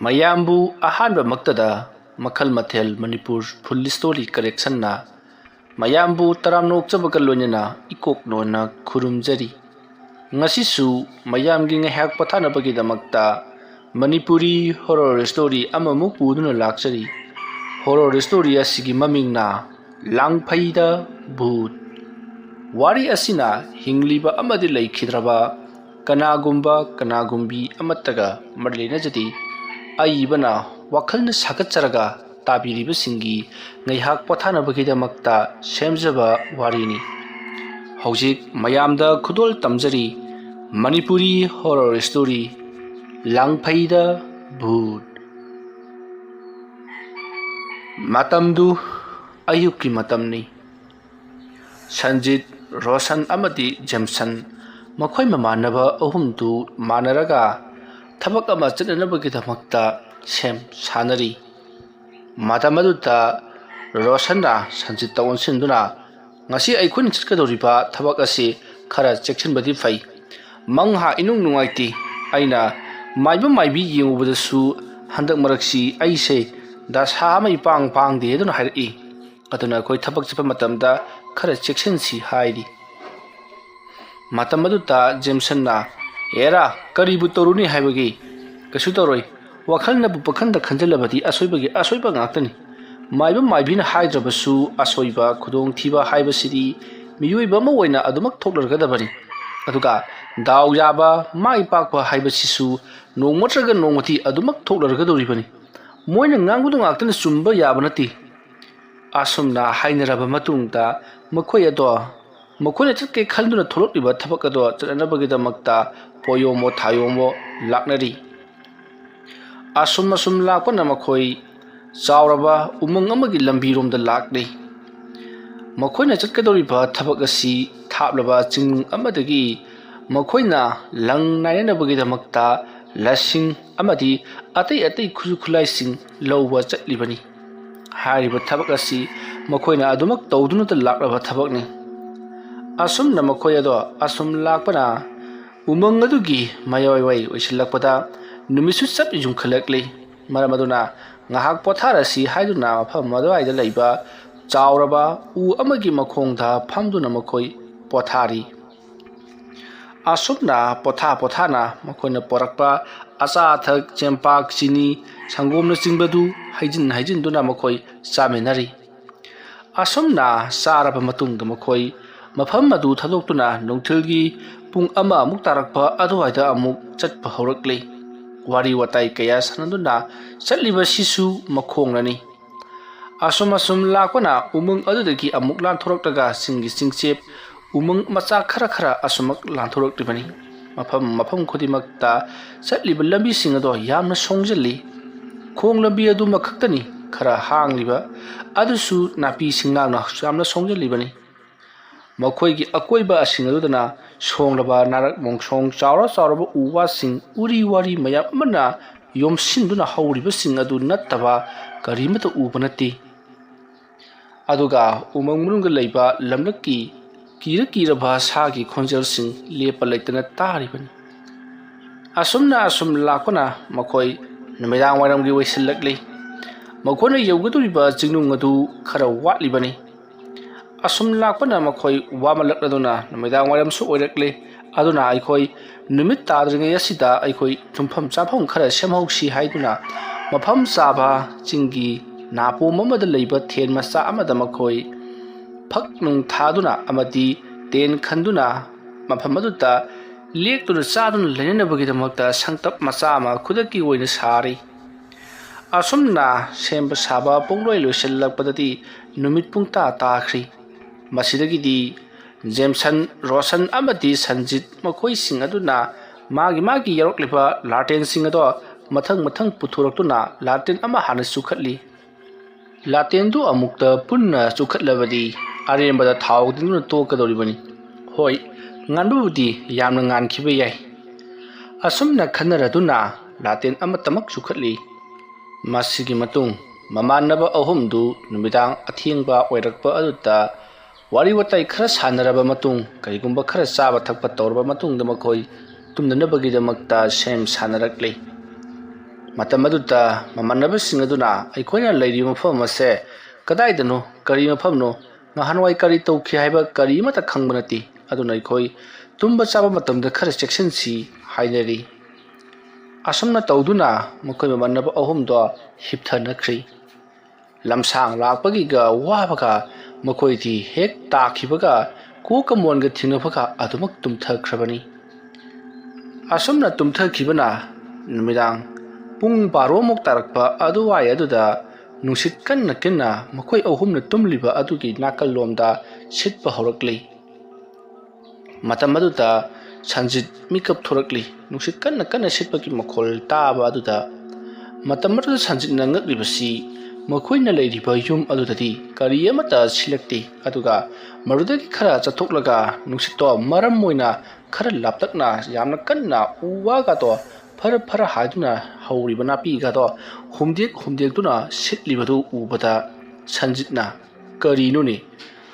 ꯃꯌꯥꯝꯕꯨ ꯑꯍꯥꯟꯕ ꯃꯛꯇꯗ ꯃꯈꯜ ꯃꯊꯦꯜ ꯃꯅꯤꯄꯨꯔ ꯐꯨꯜ ꯁ꯭ꯇꯣꯔꯤ ꯀꯂꯦꯛꯁꯟꯅ ꯃꯌꯥꯝꯕꯨ ꯇꯔꯥꯝꯅꯣꯛꯆꯕꯒ ꯂꯣꯏꯅꯅ ꯏꯀꯣꯛꯂꯣꯟꯅ ꯈꯨꯔꯨꯝꯖꯔꯤ꯫ ꯉꯁꯤꯁꯨ ꯃꯌꯥꯝꯒꯤ ꯉꯥꯏꯍꯥꯛ ꯄꯣꯊꯥꯅꯕꯒꯤꯗꯃꯛꯇ ꯃꯅꯤꯄꯨꯔꯤ ꯍꯣꯔꯔ ꯁ꯭ꯇꯣꯔꯤ ꯑꯃꯃꯨꯛ ꯄꯨꯗꯨꯅ ꯂꯥꯛꯆꯔꯤ꯫ ꯍꯣꯔꯔ ꯁ꯭ꯇꯣꯔꯤ ꯑꯁꯤꯒꯤ ꯃꯃꯤꯡꯅ ꯂꯥꯡꯐꯩꯗ ꯚꯨꯠ꯫ ꯋꯥꯔꯤ ꯑꯁꯤꯅ ꯍꯤꯡꯂꯤꯕ ꯑꯃꯗꯤ ꯂꯩꯈꯤꯗ꯭ꯔꯕ ꯀꯅꯥꯒꯨꯝꯕꯤ ꯑꯃꯠꯇꯒ ꯃꯔꯤ ꯂꯩꯅꯖꯗꯦ꯫ ꯑꯏꯕꯅ ꯋꯥꯈꯜꯅ ꯁꯥꯒꯠꯆꯔꯒ ꯇꯥꯕꯤꯔꯤꯕꯁꯤꯡꯒꯤ ꯉꯥꯏꯍꯥꯛ ꯄꯣꯊꯥꯅꯕꯒꯤꯗꯃꯛꯇ ꯁꯦꯝꯖꯕ ꯋꯥꯔꯤꯅꯤ꯫ ꯍꯧꯖꯤꯛ ꯃꯌꯥꯝꯗ ꯈꯨꯗꯣꯜ ꯇꯝꯖꯔꯤ ꯃꯅꯤꯄꯨꯔꯤ ꯍꯣꯔꯔ ꯁ꯭ꯇꯣꯔꯤ ꯂꯥꯡꯐꯩꯗ ꯚꯨꯠ꯫ ꯃꯇꯝꯗꯨ ꯑꯌꯨꯛꯀꯤ ꯃꯇꯝꯅꯤ꯫ ꯁꯟꯖꯤꯠ, ꯔꯣꯁꯟ ꯑꯃꯗꯤ ꯖꯦꯝꯁꯟ ꯃꯈꯣꯏ ꯃꯃꯥꯟꯅꯕ ꯑꯍꯨꯝꯗꯨ ꯃꯥꯟꯅꯔꯒ ꯊꯕꯛ ꯑꯃ ꯆꯠꯅꯅꯕꯒꯤꯗꯃꯛꯇ ꯁꯦꯝ ꯁꯥꯟꯅꯔꯤ꯫ ꯃꯇꯝ ꯑꯗꯨꯗ ꯔꯣꯁꯟꯅ ꯁꯟꯖꯤꯠꯇ ꯑꯣꯟꯁꯤꯟꯗꯨꯅ, "ꯉꯁꯤ ꯑꯩꯈꯣꯏꯅ ꯆꯠꯀꯗꯧꯔꯤꯕ ꯊꯕꯛ ꯑꯁꯤ ꯈꯔ ꯆꯦꯛꯁꯤꯟꯕꯗꯤ ꯐꯩ꯫ ꯃꯪꯍꯥ ꯏꯅꯨꯡ ꯅꯨꯡꯉꯥꯏꯇꯦ꯫ ꯑꯩꯅ ꯃꯥꯏꯕ ꯃꯥꯏꯕꯤ ꯌꯦꯡꯉꯨꯕꯗꯁꯨ ꯍꯟꯗꯛ ꯃꯔꯛꯁꯤ ꯑꯩꯁꯦ ꯗꯁꯥ ꯑꯃ ꯏꯄꯥꯡ ꯄꯥꯡꯗꯦ ꯑꯗꯨꯅ ꯍꯥꯏꯔꯛꯏ꯫ ꯑꯗꯨꯅ ꯑꯩꯈꯣꯏ ꯊꯕꯛ ꯆꯠꯄ ꯃꯇꯝꯗ ꯈꯔ ꯆꯦꯛꯁꯤꯟꯁꯤ" ꯍꯥꯏꯔꯤ꯫ ꯃꯇꯝ ꯑꯗꯨꯗ ꯖꯦꯝꯁꯟꯅ, "ꯑꯦꯔꯥ, ꯀꯔꯤꯕꯨ ꯇꯧꯔꯨꯅꯤ ꯍꯥꯏꯕꯒꯦ? ꯀꯩꯁꯨ ꯇꯧꯔꯣꯏ꯫ ꯋꯥꯈꯜꯅꯕꯨ ꯄꯈꯟꯗ ꯈꯟꯖꯜꯂꯕꯗꯤ ꯑꯁꯣꯏꯕꯒꯤ ꯑꯁꯣꯏꯕ ꯉꯥꯛꯇꯅꯤ꯫ ꯃꯥꯏꯕ ꯃꯥꯏꯕꯤꯅ ꯍꯥꯏꯗ꯭ꯔꯕꯁꯨ ꯑꯁꯣꯏꯕ ꯈꯨꯗꯣꯡꯊꯤꯕ ꯍꯥꯏꯕꯁꯤꯗꯤ ꯃꯤꯑꯣꯏꯕ ꯑꯃ ꯑꯣꯏꯅ ꯑꯗꯨꯃꯛ ꯊꯣꯛꯂꯔꯒꯗꯕꯅꯤ꯫ ꯑꯗꯨꯒ ꯗꯥꯎ ꯌꯥꯕ, ꯃꯥꯏ ꯄꯥꯛꯄ ꯍꯥꯏꯕꯁꯤꯁꯨ ꯅꯣꯡꯃ ꯅꯠꯇ꯭ꯔꯒ ꯅꯣꯡꯃꯗꯤ ꯑꯗꯨꯃꯛ ꯊꯣꯛꯂꯔꯒꯗꯧꯔꯤꯕꯅꯤ꯫ ꯃꯣꯏꯅ ꯉꯥꯡꯕꯗꯨ ꯉꯥꯛꯇꯅ ꯆꯨꯝꯕ ꯌꯥꯕ ꯅꯠꯇꯦ." ꯑꯁꯨꯝꯅ ꯍꯥꯏꯅꯔꯕ ꯃꯇꯨꯡꯗ ꯃꯈꯣꯏꯅ ꯆꯠꯀꯦ ꯈꯟꯗꯨꯅ ꯊꯣꯛꯂꯛꯂꯤꯕ ꯊꯕꯛ ꯑꯗꯣ ꯆꯠꯅꯅꯕꯒꯤꯗꯃꯛꯇ ꯄꯣꯌꯣꯝꯃꯣ ꯊꯥꯌꯣꯝꯃꯣ ꯂꯥꯛꯅꯔꯤ꯫ ꯑꯁꯨꯝ ꯂꯥꯛꯄꯅ ꯃꯈꯣꯏ ꯆꯥꯎꯔꯕ ꯎꯃꯪ ꯑꯃꯒꯤ ꯂꯝꯕꯤꯔꯣꯝꯗ ꯂꯥꯛꯂꯤ꯫ ꯃꯈꯣꯏꯅ ꯆꯠꯀꯗꯧꯔꯤꯕ ꯊꯕꯛ ꯑꯁꯤ ꯊꯥꯞꯂꯕ ꯆꯤꯡꯅꯨꯡ ꯑꯃꯗꯒꯤ ꯃꯈꯣꯏꯅ ꯂꯪ ꯅꯥꯏꯅꯅꯕꯒꯤꯗꯃꯛꯇ ꯂꯁꯤꯡ ꯑꯃꯗꯤ ꯑꯇꯩ ꯈꯨꯠꯁꯨ ꯈꯨꯠꯂꯥꯏꯁꯤꯡ ꯂꯧꯕ ꯆꯠꯂꯤꯕꯅꯤ꯫ ꯍꯥꯏꯔꯤꯕ ꯊꯕꯛ ꯑꯁꯤ ꯃꯈꯣꯏꯅ ꯑꯗꯨꯃꯛ ꯇꯧꯗꯨꯅꯇ ꯂꯥꯛꯂꯕ ꯊꯕꯛꯅꯤ꯫ ꯑꯁꯨꯝꯅ ꯃꯈꯣꯏ ꯑꯗꯣ ꯑꯁꯨꯝ ꯂꯥꯛꯄꯅ ꯎꯃꯪ ꯑꯗꯨꯒꯤ ꯃꯌꯥꯏꯋꯥꯏ ꯑꯣꯏꯁꯤꯜꯂꯛꯄꯗ ꯅꯨꯃꯤꯠꯁꯨ ꯆꯞ ꯌꯨꯡꯈꯠꯂꯛꯂꯤ꯫ ꯃꯔꯝ ꯑꯗꯨꯅ ꯉꯥꯏꯍꯥꯛ ꯄꯣꯊꯥꯔꯁꯤ ꯍꯥꯏꯗꯨꯅ ꯃꯐꯝ ꯑꯗꯨꯋꯥꯏꯗ ꯂꯩꯕ ꯆꯥꯎꯔꯕ ꯎ ꯑꯃꯒꯤ ꯃꯈꯣꯡꯗ ꯐꯝꯗꯨꯅ ꯃꯈꯣꯏ ꯄꯣꯊꯥꯔꯤ꯫ ꯑꯁꯨꯝꯅ ꯄꯣꯊꯥꯅ ꯃꯈꯣꯏꯅ ꯄꯣꯔꯛꯄ ꯑꯆꯥ ꯑꯊꯛ, ꯆꯦꯡꯄꯥꯛ, ꯆꯤꯅꯤ, ꯁꯪꯒꯣꯝꯅꯆꯤꯡꯕꯗꯨ ꯍꯩꯖꯤꯟꯗꯨꯅ ꯃꯈꯣꯏ ꯆꯥꯃꯤꯟꯅꯔꯤ꯫ ꯑꯁꯨꯝꯅ ꯆꯥꯔꯕ ꯃꯇꯨꯡꯗ ꯃꯈꯣꯏ ꯃꯐꯝ ꯑꯗꯨ ꯊꯥꯗꯣꯛꯇꯨꯅ ꯅꯨꯡꯊꯤꯜꯒꯤ ꯄꯨꯡ ꯑꯃꯃꯨꯛ ꯇꯥꯔꯛꯄ ꯑꯗꯨꯋꯥꯏꯗ ꯑꯃꯨꯛ ꯆꯠꯄ ꯍꯧꯔꯛꯂꯤ꯫ ꯋꯥꯔꯤ ꯋꯥꯇꯥꯏ ꯀꯌꯥ ꯁꯥꯟꯅꯗꯨꯅ ꯆꯠꯂꯤꯕꯁꯤꯁꯨ ꯃꯈꯣꯡꯅꯅꯤ꯫ ꯑꯁꯨꯝ ꯂꯥꯛꯄꯅ ꯎꯃꯪ ꯑꯗꯨꯗꯒꯤ ꯑꯃꯨꯛ ꯂꯥꯟꯊꯣꯔꯛꯂꯒ ꯆꯤꯡꯒꯤ ꯆꯤꯡꯆꯦꯞ ꯎꯃꯪ ꯃꯆꯥ ꯈꯔ ꯑꯁꯨꯃꯛ ꯂꯥꯟꯊꯣꯔꯛꯂꯤꯕꯅꯤ꯫ ꯃꯐꯝ ꯈꯨꯗꯤꯡꯃꯛꯇ ꯆꯠꯂꯤꯕ ꯂꯝꯕꯤꯁꯤꯡ ꯑꯗꯣ ꯌꯥꯝꯅ ꯁꯣꯡꯖꯜꯂꯤ꯫ ꯈꯣꯡ ꯂꯝꯕꯤ ꯑꯗꯨꯃꯈꯛꯇꯅꯤ ꯈꯔ ꯍꯥꯡꯂꯤꯕ, ꯑꯗꯨꯁꯨ ꯅꯥꯄꯤ ꯁꯤꯡꯅꯥꯡꯅ ꯌꯥꯝꯅ ꯁꯣꯡꯖꯜꯂꯤꯕꯅꯤ꯫ ꯃꯈꯣꯏꯒꯤ ꯑꯀꯣꯏꯕꯁꯤꯡ ꯑꯗꯨꯗꯅ ꯁꯣꯡꯂꯕ ꯅꯥꯔꯛ ꯃꯣꯡꯁꯣꯡ ꯆꯥꯎꯔꯕ ꯎ ꯋꯥꯁꯤꯡ, ꯎꯔꯤ ꯋꯥꯔꯤ ꯃꯌꯥꯝ ꯑꯃꯅ ꯌꯣꯝꯁꯤꯟꯗꯨꯅ ꯍꯧꯔꯤꯕꯁꯤꯡ ꯑꯗꯨ ꯅꯠꯇꯕ ꯀꯔꯤꯃꯠꯇ ꯎꯕ ꯅꯠꯇꯦ꯫ ꯑꯗꯨꯒ ꯎꯃꯪ ꯃꯅꯨꯡꯗ ꯂꯩꯕ ꯂꯝꯂꯛꯀꯤ ꯀꯤꯔꯕ ꯁꯥꯒꯤ ꯈꯣꯟꯖꯦꯜꯁꯤꯡ ꯂꯦꯞꯄ ꯂꯩꯇꯅ ꯇꯥꯔꯤꯕꯅꯤ꯫ ꯑꯁꯨꯝ ꯂꯥꯛꯄꯅ ꯃꯈꯣꯏ ꯅꯨꯃꯤꯗꯥꯡ ꯋꯥꯏꯔꯝꯒꯤ ꯑꯣꯏꯁꯤꯜꯂꯛꯂꯤ꯫ ꯃꯈꯣꯏꯅ ꯌꯧꯒꯗꯧꯔꯤꯕ ꯆꯤꯡꯅꯨꯡ ꯑꯗꯨ ꯈꯔ ꯋꯥꯠꯂꯤꯕꯅꯤ꯫ ꯑꯁꯨꯝ ꯂꯥꯛꯄꯅ ꯃꯈꯣꯏ ꯋꯥꯃꯜꯂꯛꯂꯗꯨꯅ ꯅꯨꯃꯤꯗꯥꯡ ꯋꯥꯏꯔꯝꯁꯨ ꯑꯣꯏꯔꯛꯂꯤ꯫ ꯑꯗꯨꯅ ꯑꯩꯈꯣꯏ ꯅꯨꯃꯤꯠ ꯇꯥꯗ꯭ꯔꯤꯉꯩ ꯑꯁꯤꯗ ꯑꯩꯈꯣꯏ ꯇꯨꯝꯐꯝ ꯆꯥꯐꯝ ꯈꯔ ꯁꯦꯝꯍꯧꯁꯤ ꯍꯥꯏꯗꯨꯅ ꯃꯐꯝ ꯆꯥꯕ ꯆꯤꯡꯒꯤ ꯅꯥꯄꯣꯝ ꯑꯃꯗ ꯂꯩꯕ ꯊꯦꯟ ꯃꯆꯥ ꯑꯃꯗ ꯃꯈꯣꯏ ꯐꯛ ꯅꯨꯡ ꯊꯥꯗꯨꯅ ꯑꯃꯗꯤ ꯇꯦꯟ ꯈꯟꯗꯨꯅ ꯃꯐꯝ ꯑꯗꯨꯗ ꯂꯦꯛꯇꯨꯅ ꯆꯥꯗꯨꯅ ꯂꯩꯅꯅꯕꯒꯤꯗꯃꯛꯇ ꯁꯪꯇꯞ ꯃꯆꯥ ꯑꯃ ꯈꯨꯗꯛꯀꯤ ꯑꯣꯏꯅ ꯁꯥꯔꯤ꯫ ꯑꯁꯨꯝꯅ ꯁꯦꯝꯕ ꯁꯥꯕ ꯄꯨꯡꯂꯣꯏ ꯂꯣꯏꯁꯤꯜꯂꯛꯄꯗꯗꯤ ꯅꯨꯃꯤꯠ ꯄꯨꯡꯇꯥ ꯇꯥꯈ꯭ꯔꯤ꯫ ꯃꯁꯤꯗꯒꯤꯗꯤ ꯖꯦꯝꯁꯟ, ꯔꯣꯁꯟ ꯑꯃꯗꯤ ꯁꯟꯖꯤꯠ ꯃꯈꯣꯏꯁꯤꯡ ꯑꯗꯨꯅ ꯃꯥꯒꯤ ꯌꯥꯎꯔꯛꯂꯤꯕ ꯂꯥꯇꯦꯟꯁꯤꯡ ꯑꯗꯣ ꯃꯊꯪ ꯄꯨꯊꯣꯔꯛꯇꯨꯅ ꯂꯥꯇꯦꯟ ꯑꯃ ꯍꯥꯟꯅ ꯆꯨꯈꯠꯂꯤ꯫ ꯂꯥꯇꯦꯟꯗꯨ ꯑꯃꯨꯛꯇ ꯄꯨꯟꯅ ꯆꯨꯈꯠꯂꯕꯗꯤ ꯑꯔꯦꯝꯕꯗ ꯊꯥꯎ ꯇꯤꯡꯗꯨꯅ ꯇꯣꯛꯀꯗꯧꯔꯤꯕꯅꯤ꯫ ꯍꯣꯏ, ꯉꯥꯟꯕꯕꯨꯗꯤ ꯌꯥꯝꯅ ꯉꯥꯟꯈꯤꯕ ꯌꯥꯏ꯫ ꯑꯁꯨꯝꯅ ꯈꯟꯅꯔꯗꯨꯅ ꯂꯥꯇꯦꯟ ꯑꯃꯠꯇꯃꯛ ꯆꯨꯈꯠꯂꯤ꯫ ꯃꯁꯤꯒꯤ ꯃꯇꯨꯡ ꯃꯃꯥꯟꯅꯕ ꯑꯍꯨꯝꯗꯨ ꯅꯨꯃꯤꯗꯥꯡ ꯑꯊꯦꯡꯕ ꯑꯣꯏꯔꯛꯄ ꯑꯗꯨꯗ ꯋꯥꯔꯤ ꯋꯥꯇꯥꯏ ꯈꯔ ꯁꯥꯟꯅꯔꯕ ꯃꯇꯨꯡ, ꯀꯔꯤꯒꯨꯝꯕ ꯈꯔ ꯆꯥꯕ ꯊꯛꯄ ꯇꯧꯔꯕ ꯃꯇꯨꯡꯗ ꯃꯈꯣꯏ ꯇꯨꯝꯅꯅꯕꯒꯤꯗꯃꯛꯇ ꯁꯦꯝ ꯁꯥꯟꯅꯔꯛꯂꯤ꯫ ꯃꯇꯝ ꯑꯗꯨꯗ ꯃꯃꯥꯟꯅꯕꯁꯤꯡ ꯑꯗꯨꯅ ꯑꯩꯈꯣꯏꯅ ꯂꯩꯔꯤꯕ ꯃꯐꯝ ꯑꯁꯦ ꯀꯗꯥꯏꯗꯅꯣ ꯀꯔꯤ ꯃꯐꯝꯅꯣ ꯅꯍꯥꯟꯋꯥꯏ ꯀꯔꯤ ꯇꯧꯈꯤ ꯍꯥꯏꯕ ꯀꯔꯤ ꯑꯃꯠꯇ ꯈꯪꯕ ꯅꯠꯇꯦ ꯑꯗꯨꯅ ꯑꯩꯈꯣꯏ ꯇꯨꯝꯕ ꯆꯥꯕ ꯃꯇꯝꯗ ꯈꯔ ꯆꯦꯛꯁꯤꯟꯁꯤ ꯍꯥꯏꯅꯔꯤ ꯑꯁꯨꯝꯅ ꯇꯧꯗꯨꯅ ꯃꯈꯣꯏ ꯃꯃꯥꯟꯅꯕ ꯑꯍꯨꯝꯗꯣ ꯍꯤꯞꯊꯅꯈ꯭ꯔꯤ ꯂꯝꯁꯥꯡ ꯂꯥꯛꯄꯒꯤꯒ ꯋꯥꯕꯒ ꯃꯈꯣꯏꯗꯤ ꯍꯦꯛ ꯇꯥꯈꯤꯕꯒ ꯀꯣꯛꯀ ꯃꯣꯟꯒ ꯊꯤꯡꯅꯕꯒ ꯑꯗꯨꯃꯛ ꯇꯨꯝꯊꯈ꯭ꯔꯕꯅꯤ ꯑꯁꯨꯝꯅ ꯇꯨꯝꯊꯈꯤꯕꯅ ꯅꯨꯃꯤꯗꯥꯡ ꯄꯨꯡ 12 ꯇꯥꯔꯛꯄ ꯑꯗꯨꯋꯥꯏ ꯑꯗꯨꯗ ꯅꯨꯡꯁꯤꯠ ꯀꯟꯅ ꯃꯈꯣꯏ ꯑꯍꯨꯝꯅ ꯇꯨꯝꯂꯤꯕ ꯑꯗꯨꯒꯤ ꯅꯥꯀꯜꯂꯣꯝꯗ ꯁꯤꯠꯄ ꯍꯧꯔꯛꯂꯤ ꯃꯇꯝ ꯑꯗꯨꯗ ꯁꯟꯖꯤꯠ ꯃꯤꯀꯞ ꯊꯣꯔꯛꯂꯤ ꯅꯨꯡꯁꯤꯠ ꯀꯟꯅ ꯁꯤꯠꯄꯒꯤ ꯃꯈꯣꯜ ꯇꯥꯕ ꯑꯗꯨꯗ ꯃꯇꯝ ꯑꯗꯨꯗ ꯁꯟꯖꯤꯠꯅ ꯉꯛꯂꯤꯕꯁꯤ ꯃꯈꯣꯏꯅ ꯂꯩꯔꯤꯕ ꯌꯨꯝ ꯑꯗꯨꯗꯗꯤ ꯀꯔꯤ ꯑꯃꯠꯇ ꯁꯤꯜꯂꯛꯇꯦ ꯑꯗꯨꯒ ꯃꯗꯨꯗꯒꯤ ꯈꯔ ꯆꯠꯊꯣꯛꯂꯒ ꯅꯨꯡꯁꯤꯠꯇꯣ ꯃꯔꯝ ꯑꯣꯏꯅ ꯈꯔ ꯂꯥꯞꯇꯛꯅ ꯌꯥꯝꯅ ꯀꯟꯅ ꯎ ꯋꯥꯒꯗꯣ ꯐꯔ ꯍꯥꯏꯗꯨꯅ ꯍꯧꯔꯤꯕ ꯅꯥꯄꯤꯒꯗꯣ ꯍꯨꯝꯗꯦꯛꯇꯨꯅ ꯁꯤꯠꯂꯤꯕꯗꯨ ꯎꯕꯗ ꯁꯟꯖꯤꯠꯅ ꯀꯔꯤꯅꯣꯅꯦ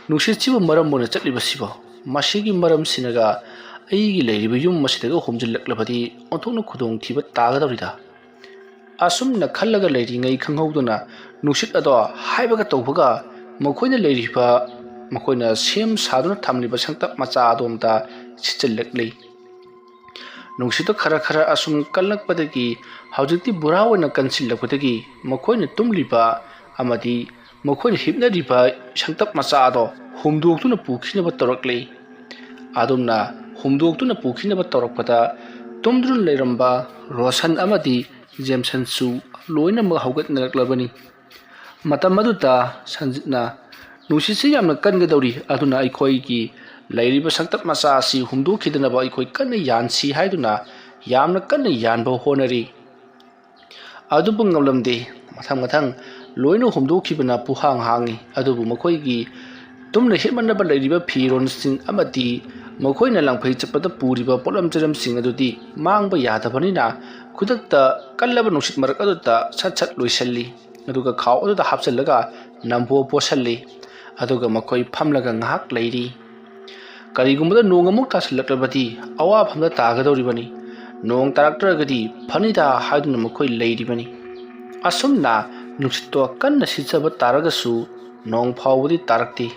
ꯅꯨꯡꯁꯤꯠꯁꯤꯕꯨ ꯃꯔꯝ ꯑꯣꯏꯅ ꯆꯠꯂꯤꯕꯁꯤꯕꯣ ꯃꯁꯤꯒꯤ ꯃꯔꯝꯁꯤꯅꯒ ꯑꯩꯒꯤ ꯂꯩꯔꯤꯕ ꯌꯨꯝ ꯑꯁꯤꯗꯒ ꯍꯣꯝꯖꯤꯜꯂꯛꯂꯕꯗꯤ ꯑꯣꯟꯊꯣꯛꯅ ꯈꯨꯗꯣꯡꯊꯤꯕ ꯇꯥꯒꯗꯧꯔꯤꯗ ꯑꯁꯨꯝꯅ ꯈꯜꯂꯒ ꯂꯩꯔꯤꯉꯩ ꯈꯪꯍꯧꯗꯅ ꯅꯨꯡꯁꯤꯠ ꯑꯗꯣ ꯍꯥꯏꯕꯒ ꯇꯧꯕꯒ ꯃꯈꯣꯏꯅ ꯁꯦꯝ ꯁꯥꯗꯨꯅ ꯊꯝꯂꯤꯕ ꯁꯪꯇꯞ ꯃꯆꯥ ꯑꯗꯣꯝꯗ ꯁꯤꯠꯆꯜꯂꯛꯂꯤ ꯅꯨꯡꯁꯤꯠꯇꯣ ꯈꯔ ꯑꯁꯨꯝ ꯀꯜꯂꯛꯄꯗꯒꯤ ꯍꯧꯖꯤꯛꯇꯤ ꯕꯨꯔꯥ ꯑꯣꯏꯅ ꯀꯟꯁꯤꯜꯂꯛꯄꯗꯒꯤ ꯃꯈꯣꯏꯅ ꯇꯨꯝꯂꯤꯕ ꯑꯃꯗꯤ ꯃꯈꯣꯏꯅ ꯍꯤꯞꯅꯔꯤꯕ ꯁꯪꯇꯞ ꯃꯆꯥ ꯑꯗꯣ ꯍꯨꯝꯗꯣꯛꯇꯨꯅ ꯄꯨꯈꯤꯅꯕ ꯇꯧꯔꯛꯂꯤ ꯑꯗꯨꯝꯅ ꯍꯨꯝꯗꯣꯛꯇꯨꯅ ꯄꯨꯈꯤꯅꯕ ꯇꯧꯔꯛꯄꯗ ꯇꯨꯝꯗꯨꯅ ꯂꯩꯔꯝꯕ ꯔꯣꯁꯟ ꯑꯃꯗꯤ ꯖꯦꯝꯁꯟꯁꯨ ꯂꯣꯏꯅꯃꯛ ꯍꯧꯒꯠꯅꯔꯛꯂꯕꯅꯤ ꯃꯇꯝ ꯑꯗꯨꯗ ꯁꯟꯖꯤꯠꯅ ꯅꯨꯡꯁꯤꯠꯁꯤ ꯌꯥꯝꯅ ꯀꯟꯒꯗꯧꯔꯤ ꯑꯗꯨꯅ ꯑꯩꯈꯣꯏꯒꯤ ꯂꯩꯔꯤꯕ ꯁꯪꯇꯞ ꯃꯆꯥ ꯑꯁꯤ ꯍꯨꯝꯗꯣꯛꯈꯤꯗꯅꯕ ꯑꯩꯈꯣꯏ ꯀꯟꯅ ꯌꯥꯟꯁꯤ ꯍꯥꯏꯗꯨꯅ ꯌꯥꯝꯅ ꯀꯟꯅ ꯌꯥꯟꯕ ꯍꯣꯠꯅꯔꯤ ꯑꯗꯨꯕꯨ ꯉꯝꯂꯝꯗꯦ ꯃꯊꯪ ꯂꯣꯏꯅ ꯍꯨꯝꯗꯣꯛꯈꯤꯕꯅ ꯄꯨꯍꯥꯡ ꯍꯥꯡꯉꯤ ꯑꯗꯨꯕꯨ ꯃꯈꯣꯏꯒꯤ ꯇꯨꯝꯅ ꯍꯤꯞꯃꯟꯅꯕ ꯂꯩꯔꯤꯕ ꯐꯤꯔꯣꯟꯁꯤꯡ ꯑꯃꯗꯤ ꯃꯈꯣꯏꯅ ꯂꯪꯐꯩ ꯆꯠꯄꯗ ꯄꯨꯔꯤꯕ ꯄꯣꯠꯂꯝ ꯆꯔꯝꯁꯤꯡ ꯑꯗꯨꯗꯤ ꯃꯥꯡꯕ ꯌꯥꯗꯕꯅꯤꯅ ꯈꯨꯗꯛꯇ ꯀꯜꯂꯕ ꯅꯨꯡꯁꯤꯠ ꯃꯔꯛ ꯑꯗꯨꯗ ꯁꯠ ꯂꯣꯏꯁꯤꯜꯂꯤ ꯑꯗꯨꯒ ꯈꯥꯎ ꯑꯗꯨꯗ ꯍꯥꯞꯆꯤꯜꯂꯒ ꯅꯝꯕꯣ ꯄꯣꯠꯁꯜꯂꯤ ꯑꯗꯨꯒ ꯃꯈꯣꯏ ꯐꯝꯂꯒ ꯉꯥꯏꯍꯥꯛ ꯂꯩꯔꯤ ꯀꯔꯤꯒꯨꯝꯕꯗ ꯅꯣꯡ ꯑꯃꯨꯛ ꯇꯥꯁꯤꯜꯂꯛꯂꯕꯗꯤ ꯑꯋꯥꯐꯝꯗ ꯇꯥꯒꯗꯧꯔꯤꯕꯅꯤ ꯅꯣꯡ ꯇꯥꯔꯛꯇ꯭ꯔꯒꯗꯤ ꯐꯅꯤꯗ ꯍꯥꯏꯗꯨꯅ ꯃꯈꯣꯏ ꯂꯩꯔꯤꯕꯅꯤ ꯑꯁꯨꯝꯅ ꯅꯨꯡꯁꯤꯠꯇꯣ ꯀꯟꯅ ꯁꯤꯠꯆꯕ ꯇꯥꯔꯒꯁꯨ ꯅꯣꯡ ꯐꯥꯎꯕꯗꯤ ꯇꯥꯔꯛꯇꯦ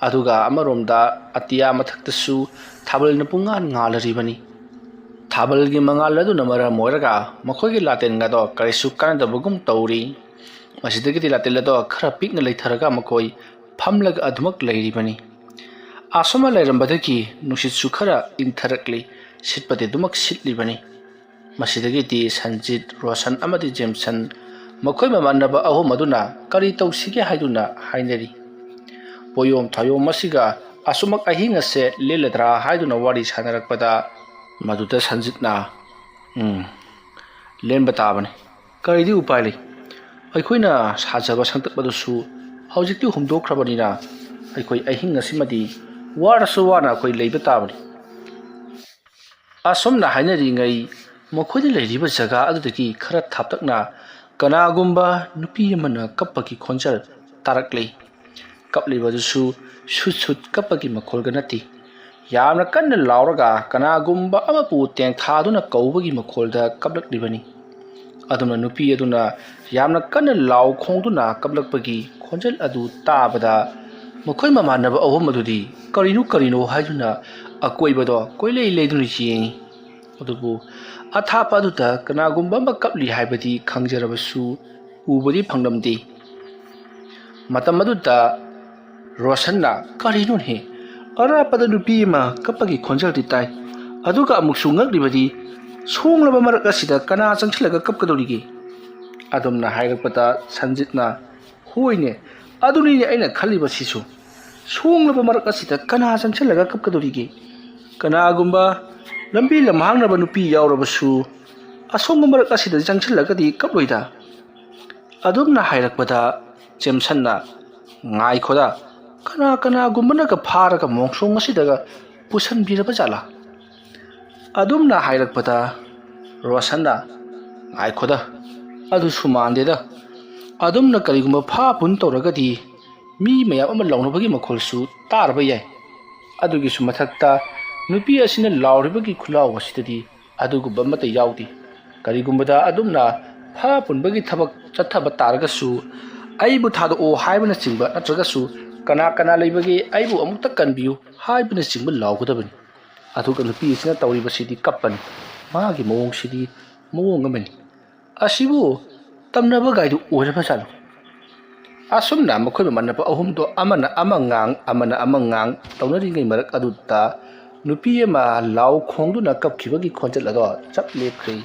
ꯑꯗꯨꯒ ꯑꯃꯔꯣꯝꯗ ꯑꯇꯤꯌꯥ ꯃꯊꯛꯇꯁꯨ ꯊꯥꯕꯜꯅ ꯄꯨꯡꯉꯥꯟ ꯉꯥꯜꯂꯔꯤꯕꯅꯤ ꯊꯥꯕꯜꯒꯤ ꯃꯉꯥꯜ ꯑꯗꯨꯅ ꯃꯔꯝ ꯑꯣꯏꯔꯒ ꯃꯈꯣꯏꯒꯤ ꯂꯥꯇꯦꯟꯒꯗꯣ ꯀꯔꯤꯁꯨ ꯀꯥꯟꯅꯗꯕꯒꯨꯝ ꯇꯧꯔꯤ ꯃꯁꯤꯗꯒꯤꯗꯤ ꯂꯥꯇꯦꯟ ꯑꯗꯣꯈꯔ ꯄꯤꯛꯅ ꯂꯩꯊꯔꯒ ꯃꯈꯣꯏ ꯐꯝꯂꯒ ꯑꯗꯨꯃꯛ ꯂꯩꯔꯤꯕꯅꯤ ꯑꯁꯨꯝꯅ ꯂꯩꯔꯝꯕꯗꯒꯤ ꯅꯨꯡꯁꯤꯠꯁꯨ ꯈꯔ ꯏꯪꯊꯔꯛꯂꯤ ꯁꯤꯠꯄꯗꯤ ꯑꯗꯨꯃꯛ ꯁꯤꯠꯂꯤꯕꯅꯤ ꯃꯁꯤꯗꯒꯤꯗꯤ ꯁꯟꯖꯤꯠ ꯔꯣꯁꯟ ꯑꯃꯗꯤ ꯖꯦꯝꯁꯟ ꯃꯈꯣꯏ ꯃꯃꯥꯟꯅꯕ ꯑꯍꯨꯝ ꯑꯗꯨꯅ ꯀꯔꯤ ꯇꯧꯁꯤꯒꯦ ꯍꯥꯏꯗꯨꯅ ꯍꯥꯏꯅꯔꯤ ꯄꯣꯌꯣꯝ ꯊꯥꯌꯣꯝ ꯑꯁꯤꯒ ꯑꯁꯨꯃꯛ ꯑꯍꯤꯡ ꯑꯁꯦ ꯂꯦꯜꯂꯗ꯭ꯔꯥ ꯍꯥꯏꯗꯨꯅ ꯋꯥꯔꯤ ꯁꯥꯟꯅꯔꯛꯄꯗ ꯃꯗꯨꯗ ꯁꯟꯖꯤꯠꯅ ꯂꯦꯟꯕ ꯇꯥꯕꯅꯤ ꯀꯔꯤꯗꯤ ꯎꯄꯥꯏ ꯂꯩ ꯑꯩꯈꯣꯏꯅ ꯁꯥꯖꯕ ꯁꯪꯇꯞ ꯑꯗꯨꯁꯨ ꯍꯧꯖꯤꯛꯇꯤ ꯍꯨꯝꯗꯣꯛꯈ꯭ꯔꯕꯅꯤꯅ ꯑꯩꯈꯣꯏ ꯑꯍꯤꯡ ꯑꯁꯤꯃꯗꯤ ꯋꯥꯔꯁꯨ ꯋꯥꯅ ꯑꯩꯈꯣই ꯂꯩꯕ ꯇꯥꯕꯅꯤ ꯑꯁꯨꯝꯅ ꯍꯥꯏꯅꯔꯤꯉꯩ ꯃꯈꯣꯏꯅ ꯂꯩꯔꯤꯕ ꯖꯒꯥ ꯑꯗꯨꯗꯒꯤ ꯈꯔ ꯊꯥꯞꯇꯛꯅ ꯀꯅꯥꯒꯨꯝꯕ ꯅꯨꯄꯤ ꯑꯃꯅ ꯀꯞꯄꯒꯤ ꯈꯣꯟꯖꯦꯜ ꯇꯥꯔꯛꯂꯤ ꯀꯞꯂꯤꯕꯗꯨꯁꯨ ꯁꯨꯠ ꯀꯞꯄꯒꯤ ꯃꯈꯣꯜꯒ ꯅꯠꯇꯦ ꯌꯥꯝꯅ ꯀꯟꯅ ꯂꯥꯎꯔꯒ ꯀꯅꯥꯒꯨꯝꯕ ꯑꯃꯕꯨ ꯇꯦꯡꯊꯥꯗꯨꯅ ꯀꯧꯕꯒꯤ ꯃꯈꯣꯜꯗ ꯀꯞꯂꯛꯂꯤꯕꯅꯤ ꯑꯗꯨꯅ ꯅꯨꯄꯤ ꯑꯗꯨꯅ ꯌꯥꯝꯅ ꯀꯟꯅ ꯂꯥꯎ ꯈꯣꯡꯗꯨꯅ ꯀꯞꯂꯛꯄꯒꯤ ꯈꯣꯟꯖꯦꯜ ꯑꯗꯨ ꯇꯥꯕꯗ ꯃꯈꯣꯏ ꯃꯃꯥꯟꯅꯕ ꯑꯍꯨꯝ ꯑꯗꯨꯗꯤ ꯀꯔꯤꯅꯣ ꯍꯥꯏꯗꯨꯅ ꯑꯀꯣꯏꯕꯗꯣ ꯀꯣꯏꯂꯩ ꯂꯩꯗꯨꯅ ꯌꯦꯡꯉꯤ ꯑꯗꯨꯕꯨ ꯑꯊꯥꯞꯄ ꯑꯗꯨꯗ ꯀꯅꯥꯒꯨꯝꯕ ꯑꯃ ꯀꯞꯂꯤ ꯍꯥꯏꯕꯗꯤ ꯈꯪꯖꯔꯕꯁꯨ ꯎꯕꯗꯤ ꯐꯪꯂꯝꯗꯦ ꯃꯇꯝ ꯑꯗꯨꯗ ꯔꯣꯁꯟꯅ ꯀꯔꯤꯅꯣꯅꯦ ꯑꯔꯥꯞꯄꯗ ꯅꯨꯄꯤ ꯑꯃ ꯀꯞꯄꯒꯤ ꯈꯣꯟꯖꯦꯜꯗꯤ ꯇꯥꯏ ꯑꯗꯨꯒ ꯑꯃꯨꯛꯁꯨ ꯉꯛꯂꯤꯕꯗꯤ ꯁꯣꯡꯂꯕ ꯃꯔꯛ ꯑꯁꯤꯗ ꯀꯅꯥ ꯆꯪꯁꯤꯜꯂꯒ ꯀꯞꯀꯗꯧꯔꯤꯒꯦ ꯑꯗꯨꯝꯅ ꯍꯥꯏꯔꯛꯄꯗ ꯁꯟꯖꯤꯠꯅ ꯍꯣꯏꯅꯦ ꯑꯗꯨꯅꯤꯅꯦ ꯑꯩꯅ ꯈꯜꯂꯤꯕꯁꯤꯁꯨ ꯁꯣꯡꯂꯕ ꯃꯔꯛ ꯑꯁꯤꯗ ꯀꯅꯥ ꯆꯪꯁꯤꯜꯂꯒ ꯀꯞꯀꯗꯧꯔꯤꯒꯦ ꯀꯅꯥꯒꯨꯝꯕ ꯂꯝꯕꯤ ꯂꯝꯍꯥꯡꯅꯕ ꯅꯨꯄꯤ ꯌꯥꯎꯔꯕꯁꯨ ꯑꯁꯣꯡꯕ ꯃꯔꯛ ꯑꯁꯤꯗ ꯆꯪꯁꯤꯜꯂꯒꯗꯤ ꯀꯞꯂꯣꯏꯗ ꯑꯗꯨꯝꯅ ꯍꯥꯏꯔꯛꯄꯗ ꯖꯦꯝꯁꯟꯅ ꯉꯥꯏꯈꯣꯗ ꯀꯅꯥꯒꯨꯝꯕꯅꯒ ꯐꯥꯔꯒ ꯃꯣꯡꯁꯣꯡ ꯑꯁꯤꯗꯒ ꯄꯨꯁꯟꯕꯤꯔꯕ ꯖꯥꯠꯂꯥ ꯑꯗꯨꯝꯅ ꯍꯥꯏꯔꯛꯄꯗ ꯔꯣꯁꯟꯅ ꯉꯥꯏꯈꯣꯗ ꯑꯗꯨꯁꯨ ꯃꯥꯟꯗꯦꯗ ꯑꯗꯨꯝꯅ ꯀꯔꯤꯒꯨꯝꯕ ꯐꯥꯄꯨꯟ ꯇꯧꯔꯒꯗꯤ ꯃꯤ ꯃꯌꯥꯝ ꯑꯃ ꯂꯥꯎꯅꯕꯒꯤ ꯃꯈꯣꯜꯁꯨ ꯇꯥꯔꯕ ꯌꯥꯏ ꯑꯗꯨꯒꯤꯁꯨ ꯃꯊꯛꯇ ꯅꯨꯄꯤ ꯑꯁꯤꯅ ꯂꯥꯎꯔꯤꯕꯒꯤ ꯈꯨꯂꯥꯎ ꯑꯁꯤꯗꯗꯤ ꯑꯗꯨꯒꯨꯝꯕ ꯑꯃꯠꯇ ꯌꯥꯎꯗꯦ ꯀꯔꯤꯒꯨꯝꯕꯗ ꯑꯗꯨꯝꯅ ꯐꯥ ꯄꯨꯟꯕꯒꯤ ꯊꯕꯛ ꯆꯠꯊꯕ ꯇꯥꯔꯒꯁꯨ ꯑꯩꯕꯨ ꯊꯥꯗꯣꯛꯑꯣ ꯍꯥꯏꯕꯅꯆꯤꯡꯕ ꯅꯠꯇ꯭ꯔꯒꯁꯨ ꯀꯅꯥ ꯀꯅꯥ ꯂꯩꯕꯒꯦ ꯑꯩꯕꯨ ꯑꯃꯨꯛꯇ ꯀꯟꯕꯤꯌꯨ ꯍꯥꯏꯕꯅꯆꯤꯡꯕ ꯂꯥꯎꯒꯗꯕꯅꯤ ꯑꯗꯨꯒ ꯅꯨꯄꯤ ꯑꯁꯤꯅ ꯇꯧꯔꯤꯕꯁꯤꯗꯤ ꯀꯞꯄꯅꯤ ꯃꯥꯒꯤ ꯃꯑꯣꯡꯁꯤꯗꯤ ꯃꯑꯣꯡ ꯑꯃꯅꯤ ꯑꯁꯤꯕꯨ ꯇꯝꯅꯕ ꯒꯥꯏꯗꯨ ꯑꯣꯏꯔꯕꯖꯥꯠꯂꯣ ꯑꯁꯨꯝꯅ ꯃꯈꯣꯏ ꯃꯃꯥꯟꯅꯕ ꯑꯍꯨꯝꯗꯣ ꯑꯃꯅ ꯑꯃ ꯉꯥꯡ ꯑꯃꯅ ꯑꯃ ꯉꯥꯡ ꯇꯧꯅꯔꯤꯉꯩ ꯃꯔꯛ ꯑꯗꯨꯗ ꯅꯨꯄꯤ ꯑꯃ ꯂꯥꯎ ꯈꯣꯡꯗꯨꯅ ꯀꯞꯈꯤꯕꯒꯤ ꯈꯣꯟꯖꯦꯜ ꯑꯗꯣ ꯆꯞ ꯂꯦꯞꯈ꯭ꯔꯦ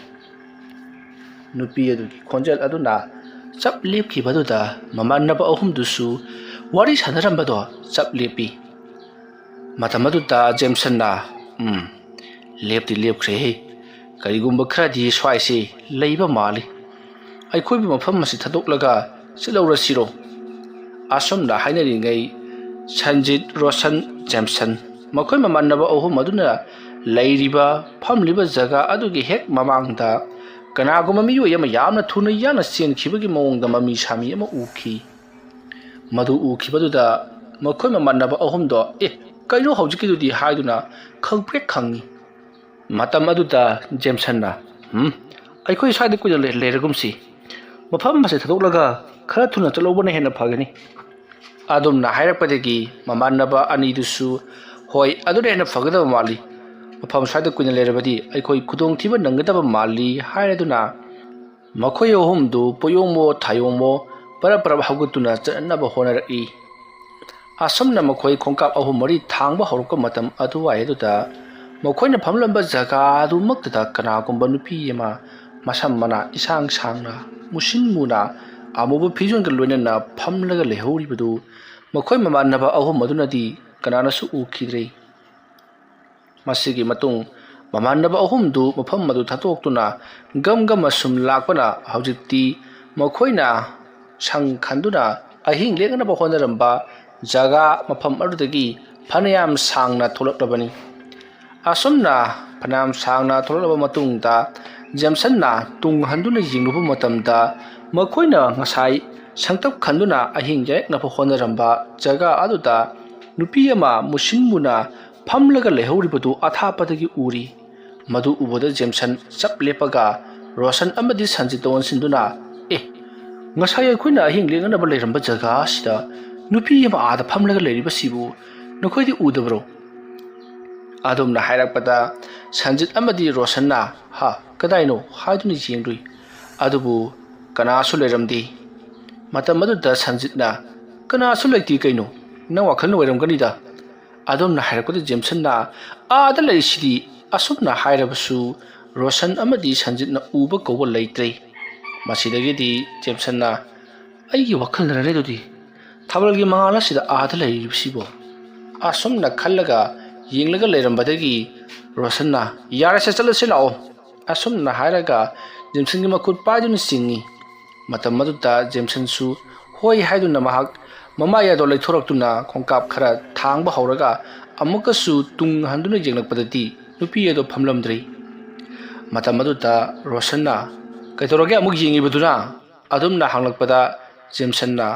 ꯅꯨꯄꯤ ꯑꯗꯨꯒꯤ ꯈꯣꯟꯖꯦꯜ ꯑꯗꯨꯅ ꯆꯞ ꯂꯦꯞꯈꯤꯕꯗꯨꯗ ꯃꯃꯥꯟꯅꯕ ꯑꯍꯨꯝꯗꯨꯁꯨ ꯋꯥꯔꯤ ꯁꯥꯟꯅꯔꯝꯕꯗꯣ ꯆꯞ ꯂꯦꯞꯄꯤ ꯃꯇꯝ ꯑꯗꯨꯗ ꯖꯦꯝꯁꯟꯅ ꯂꯦꯞꯇꯤ ꯂꯦꯞꯈ꯭ꯔꯦꯍꯦ ꯀꯔꯤꯒꯨꯝꯕ ꯈꯔꯗꯤ ꯁ꯭ꯋꯥꯏꯁꯦ ꯂꯩꯕ ꯃꯥꯜꯂꯤ ꯑꯩꯈꯣꯏꯕꯨ ꯃꯐꯝ ꯑꯁꯤ ꯊꯥꯗꯣꯛꯂꯒ ꯆꯠꯂꯧꯔꯁꯤꯔꯣ ꯑꯁꯨꯝꯅ ꯍꯥꯏꯅꯔꯤꯉꯩ ꯁꯟꯖꯤꯠ ꯔꯣꯁꯟ ꯖꯦꯝꯁꯟ ꯃꯈꯣꯏ ꯃꯃꯥꯟꯅꯕ ꯑꯍꯨꯝ ꯑꯗꯨꯅ ꯂꯩꯔꯤꯕ ꯐꯝꯂꯤꯕ ꯖꯒꯥ ꯑꯗꯨꯒꯤ ꯍꯦꯛ ꯃꯃꯥꯡꯗ ꯀꯅꯥꯒꯨꯝꯕ ꯃꯤꯑꯣꯏ ꯑꯃ ꯌꯥꯝꯅ ꯊꯨꯅ ꯌꯥꯡꯅ ꯆꯦꯟꯈꯤꯕꯒꯤ ꯃꯑꯣꯡꯗ ꯃꯃꯤ ꯁꯥꯃꯤ ꯑꯃ ꯎꯈꯤ ꯃꯗꯨ ꯎꯈꯤꯕꯗꯨꯗ ꯃꯈꯣꯏ ꯃꯃꯥꯟꯅꯕ ꯑꯍꯨꯝꯗꯣ ꯀꯩꯅꯣ ꯍꯧꯖꯤꯛꯀꯤꯗꯨꯗꯤ ꯍꯥꯏꯗꯨꯅ ꯈꯪꯄ꯭ꯔꯦꯛ ꯈꯪꯉꯤ ꯃꯇꯝ ꯑꯗꯨꯗ ꯖꯦꯝꯁꯟꯅ ꯑꯩꯈꯣꯏ ꯁ꯭ꯋꯥꯏꯗ ꯀꯨꯏꯅ ꯂꯩꯔꯒꯨꯝꯁꯤ ꯃꯐꯝ ꯑꯁꯤ ꯊꯥꯗꯣꯛꯂꯒ ꯈꯔ ꯊꯨꯅ ꯆꯠꯍꯧꯕꯅ ꯍꯦꯟꯅ ꯐꯒꯅꯤ ꯑꯗꯨꯝꯅ ꯍꯥꯏꯔꯛꯄꯗꯒꯤ ꯃꯃꯥꯟꯅꯕ ꯑꯅꯤꯗꯨꯁꯨ ꯍꯣꯏ ꯑꯗꯨꯅ ꯍꯦꯟꯅ ꯐꯒꯗꯕ ꯃꯥꯜꯂꯤ ꯃꯐꯝ ꯁ꯭ꯋꯥꯏꯗ ꯀꯨꯏꯅ ꯂꯩꯔꯕꯗꯤ ꯑꯩꯈꯣꯏ ꯈꯨꯗꯣꯡꯊꯤꯕ ꯅꯪꯒꯗꯕ ꯃꯥꯜꯂꯤ ꯍꯥꯏꯔꯗꯨꯅ ꯃꯈꯣꯏ ꯑꯍꯨꯝꯗꯨ ꯄꯣꯌꯣꯡꯃꯣ ꯊꯥꯌꯣꯡꯃꯣ ꯄꯔꯞ ꯍꯧꯒꯠꯇꯨꯅ ꯆꯠꯅꯕ ꯍꯣꯠꯅꯔꯛꯏ ꯑꯁꯨꯝꯅ ꯃꯈꯣꯏ ꯈꯣꯡꯀꯥꯞ ꯑꯍꯨꯝ ꯃꯔꯤ ꯊꯥꯡꯕ ꯍꯧꯔꯛꯄ ꯃꯇꯝ ꯑꯗꯨꯋꯥꯏ ꯑꯗꯨꯗ ꯃꯈꯣꯏꯅ ꯐꯝꯂꯝꯕ ꯖꯒꯥ ꯑꯗꯨꯃꯛꯇꯗ ꯀꯅꯥꯒꯨꯝꯕ ꯅꯨꯄꯤ ꯑꯃ ꯃꯁꯝ ꯃꯅꯥ ꯏꯁꯥꯡ ꯁꯥꯡꯅ ꯃꯨꯁꯤꯟ ꯃꯨꯅ ꯑꯃꯨꯕ ꯐꯤꯖꯣꯜꯒ ꯂꯣꯏꯅꯅ ꯐꯝꯂꯒ ꯂꯩꯍꯧꯔꯤꯕꯗꯨ ꯃꯈꯣꯏ ꯃꯃꯥꯟꯅꯕ ꯑꯍꯨꯝ ꯑꯗꯨꯅꯗꯤ ꯀꯅꯥꯅꯁꯨ ꯎꯈꯤꯗ꯭ꯔꯦ ꯃꯁꯤꯒꯤ ꯃꯇꯨꯡ ꯃꯃꯥꯟꯅꯕ ꯑꯍꯨꯝꯗꯨ ꯃꯐꯝ ꯑꯗꯨ ꯊꯥꯗꯣꯛꯇꯨꯅ ꯒꯝ ꯑꯁꯨꯝ ꯂꯥꯛꯄꯅ ꯍꯧꯖꯤꯛꯇꯤ ꯃꯈꯣꯏꯅ ꯁꯪ ꯈꯟꯗꯨꯅ ꯑꯍꯤꯡ ꯂꯦꯛꯅꯕ ꯍꯣꯠꯅꯔꯝꯕ ꯖꯒꯥ ꯃꯐꯝ ꯑꯗꯨꯗꯒꯤ ꯐꯅꯌꯥꯝ ꯁꯥꯡꯅ ꯊꯣꯛꯂꯛꯂꯕꯅꯤ ꯑꯁꯨꯝꯅ ꯐꯅꯌꯥꯝ ꯁꯥꯡꯅ ꯊꯣꯛꯂꯛꯂꯕ ꯃꯇꯨꯡꯗ ꯖꯦꯝꯁꯟꯅ ꯇꯨꯡ ꯍꯟꯗꯨꯅ ꯌꯦꯡꯂꯨꯕ ꯃꯇꯝꯗ ꯃꯈꯣꯏꯅ ꯉꯁꯥꯏ ꯁꯪꯇꯞ ꯈꯟꯗꯨꯅ ꯑꯍꯤꯡ ꯂꯦꯛꯅꯕ ꯍꯣꯠꯅꯔꯝꯕ ꯖꯒꯥ ꯑꯗꯨꯗ ꯅꯨꯄꯤ ꯑꯃ ꯃꯨꯁꯤꯟ ꯃꯨꯅ ꯐꯝꯂꯒ ꯂꯩꯍꯧꯔꯤꯕꯗꯨ ꯑꯊꯥꯞꯄꯗꯒꯤ ꯎꯔꯤ ꯃꯗꯨ ꯎꯕꯗ ꯖꯦꯝꯁꯟ ꯆꯞ ꯂꯦꯞꯄꯒ ꯔꯣꯁꯟ ꯑꯃꯗꯤ ꯁꯟꯖꯤꯠꯇ ꯑꯣꯟꯁꯤꯟꯗꯨꯅ ꯉꯁꯥꯏ ꯑꯩꯈꯣꯏꯅ ꯑꯍꯤꯡ ꯂꯦꯛꯅꯕ ꯂꯩꯔꯝꯕ ꯖꯒꯥ ꯑꯁꯤꯗ ꯅꯨꯄꯤ ꯑꯃ ꯑꯥꯗ ꯐꯝꯂꯒ ꯂꯩꯔꯤꯕꯁꯤꯕꯨ ꯅꯈꯣꯏꯗꯤ ꯎꯗꯕ꯭ꯔꯣ ꯑꯗꯨꯝꯅ ꯍꯥꯏꯔꯛꯄꯗ ꯁꯟꯖꯤꯠ ꯑꯃꯗꯤ ꯔꯣꯁꯟꯅ ꯀꯗꯥꯏꯅꯣ ꯍꯥꯏꯗꯨꯅ ꯌꯦꯡꯂꯨꯏ ꯑꯗꯨꯕꯨ ꯀꯅꯥꯁꯨ ꯂꯩꯔꯝꯗꯦ ꯃꯇꯝ ꯑꯗꯨꯗ ꯁꯟꯖꯤꯠꯅ ꯀꯅꯥꯁꯨ ꯂꯩꯇꯦ ꯀꯩꯅꯣ ꯅꯪ ꯋꯥꯈꯜꯅ ꯑꯣꯏꯔꯝꯒꯅꯤꯗ ꯑꯗꯨꯝꯅ ꯍꯥꯏꯔꯛꯄꯗ ꯖꯦꯝꯁꯟꯅ ꯑꯥꯗ ꯂꯩꯔꯤꯁꯤꯗꯤ ꯑꯁꯨꯝꯅ ꯍꯥꯏꯔꯕꯁꯨ ꯔꯣꯁꯟ ꯑꯃꯗꯤ ꯁꯟꯖꯤꯠꯅ ꯎꯕ ꯀꯧꯕ ꯂꯩꯇ꯭ꯔꯦ ꯃꯁꯤꯗꯒꯤꯗꯤ ꯖꯦꯝꯁꯟꯅ ꯑꯩꯒꯤ ꯋꯥꯈꯜꯅꯔꯅꯦ ꯑꯗꯨꯗꯤ ꯊꯥꯕꯜꯒꯤ ꯃꯉꯥꯜ ꯑꯁꯤꯗ ꯑꯥꯗ ꯂꯩꯔꯤꯕꯁꯤꯕꯣ ꯑꯁꯨꯝꯅ ꯈꯜꯂꯒ ꯌꯦꯡꯂꯒ ꯂꯩꯔꯝꯕꯗꯒꯤ ꯔꯣꯁꯟꯅ ꯌꯥꯔꯁꯦ ꯆꯠꯂꯁꯤ ꯂꯥꯛꯑꯣ ꯑꯁꯨꯝꯅ ꯍꯥꯏꯔꯒ ꯖꯦꯝꯁꯟꯒꯤ ꯃꯈꯨꯠ ꯄꯥꯏꯗꯨꯅ ꯆꯤꯡꯉꯤ ꯃꯇꯝ ꯑꯗꯨꯗ ꯖꯦꯝꯁꯟꯁꯨ ꯍꯣꯏ ꯍꯥꯏꯗꯨꯅ ꯃꯍꯥꯛ ꯃꯃꯥꯏ ꯑꯗꯣ ꯂꯩꯊꯣꯔꯛꯇꯨꯅ ꯈꯣꯡꯀꯥꯞ ꯈꯔ ꯊꯥꯡꯕ ꯍꯧꯔꯒ ꯑꯃꯨꯛꯀꯁꯨ ꯇꯨꯡ ꯍꯟꯗꯨꯅ ꯌꯦꯡꯂꯛꯄꯗꯗꯤ ꯅꯨꯄꯤ ꯑꯗꯣ ꯐꯝꯂꯝꯗ꯭ꯔꯦ ꯃꯇꯝ ꯑꯗꯨꯗ ꯔꯣꯁꯟꯅ ꯀꯩꯗꯧꯔꯒꯦ ꯑꯃꯨꯛ ꯌꯦꯡꯉꯤꯕꯗꯨꯅ ꯑꯗꯨꯝꯅ ꯍꯪꯂꯛꯄꯗ ꯖꯦꯝꯁꯟꯅ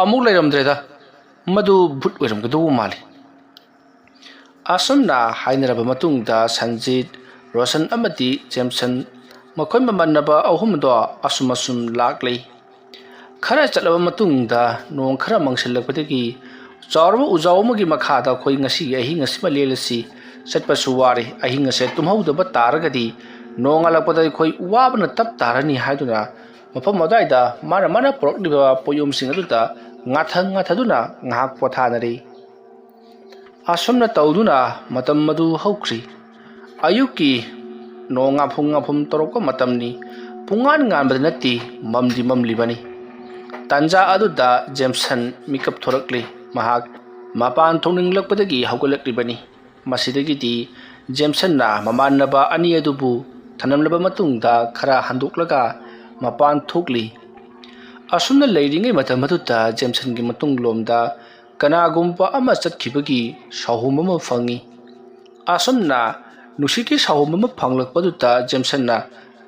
ꯑꯃꯨꯛ ꯂꯩꯔꯝꯗ꯭ꯔꯦꯗ ꯃꯗꯨ ꯚꯨꯠ ꯑꯣꯏꯔꯝꯒꯗꯧꯕ ꯃꯥꯜꯂꯤ ꯑꯁꯨꯝꯅ ꯍꯥꯏꯅꯔꯕ ꯃꯇꯨꯡꯗ ꯁꯟꯖꯤꯠ ꯔꯣꯁꯟ ꯑꯃꯗꯤ ꯖꯦꯝꯁꯟ ꯃꯈꯣꯏ ꯃꯃꯥꯟꯅꯕ ꯑꯍꯨꯝꯗꯣ ꯑꯁꯨꯝ ꯂꯥꯛꯂꯤ ꯈꯔ ꯆꯠꯂꯕ ꯃꯇꯨꯡꯗ ꯅꯣꯡ ꯈꯔ ꯃꯪꯁꯤꯜꯂꯛꯄꯗꯒꯤ ꯆꯥꯎꯔꯕ ꯎꯖꯥꯎ ꯑꯃꯒꯤ ꯃꯈꯥꯗ ꯑꯩꯈꯣꯏ ꯉꯁꯤꯒꯤ ꯑꯍꯤꯡ ꯑꯁꯤꯃ ꯂꯦꯜꯂꯁꯤ ꯆꯠꯄꯁꯨ ꯋꯥꯔꯦ ꯑꯍꯤꯡ ꯑꯁꯦ ꯇꯨꯝꯍꯧꯗꯕ ꯇꯥꯔꯒꯗꯤ ꯅꯣꯡꯉꯥꯜꯂꯛꯄꯗ ꯑꯩꯈꯣꯏ ꯋꯥꯕꯅ ꯇꯞ ꯇꯥꯔꯅꯤ ꯍꯥꯏꯗꯨꯅ ꯃꯐꯝ ꯑꯗꯨꯋꯥꯏꯗ ꯃꯥꯅ ꯄꯨꯔꯛꯂꯤꯕ ꯄꯣꯌꯣꯝꯁꯤꯡ ꯑꯗꯨꯗ ꯉꯥꯊꯗꯨꯅ ꯉꯥꯏꯍꯥꯛ ꯄꯣꯊꯥꯅꯔꯤ ꯑꯁꯨꯝꯅ ꯇꯧꯗꯨꯅ ꯃꯇꯝ ꯑꯗꯨ ꯍꯧꯈ꯭ꯔꯤ ꯑꯌꯨꯛꯀꯤ ꯅꯣꯡ ꯉꯥꯐꯨꯝ ꯇꯧꯔꯛꯄ ꯃꯇꯝꯅꯤ ꯄꯨꯡꯉꯥꯟ ꯉꯥꯟꯕꯗ ꯅꯠꯇꯦ ꯃꯝꯂꯤꯕꯅꯤ ꯇꯥꯟꯖꯥ ꯑꯗꯨꯗ ꯖꯦꯝꯁꯟ ꯃꯤꯀꯞ ꯊꯣꯔꯛꯂꯤ ꯃꯍꯥꯛ ꯃꯄꯥꯟ ꯊꯣꯛꯅꯤꯡꯂꯛꯄꯗꯒꯤ ꯍꯧꯒꯠꯂꯛꯂꯤꯕꯅꯤ ꯃꯁꯤꯗꯒꯤꯗꯤ ꯖꯦꯝꯁꯟꯅ ꯃꯃꯥꯟꯅꯕ ꯑꯅꯤ ꯑꯗꯨꯕు ꯊꯅꯝꯂꯕ ꯃꯇꯨꯡꯗ ꯈꯔ ꯍꯟꯗꯣꯛꯂꯒ ꯃꯄꯥꯟ ꯊꯣꯛꯂꯤ ꯑꯁꯨꯝꯅ ꯂꯩꯔꯤꯉꯩ ꯃꯇꯝ ꯑꯗꯨꯗ ꯖꯦꯝꯁꯟꯒꯤ ꯃꯇꯨꯡꯂꯣꯝꯗ ꯀꯅꯥꯒꯨꯝꯕ ꯑꯃ ꯆꯠꯈꯤꯕꯒꯤ ꯁꯥꯍꯨꯝ ꯑꯃ ꯐꯪꯉꯤ ꯑꯁꯨꯝꯅ ꯅꯨꯡꯁꯤꯠꯀꯤ ꯁꯥꯍꯨꯝ ꯑꯃ ꯐꯪꯂꯛꯄꯗꯨꯗ ꯖꯦꯝꯁꯟꯅ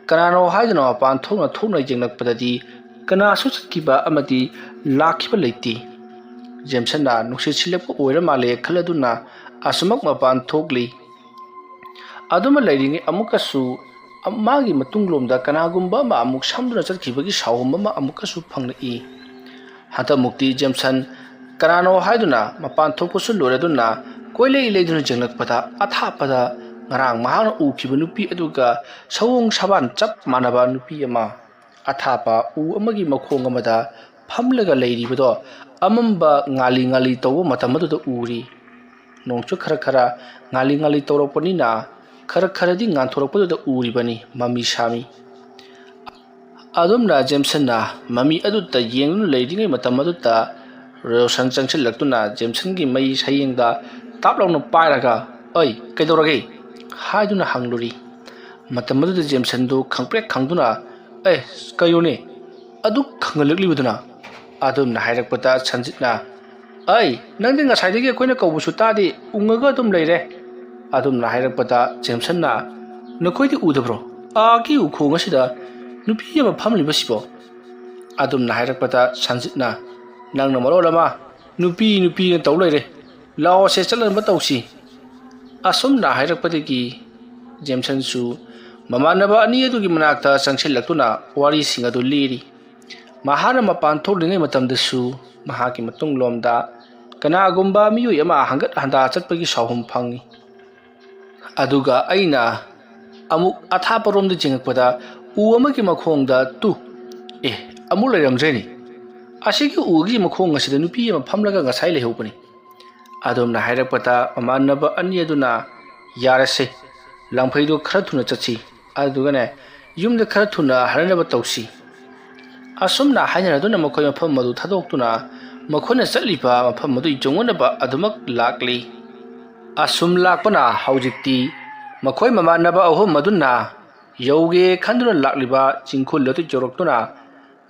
ꯀꯅꯥꯅꯣ ꯍꯥꯏꯗꯨꯅ ꯃꯄꯥꯟ ꯊꯣꯛꯅ ꯌꯦꯡꯂꯛꯄꯗꯗꯤ ꯀꯅꯥꯁꯨ ꯆꯠꯈꯤꯕ ꯑꯃꯗꯤ ꯂꯥꯛꯈꯤꯕ ꯂꯩꯇꯦ ꯖꯦꯝꯁꯟꯅ ꯅꯨꯡꯁꯤꯠ ꯁꯤꯜꯂꯛꯄ ꯑꯣꯏꯔ ꯃꯥꯜꯂꯦ ꯈꯜꯂꯗꯨꯅ ꯑꯁꯨꯃꯛ ꯃꯄꯥꯟ ꯊꯣꯛꯂꯤ ꯑꯗꯨꯃ ꯂꯩꯔꯤꯉꯩ ꯑꯃꯨꯛꯀꯁꯨ ꯃꯥꯒꯤ ꯃꯇꯨꯡꯂꯣꯝꯗ ꯀꯅꯥꯒꯨꯝꯕ ꯑꯃ ꯑꯃꯨꯛ ꯁꯝꯗꯨꯅ ꯆꯠꯈꯤꯕꯒꯤ ꯁꯥꯎꯍꯨꯝ ꯑꯃ ꯑꯃꯨꯛꯀꯁꯨ ꯐꯪꯂꯛꯏ꯫ ꯍꯟꯗꯛꯃꯨꯛꯇꯤ ꯖꯦꯝꯁꯟ ꯀꯅꯥꯅꯣ ꯍꯥꯏꯗꯨꯅ ꯃꯄꯥꯟ ꯊꯣꯛꯄꯁꯨ ꯂꯣꯏꯔꯗꯨꯅ ꯀꯣꯏꯂꯩ ꯂꯩꯗꯨꯅ ꯌꯦꯡꯂꯛꯄꯗ ꯑꯊꯥꯞꯄꯗ ꯉꯔꯥꯡ ꯃꯍꯥꯛꯅ ꯎꯈꯤꯕ ꯅꯨꯄꯤ ꯑꯗꯨꯒ ꯁꯑꯣꯡ ꯁꯥꯕꯥꯟ ꯆꯞ ꯃꯥꯟꯅꯕ ꯅꯨꯄꯤ ꯑꯃ ꯑꯊꯥꯞꯄ ꯎ ꯑꯃꯒꯤ ꯃꯈꯣꯡ ꯑꯃꯗ ꯐꯝꯂꯒ ꯂꯩꯔꯤꯕꯗꯣ ꯑꯃꯝꯕ ꯉꯥꯂꯤ ꯉꯥꯂꯤ ꯇꯧꯕ ꯃꯇꯝ ꯑꯗꯨꯗ ꯎꯔꯤ꯫ ꯅꯣꯡꯁꯨ ꯈꯔ ꯉꯥꯂꯤ ꯉꯥꯂꯤ ꯇꯧꯔꯛꯄꯅꯤꯅ ꯈꯔꯗꯤ ꯉꯥꯟꯊꯣꯔꯛꯄꯗꯨꯗ ꯎꯔꯤꯕꯅꯤ ꯃꯃꯤ ꯁꯥꯃꯤ꯫ ꯑꯗꯨꯝꯅ ꯖꯦꯝꯁꯟꯅ ꯃꯃꯤ ꯑꯗꯨꯗ ꯌꯦꯡꯗꯨꯅ ꯂꯩꯔꯤꯉꯩ ꯃꯇꯝ ꯑꯗꯨꯗ ꯔꯣꯁꯟ ꯆꯪꯁꯤꯜꯂꯛꯇꯨꯅ ꯖꯦꯝꯁꯟꯒꯤ ꯃꯩ ꯁꯌꯦꯡꯗ ꯇꯥꯞ ꯂꯥꯎꯅ ꯄꯥꯏꯔꯒ "ꯑꯩ ꯀꯩꯗꯧꯔꯒꯦ?" ꯍꯥꯏꯗꯨꯅ ꯍꯪꯂꯨꯔꯤ꯫ ꯃꯇꯝ ꯑꯗꯨꯗ ꯖꯦꯝꯁꯟꯗꯨ ꯈꯪꯄ꯭ꯔꯦꯛ ꯈꯪꯗꯨꯅ ꯀꯩꯅꯣꯅꯦ ꯑꯗꯨ ꯈꯪꯍꯜꯂꯛꯂꯤꯕꯗꯨꯅ?" ꯑꯗꯨꯝꯅ ꯍꯥꯏꯔꯛꯄꯗ ꯁꯟꯖꯤꯠꯅ "ꯅꯪꯗꯤ ꯉꯁꯥꯏꯗꯒꯤ ꯑꯩꯈꯣꯏꯅ ꯀꯧꯕꯁꯨ ꯇꯥꯗꯦ, ꯎꯪꯉꯒ ꯑꯗꯨꯝ ꯂꯩꯔꯦ." ꯑꯗꯨꯝꯅ ꯍꯥꯏꯔꯛꯄꯗ ꯖꯦꯝꯁꯟꯅ "ꯅꯈꯣꯏꯗꯤ ꯎꯗꯕ꯭ꯔꯣ? ꯑꯥꯒꯤ ꯎꯈꯣꯡ ꯑꯁꯤꯗ ꯅꯨꯄꯤ ꯑꯃ ꯐꯝꯂꯤꯕꯁꯤꯕꯣ?" ꯑꯗꯨꯝꯅ ꯍꯥꯏꯔꯛꯄꯗ ꯁꯟꯖꯤꯠꯅ "ꯅꯪꯅ ꯃꯔꯣꯜ ꯑꯃ ꯅꯨꯄꯤꯅ ꯇꯧ ꯂꯩꯔꯦ, ꯂꯥꯛꯑꯣꯁꯦ ꯆꯠꯅꯕ ꯇꯧꯁꯤ." ꯑꯁꯨꯝꯅ ꯍꯥꯏꯔꯛꯄꯗꯒꯤ ꯖꯦꯝꯁꯟꯁꯨ ꯃꯃꯥꯟꯅꯕ ꯑꯅꯤ ꯑꯗꯨꯒꯤ ꯃꯅꯥꯛꯇ ꯆꯪꯁꯤꯜꯂꯛꯇꯨꯅ ꯋꯥꯔꯤꯁꯤꯡ ꯑꯗꯨ ꯂꯤꯔꯤ꯫ ꯃꯍꯥꯛꯅ ꯃꯄꯥꯟ ꯊꯣꯛꯂꯤꯉꯩ ꯃꯇꯝꯗꯁꯨ ꯃꯍꯥꯛꯀꯤ ꯃꯇꯨꯡꯂꯣꯝꯗ ꯀꯅꯥꯒꯨꯝꯕ ꯃꯤꯑꯣꯏ ꯑꯃ ꯍꯪꯒꯠ ꯍꯟꯗꯥ ꯆꯠꯄꯒꯤ ꯁꯥꯎꯍꯨꯝ ꯐꯪꯏ꯫ ꯑꯗꯨꯒ ꯑꯩꯅ ꯑꯃꯨꯛ ꯑꯊꯥꯞꯄꯔꯣꯝꯗ ꯌꯦꯡꯉꯛꯄꯗ ꯎ ꯑꯃꯒꯤ ꯃꯈꯣꯡꯗ ꯑꯃꯨꯛ ꯂꯩꯔꯝꯗ꯭ꯔꯦꯅꯦ, ꯑꯁꯤꯒꯤ ꯎꯒꯤ ꯃꯈꯣꯡ ꯑꯁꯤꯗ ꯅꯨꯄꯤ ꯑꯃ ꯐꯝꯂꯒ ꯉꯁꯥꯏ ꯂꯩꯍꯧꯕꯅꯤ." ꯑꯗꯨꯝꯅ ꯍꯥꯏꯔꯛꯄꯗ ꯃꯃꯥꯟꯅꯕ ꯑꯅꯤ ꯑꯗꯨꯅ "ꯌꯥꯔꯁꯦ, ꯂꯥꯡꯐꯩꯗꯨ ꯈꯔ ꯊꯨꯅ ꯆꯠꯁꯤ, ꯑꯗꯨꯒꯅꯦ ꯌꯨꯝꯗ ꯈꯔ ꯊꯨꯅ ꯍꯜꯂꯛꯅꯕ ꯇꯧꯁꯤ." ꯑꯁꯨꯝꯅ ꯍꯥꯏꯅꯔꯗꯨꯅ ꯃꯈꯣꯏ ꯃꯐꯝ ꯑꯗꯨ ꯊꯥꯗꯣꯛꯇꯨꯅ ꯃꯈꯣꯏꯅ ꯆꯠꯂꯤꯕ ꯃꯐꯝ ꯑꯗꯨ ꯌꯧꯅꯅꯕ ꯑꯗꯨꯃꯛ ꯂꯥꯛꯂꯤ꯫ ꯑꯁꯨꯝ ꯂꯥꯛꯄꯅ ꯍꯧꯖꯤꯛꯇꯤ ꯃꯈꯣꯏ ꯃꯃꯥꯟꯅꯕ ꯑꯍꯨꯝ ꯑꯗꯨꯅ ꯌꯧꯒꯦ ꯈꯟꯗꯨꯅ ꯂꯥꯛꯂꯤꯕ ꯆꯤꯡꯈꯨꯜ ꯑꯗꯨ ꯌꯧꯔꯛꯇꯨꯅ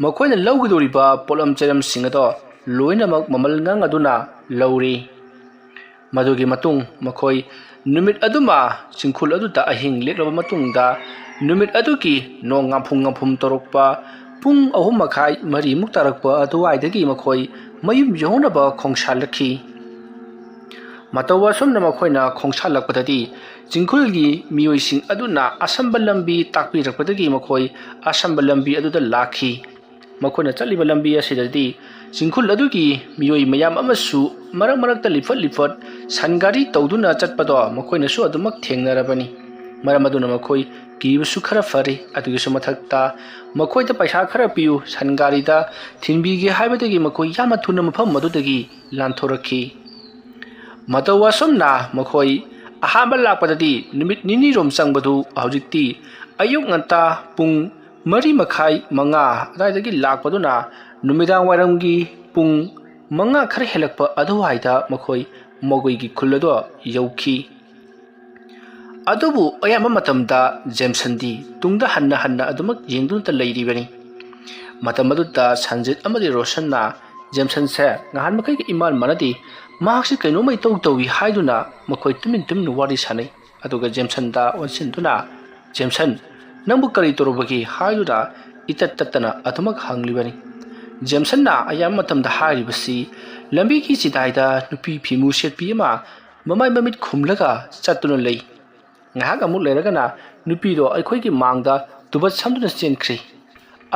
ꯃꯈꯣꯏꯅ ꯂꯧꯒꯗꯧꯔꯤꯕ ꯄꯣꯠꯂꯝ ꯆꯩꯔꯝꯁꯤꯡ ꯑꯗꯣ ꯂꯣꯏꯅꯃꯛ ꯃꯃꯜ ꯉꯥꯡꯅꯗꯨꯅ ꯂꯧꯔꯤ꯫ ꯃꯗꯨꯒꯤ ꯃꯇꯨꯡ ꯃꯈꯣꯏ ꯅꯨꯃꯤꯠ ꯑꯗꯨꯃ ꯆꯤꯡꯈꯨꯜ ꯑꯗꯨꯗ ꯑꯍꯤꯡ ꯂꯦꯛꯂꯕ ꯃꯇꯨꯡꯗ ꯅꯨꯃꯤꯠ ꯑꯗꯨꯒꯤ ꯅꯣꯡ ꯉꯥꯝꯐꯨꯝ ꯇꯧꯔꯛꯄ ꯄꯨꯡ 3:30-4 ꯇꯥꯔꯛꯄ ꯑꯗꯨꯋꯥꯏꯗꯒꯤ ꯃꯈꯣꯏ ꯃꯌꯨꯝ ꯌꯧꯅꯕ ꯈꯣꯡꯁꯥꯜꯂꯛꯈꯤ꯫ ꯃꯇꯧ ꯑꯁꯨꯝꯅ ꯃꯈꯣꯏꯅ ꯈꯣꯡꯁꯥꯜꯂꯛꯄꯗꯗꯤ ꯆꯤꯡꯈꯨꯜꯒꯤ ꯃꯤꯑꯣꯏꯁꯤꯡ ꯑꯗꯨꯅ ꯑꯁꯝꯕ ꯂꯝꯕꯤ ꯇꯥꯛꯄꯤꯔꯛꯄꯗꯒꯤ ꯃꯈꯣꯏ ꯑꯁꯝꯕ ꯂꯝꯕꯤ ꯑꯗꯨꯗ ꯂꯥꯛꯈꯤ꯫ ꯃꯈꯣꯏꯅ ꯆꯠꯂꯤꯕ ꯂꯝꯕꯤ ꯑꯁꯤꯗꯗꯤ ꯆꯤꯡꯈꯨꯜ ꯑꯗꯨꯒꯤ ꯃꯤꯑꯣꯏ ꯃꯌꯥꯝ ꯑꯃꯁꯨ ꯃꯔꯛꯇ ꯂꯤꯐꯠ ꯁꯟꯒꯥꯔꯤ ꯇꯧꯗꯨꯅ ꯆꯠꯄꯗꯣ ꯃꯈꯣꯏꯅꯁꯨ ꯑꯗꯨꯃꯛ ꯊꯦꯡꯅꯔꯕꯅꯤ꯫ ꯃꯔꯝ ꯑꯗꯨꯅ ꯃꯈꯣꯏ ꯀꯤꯕꯁꯨ ꯈꯔ ꯐꯔꯤ꯫ ꯑꯗꯨꯒꯤꯁꯨ ꯃꯊꯛꯇ ꯃꯈꯣꯏꯗ ꯄꯩꯁꯥ khara piyu ꯁꯟꯒꯥꯔꯤꯗ ꯊꯤꯟꯕꯤꯒꯦ ꯍꯥꯏꯕꯗꯒꯤ ꯃꯈꯣꯏ ꯌꯥꯝꯅ ꯊꯨꯅ ꯃꯐꯝ ꯑꯗꯨꯗꯒꯤ ꯂꯥꯟꯊꯣꯔꯛꯈꯤ꯫ ꯃꯇꯧ ꯑꯁꯨꯝꯅ ꯃꯈꯣꯏ ꯑꯍꯥꯟꯕ ꯂꯥꯛꯄꯗꯗꯤ ꯅꯨꯃꯤꯠ ꯅꯤꯅꯤꯔꯣꯝ ꯆꯪꯕꯗꯨ ꯍꯧꯖꯤꯛꯇꯤ ꯑꯌꯨꯛ ꯉꯟꯇꯥ ꯄꯨꯡ 4:30-5 ꯑꯗꯨꯋꯥꯏꯗꯒꯤ ꯂꯥꯛꯄꯗꯨꯅ ꯅꯨꯃꯤꯗꯥꯡ ꯋꯥꯏꯔꯝꯒꯤ ꯄꯨꯡ 5 khara ꯍꯦꯜꯂꯛꯄ ꯑꯗꯨꯋꯥꯏꯗ ꯃꯈꯣꯏ ꯃꯣꯒꯣꯏꯒꯤ ꯈꯨꯜ ꯑꯗꯨ ꯌꯧꯈꯤ꯫ ꯑꯗꯨꯕꯨ ꯑꯌꯥꯝꯕ ꯃꯇꯝꯗ ꯖꯦꯝꯁꯟꯗꯤ ꯇꯨꯡꯗ ꯍꯟꯅ ꯑꯗꯨꯃꯛ ꯌꯦꯡꯗꯨꯅ ꯂꯩꯔꯤꯕꯅꯤ꯫ ꯃꯇꯝ ꯑꯗꯨꯗ ꯁꯟꯖꯤꯠ ꯑꯃꯗꯤ ꯔꯣꯁꯟꯅ ꯖꯦꯝꯁꯟꯁꯦ ꯉꯍꯥꯟ ꯃꯈꯩꯒ ꯏꯃꯥꯟ ꯃꯥꯟꯅꯗꯦ, ꯃꯍꯥꯛꯁꯤ ꯀꯩꯅꯣꯝꯃ ꯏꯇꯧ ꯇꯧꯏ ꯍꯥꯏꯗꯨꯅ ꯃꯈꯣꯏ ꯇꯨꯃꯤꯟ ꯋꯥꯔꯤ ꯁꯥꯅꯩ꯫ ꯑꯗꯨꯒ ꯖꯦꯝꯁꯟꯗ ꯑꯣꯟꯁꯤꯟꯗꯨꯅ "ꯖꯦꯝꯁꯟ, ꯅꯪꯕꯨ ꯀꯔꯤ ꯇꯧꯔꯨꯕꯒꯦ?" ꯍꯥꯏꯗꯨꯅ ꯏꯇꯠ ꯇꯠꯇꯅ ꯑꯗꯨꯃꯛ ꯍꯪꯂꯤꯕꯅꯤ꯫ ꯖꯦꯝꯁꯟꯅ ꯑꯌꯥꯝꯕ ꯃꯇꯝꯗ ꯍꯥꯏꯔꯤꯕꯁꯤ ꯂꯝꯕꯤꯒꯤ ꯆꯤꯗꯥꯏꯗ ꯅꯨꯄꯤ ꯐꯤꯃꯨ ꯁꯦꯠꯄꯤ ꯑꯃ ꯃꯃꯥꯏ ꯃꯃꯤꯠ ꯈꯨꯝꯂꯒ ꯆꯠꯇꯨꯅ ꯂꯩ꯫ ꯉꯥꯏꯍꯥꯛ ꯑꯃꯨꯛ ꯂꯩꯔꯒꯅ ꯅꯨꯄꯤꯗꯣ ꯑꯩꯈꯣꯏꯒꯤ ꯃꯥꯡꯗ ꯇꯨꯕꯠ ꯁꯝꯗꯨꯅ ꯆꯦꯟꯈ꯭ꯔꯦ꯫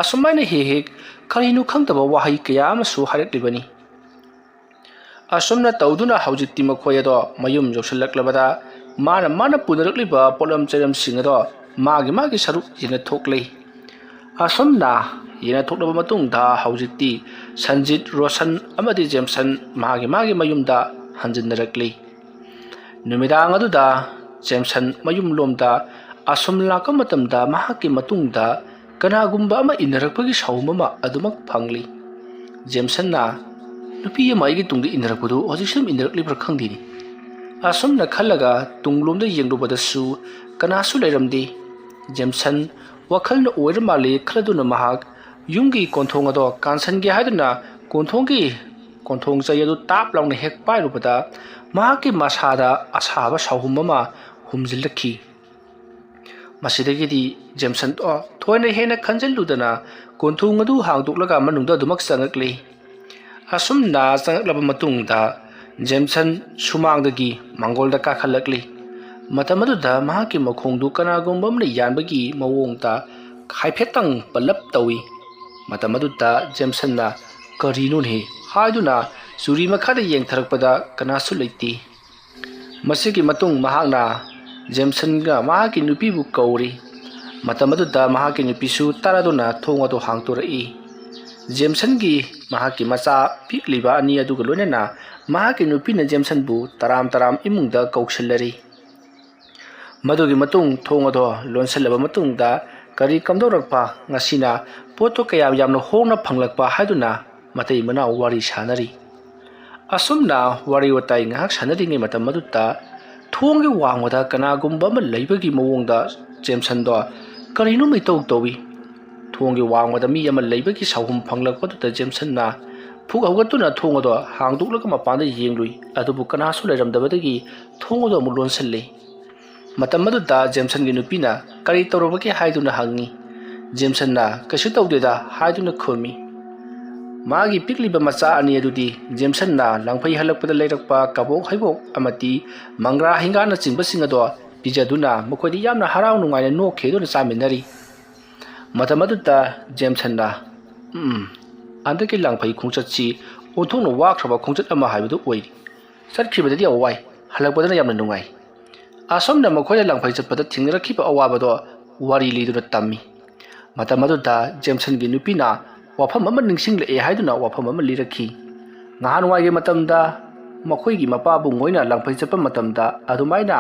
ꯑꯁꯨꯃꯥꯏꯅ ꯍꯦꯛ ꯀꯔꯤꯅꯣ ꯈꯪꯗꯕ ꯋꯥꯍꯩ ꯀꯌꯥ ꯑꯃꯁꯨ ꯍꯥꯏꯔꯛꯂꯤꯕꯅꯤ꯫ ꯑꯁꯨꯝꯅ ꯇꯧꯗꯨꯅ ꯍꯧꯖꯤꯛꯇꯤ ꯃꯈꯣꯏ ꯑꯗꯣ ꯃꯌꯨꯝ ꯌꯧꯁꯤꯜꯂꯛꯂꯕꯗ ꯃꯥꯅ ꯄꯨꯅꯔꯛꯂꯤꯕ ꯄꯣꯠꯂꯝ ꯆꯩꯔꯝꯁꯤꯡ ꯑꯗꯣ ꯃꯥꯒꯤ ꯁꯔꯨꯛ ꯌꯦꯟꯅꯊꯣꯛꯂꯤ꯫ ꯑꯁꯨꯝꯅ ꯌꯦꯟꯅꯊꯣꯛꯂꯕ ꯃꯇꯨꯡꯗ ꯍꯧꯖꯤꯛꯇꯤ ꯁꯟꯖꯤꯠ, ꯔꯣꯁꯟ ꯑꯃꯗꯤ ꯖꯦꯝꯁꯟ ꯃꯥꯒꯤ ꯃꯌꯨꯝꯗ ꯍꯟꯖꯤꯟꯅꯔꯛꯂꯤ꯫ ꯅꯨꯃꯤꯗꯥꯡ ꯑꯗꯨꯗ ꯖꯦꯝꯁꯟ ꯃꯌꯨꯝꯂꯣꯝꯗ ꯑꯁꯨꯝ ꯂꯥꯛꯄ ꯃꯇꯝꯗ ꯃꯍꯥꯛꯀꯤ ꯃꯇꯨꯡꯗ ꯀꯅꯥꯒꯨꯝꯕ ꯑꯃ ꯏꯟꯅꯔꯛꯄꯒꯤ ꯁꯥꯎꯍꯨꯝ ꯑꯃ ꯑꯗꯨꯃꯛ ꯐꯪꯂꯤ꯫ ꯖꯦꯝꯁꯟꯅ "ꯅꯨꯄꯤ ꯑꯃ ꯑꯩꯒꯤ ꯇꯨꯡꯗ ꯏꯟꯅꯔꯛꯄꯗꯨ ꯍꯧꯖꯤꯛ ꯁꯨꯝ ꯏꯟꯅꯔꯛꯂꯤꯕ꯭ꯔꯥ ꯈꯪꯗꯦꯅꯦ." ꯑꯁꯨꯝꯅ ꯈꯜꯂꯒ ꯇꯨꯡꯂꯣꯝꯗ ꯌꯦꯡꯂꯨꯕꯗꯁꯨ ꯀꯅꯥꯁꯨ ꯂꯩꯔꯝꯗꯦ꯫ ꯖꯦꯝꯁꯟ ꯋꯥꯈꯜꯅ ꯑꯣꯏꯔ ꯃꯥꯜꯂꯦ ꯈꯜꯂꯗꯨꯅ ꯃꯍꯥꯛ ꯌꯨꯝꯒꯤ ꯀꯣꯟꯊꯣꯡ ꯑꯗꯣ ꯀꯥꯟꯁꯟꯒꯦ ꯍꯥꯏꯗꯨꯅ ꯀꯣꯟꯊꯣꯡ ꯆꯩ ꯑꯗꯨ ꯇꯥꯞ ꯂꯥꯎꯅ ꯍꯦꯛ ꯄꯥꯏꯔꯨꯕꯗ ꯃꯍꯥꯛꯀꯤ ꯃꯁꯥꯗ ꯑꯁꯥꯕ ꯁꯥꯎꯍꯨꯝ ꯑꯃ ꯍꯨꯝꯖꯤꯜꯂꯛꯈꯤ꯫ ꯃꯁꯤꯗꯒꯤꯗꯤ ꯖꯦꯝꯁꯟꯗꯣ ꯊꯣꯏꯅ ꯍꯦꯟꯅ ꯈꯟꯖꯤꯜꯂꯨꯗꯅ ꯀꯣꯟꯊꯣꯡ ꯑꯗꯨ ꯍꯥꯡꯗꯣꯛꯂꯒ ꯃꯅꯨꯡꯗ ꯑꯗꯨꯃꯛ ꯆꯪꯉꯛꯂꯤ꯫ ꯑꯁꯨꯝꯅ ꯆꯪꯉꯛꯂꯕ ꯃꯇꯨꯡꯗ ꯖꯦꯝꯁꯟ ꯁꯨꯃꯥꯡꯗꯒꯤ ꯃꯥꯡꯒꯣꯜꯗ ꯀꯥꯈꯠꯂꯛꯂꯤ꯫ ꯃꯇꯝ ꯑꯗꯨꯗ ꯃꯍꯥꯛꯀꯤ ꯃꯈꯣꯡꯗꯨ ꯀꯅꯥꯒꯨꯝꯕ ꯑꯃꯅ ꯌꯥꯟꯕꯒꯤ ꯃꯑꯣꯡꯗ ꯍꯥꯏꯐꯦꯠꯇꯪ ꯄꯜꯂꯞ ꯇꯧꯏ꯫ ꯃꯇꯝ ꯑꯗꯨꯗ ꯖꯦꯝꯁꯟꯅ ꯀꯔꯤꯅꯣꯅꯦ ꯍꯥꯏꯗꯨꯅ ꯆꯨꯔꯤ ꯃꯈꯥꯗ ꯌꯦꯡꯊꯔꯛꯄꯗ ꯀꯅꯥꯁꯨ ꯂꯩꯇꯦ꯫ ꯃꯁꯤꯒꯤ ꯃꯇꯨꯡ ꯃꯍꯥꯛꯅ ꯖꯦꯝꯁꯟꯒ ꯃꯍꯥꯛꯀꯤ ꯅꯨꯄꯤꯕꯨ ꯀꯧꯔꯤ꯫ ꯃꯇꯝ ꯑꯗꯨꯗ ꯃꯍꯥꯛꯀꯤ ꯅꯨꯄꯤꯁꯨ ꯇꯥꯔꯗꯨꯅ ꯊꯣꯡ ꯑꯗꯨ ꯍꯥꯡꯇꯣꯔꯛꯏ꯫ ꯖꯦꯝꯁꯟꯒꯤ ꯃꯍꯥꯛꯀꯤ ꯃꯆꯥ ꯄꯤꯛꯂꯤꯕ ꯑꯅꯤ ꯑꯗꯨꯒ ꯂꯣꯏꯅꯅ ꯃꯍꯥꯛꯀꯤ ꯅꯨꯄꯤꯅ ꯖꯦꯝꯁꯟꯕꯨ ꯇꯔꯥꯝ ꯇꯔꯥꯝ ꯏꯃꯨꯡꯗ ꯀꯧꯁꯤꯜꯂꯔꯤ꯫ ꯃꯗꯨꯒꯤ ꯃꯇꯨꯡ ꯊꯣꯡ ꯑꯗꯨ ꯂꯣꯟꯁꯤꯜꯂꯕ ꯃꯇꯨꯡꯗ ꯀꯔꯤ ꯀꯝꯗꯧꯔꯛꯄ ꯉꯁꯤꯅ ꯄꯣꯠꯇꯣ ꯀꯌꯥꯝ ꯌꯥꯝꯅ ꯍꯣꯡꯅ ꯐꯪꯂꯛꯄ ꯍꯥꯏꯗꯨꯅ ꯃꯇꯩ ꯃꯅꯥꯎ ꯋꯥꯔꯤ ꯁꯥꯅꯔꯤ꯫ ꯑꯁꯨꯝꯅ ꯋꯥꯔꯤ ꯋꯥꯇꯥꯏ ꯉꯥꯏꯍꯥꯛ ꯁꯥꯟꯅꯔꯤꯉꯩ ꯃꯇꯝ ꯑꯗꯨꯗ ꯊꯣꯡꯒꯤ ꯋꯥꯡꯃꯗ ꯀꯅꯥꯒꯨꯝꯕ ꯑꯃ ꯂꯩꯕꯒꯤ ꯃꯑꯣꯡꯗ ꯖꯦꯝꯁꯟꯗꯣ ꯀꯔꯤꯅꯣꯝ ꯏꯇꯧ ꯇꯧꯏ꯫ ꯊꯣꯡꯒꯤ ꯋꯥꯡꯃꯗ ꯃꯤ ꯑꯃ ꯂꯩꯕꯒꯤ ꯁꯥꯎꯍꯨꯝ ꯐꯪꯂꯛꯄꯗꯨꯗ ꯖꯦꯝꯁꯟꯅ ꯐꯨꯛ ꯍꯧꯒꯠꯇꯨꯅ ꯊꯣꯡ ꯑꯗꯨ ꯍꯥꯡꯗꯣꯛꯂꯒ ꯃꯄꯥꯟꯗ ꯌꯦꯡꯂꯨꯏ, ꯑꯗꯨꯕꯨ ꯀꯅꯥꯁꯨ ꯂꯩꯔꯝꯗꯕꯗꯒꯤ ꯊꯣꯡ ꯑꯗꯨ ꯑꯃꯨꯛ ꯂꯣꯟꯁꯤꯜꯂꯤ꯫ ꯃꯇꯝ ꯑꯗꯨꯗ ꯖꯦꯝꯁꯟꯒꯤ ꯅꯨꯄꯤꯅ ꯀꯔꯤ ꯇꯧꯔꯕꯒꯦ ꯍꯥꯏꯗꯨꯅ ꯍꯪꯉꯤ꯫ ꯖꯦꯝꯁꯟꯅ ꯀꯩꯁꯨ ꯇꯧꯗꯦꯗ ꯍꯥꯏꯗꯨꯅ ꯈꯨꯝꯃꯤ꯫ ꯃꯥꯒꯤ ꯄꯤꯛꯂꯤꯕ ꯃꯆꯥ ꯑꯅꯤ ꯑꯗꯨꯗꯤ ꯖꯦꯝꯁꯟꯅ ꯂꯪꯐꯩ ꯍꯜꯂꯛꯄꯗ ꯂꯩꯔꯛꯄ ꯀꯕꯣꯛ ꯍꯩꯕꯣꯛ ꯑꯃꯗꯤ ꯃꯪꯒ꯭ꯔꯥ ꯍꯪꯒꯥꯅꯆꯤꯡꯕꯁꯤꯡ ꯑꯗꯣ ꯄꯤꯖꯗꯨꯅ ꯃꯈꯣꯏꯗꯤ ꯌꯥꯝꯅ ꯍꯔꯥꯎ ꯅꯨꯡꯉꯥꯏꯅ ꯅꯣꯛꯈꯤꯗꯨꯅ ꯆꯥꯃꯤꯟꯅꯔꯤ꯫ ꯃꯇꯝ ꯑꯗꯨꯗ ꯖꯦꯝꯁꯟꯅ ꯍꯟꯗꯛꯀꯤ ꯂꯪꯐꯩ ꯈꯣꯡꯆꯠꯁꯤ ꯑꯣꯟꯊꯣꯛꯅ ꯋꯥꯈ꯭ꯔꯕ ꯈꯣꯡꯆꯠ ꯑꯃ ꯍꯥꯏꯕꯗꯨ ꯑꯣꯏꯔꯤ꯫ ꯆꯠꯈꯤꯕꯗꯗꯤ ꯌꯥꯝ ꯋꯥꯏ, ꯍꯜꯂꯛꯄꯗꯅ ꯌꯥꯝꯅ ꯅꯨꯡꯉꯥꯏ꯫ ꯑꯁꯣꯝꯅ ꯃꯈꯣꯏꯅ ꯂꯪꯐꯩ ꯆꯠꯄꯗ ꯊꯦꯡꯅꯔꯛꯈꯤꯕ ꯑꯋꯥꯕꯗꯣ ꯋꯥꯔꯤ ꯂꯤꯗꯨꯅ ꯇꯝꯃꯤ꯫ ꯃꯇꯝ ꯑꯗꯨꯗ ꯖꯦꯝꯁꯟꯒꯤ ꯅꯨꯄꯤꯅ ꯋꯥꯐꯝ ꯑꯃ ꯅꯤꯡꯁꯤꯡꯂꯛꯑꯦ ꯍꯥꯏꯗꯨꯅ ꯋꯥꯐꯝ ꯑꯃ ꯂꯤꯔꯛꯈꯤ꯫ ꯅꯍꯥꯟꯋꯥꯏꯒꯤ ꯃꯇꯝꯗ ꯃꯈꯣꯏꯒꯤ ꯃꯄꯥꯕꯨꯡꯉꯣꯏꯅ ꯂꯪꯐꯩ ꯆꯠꯄ ꯃꯇꯝꯗ ꯑꯗꯨꯃꯥꯏꯅ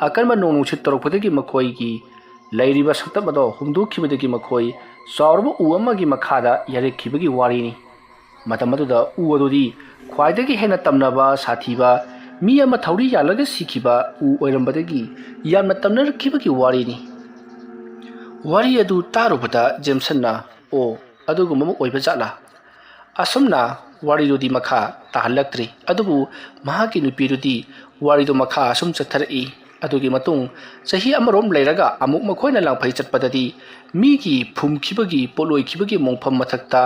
ꯑꯀꯟꯕ ꯅꯣꯡ ꯅꯨꯡꯁꯤꯠ ꯇꯧꯔꯛꯄꯗꯒꯤ ꯃꯈꯣꯏꯒꯤ ꯂꯩꯔꯤꯕ ꯁꯛꯇꯝ ꯑꯗꯣ ꯍꯨꯝꯗꯣꯛꯈꯤꯕꯗꯒꯤ ꯃꯈꯣꯏ ꯆꯥꯎꯔꯕ ꯎ ꯑꯃꯒꯤ ꯃꯈꯥꯗ ꯌꯥꯔꯛꯈꯤꯕꯒꯤ ꯋꯥꯔꯤꯅꯤ꯫ ꯃꯇꯝ ꯑꯗꯨꯗ ꯎ ꯑꯗꯨꯗꯤ ꯈ꯭ꯋꯥꯏꯗꯒꯤ ꯍꯦꯟꯅ ꯇꯝꯅꯕ ꯁꯥꯊꯤꯕ ꯃꯤ ꯑꯃ ꯊꯧꯔꯤ ꯌꯥꯜꯂꯒ ꯁꯤꯈꯤꯕ ꯎ ꯑꯣꯏꯔꯝꯕꯗꯒꯤ ꯌꯥꯝꯅ ꯇꯝꯅꯔꯛꯈꯤꯕꯒꯤ ꯋꯥꯔꯤꯅꯤ꯫ ꯋꯥꯔꯤ ꯑꯗꯨ ꯇꯥꯔꯨꯕꯗ ꯖꯦꯝꯁꯟꯅ ꯑꯣ ꯑꯗꯨꯒꯨꯝꯕ ꯑꯃ ꯑꯣꯏꯕ ꯖꯥꯠꯂꯥ? ꯑꯁꯨꯝꯅ ꯋꯥꯔꯤꯗꯨꯗꯤ ꯃꯈꯥ ꯇꯥꯍꯜꯂꯛꯇ꯭ꯔꯤ, ꯑꯗꯨꯕꯨ ꯃꯍꯥꯛꯀꯤ ꯅꯨꯄꯤꯗꯨꯗꯤ ꯋꯥꯔꯤꯗꯨ ꯃꯈꯥ ꯑꯁꯨꯝ ꯆꯠꯊꯔꯛꯏ꯫ ꯑꯗꯨꯒꯤ ꯃꯇꯨꯡ ꯆꯍꯤ ꯑꯃꯔꯣꯝ ꯂꯩꯔꯒ ꯑꯃꯨꯛ ꯃꯈꯣꯏꯅ ꯂꯪꯐꯩ ꯆꯠꯄꯗꯗꯤ ꯃꯤꯒꯤ ꯐꯨꯝꯈꯤꯕꯒꯤ ꯄꯣꯠꯂꯣꯏꯈꯤꯕꯒꯤ ꯃꯣꯡꯐꯝ ꯃꯊꯛꯇ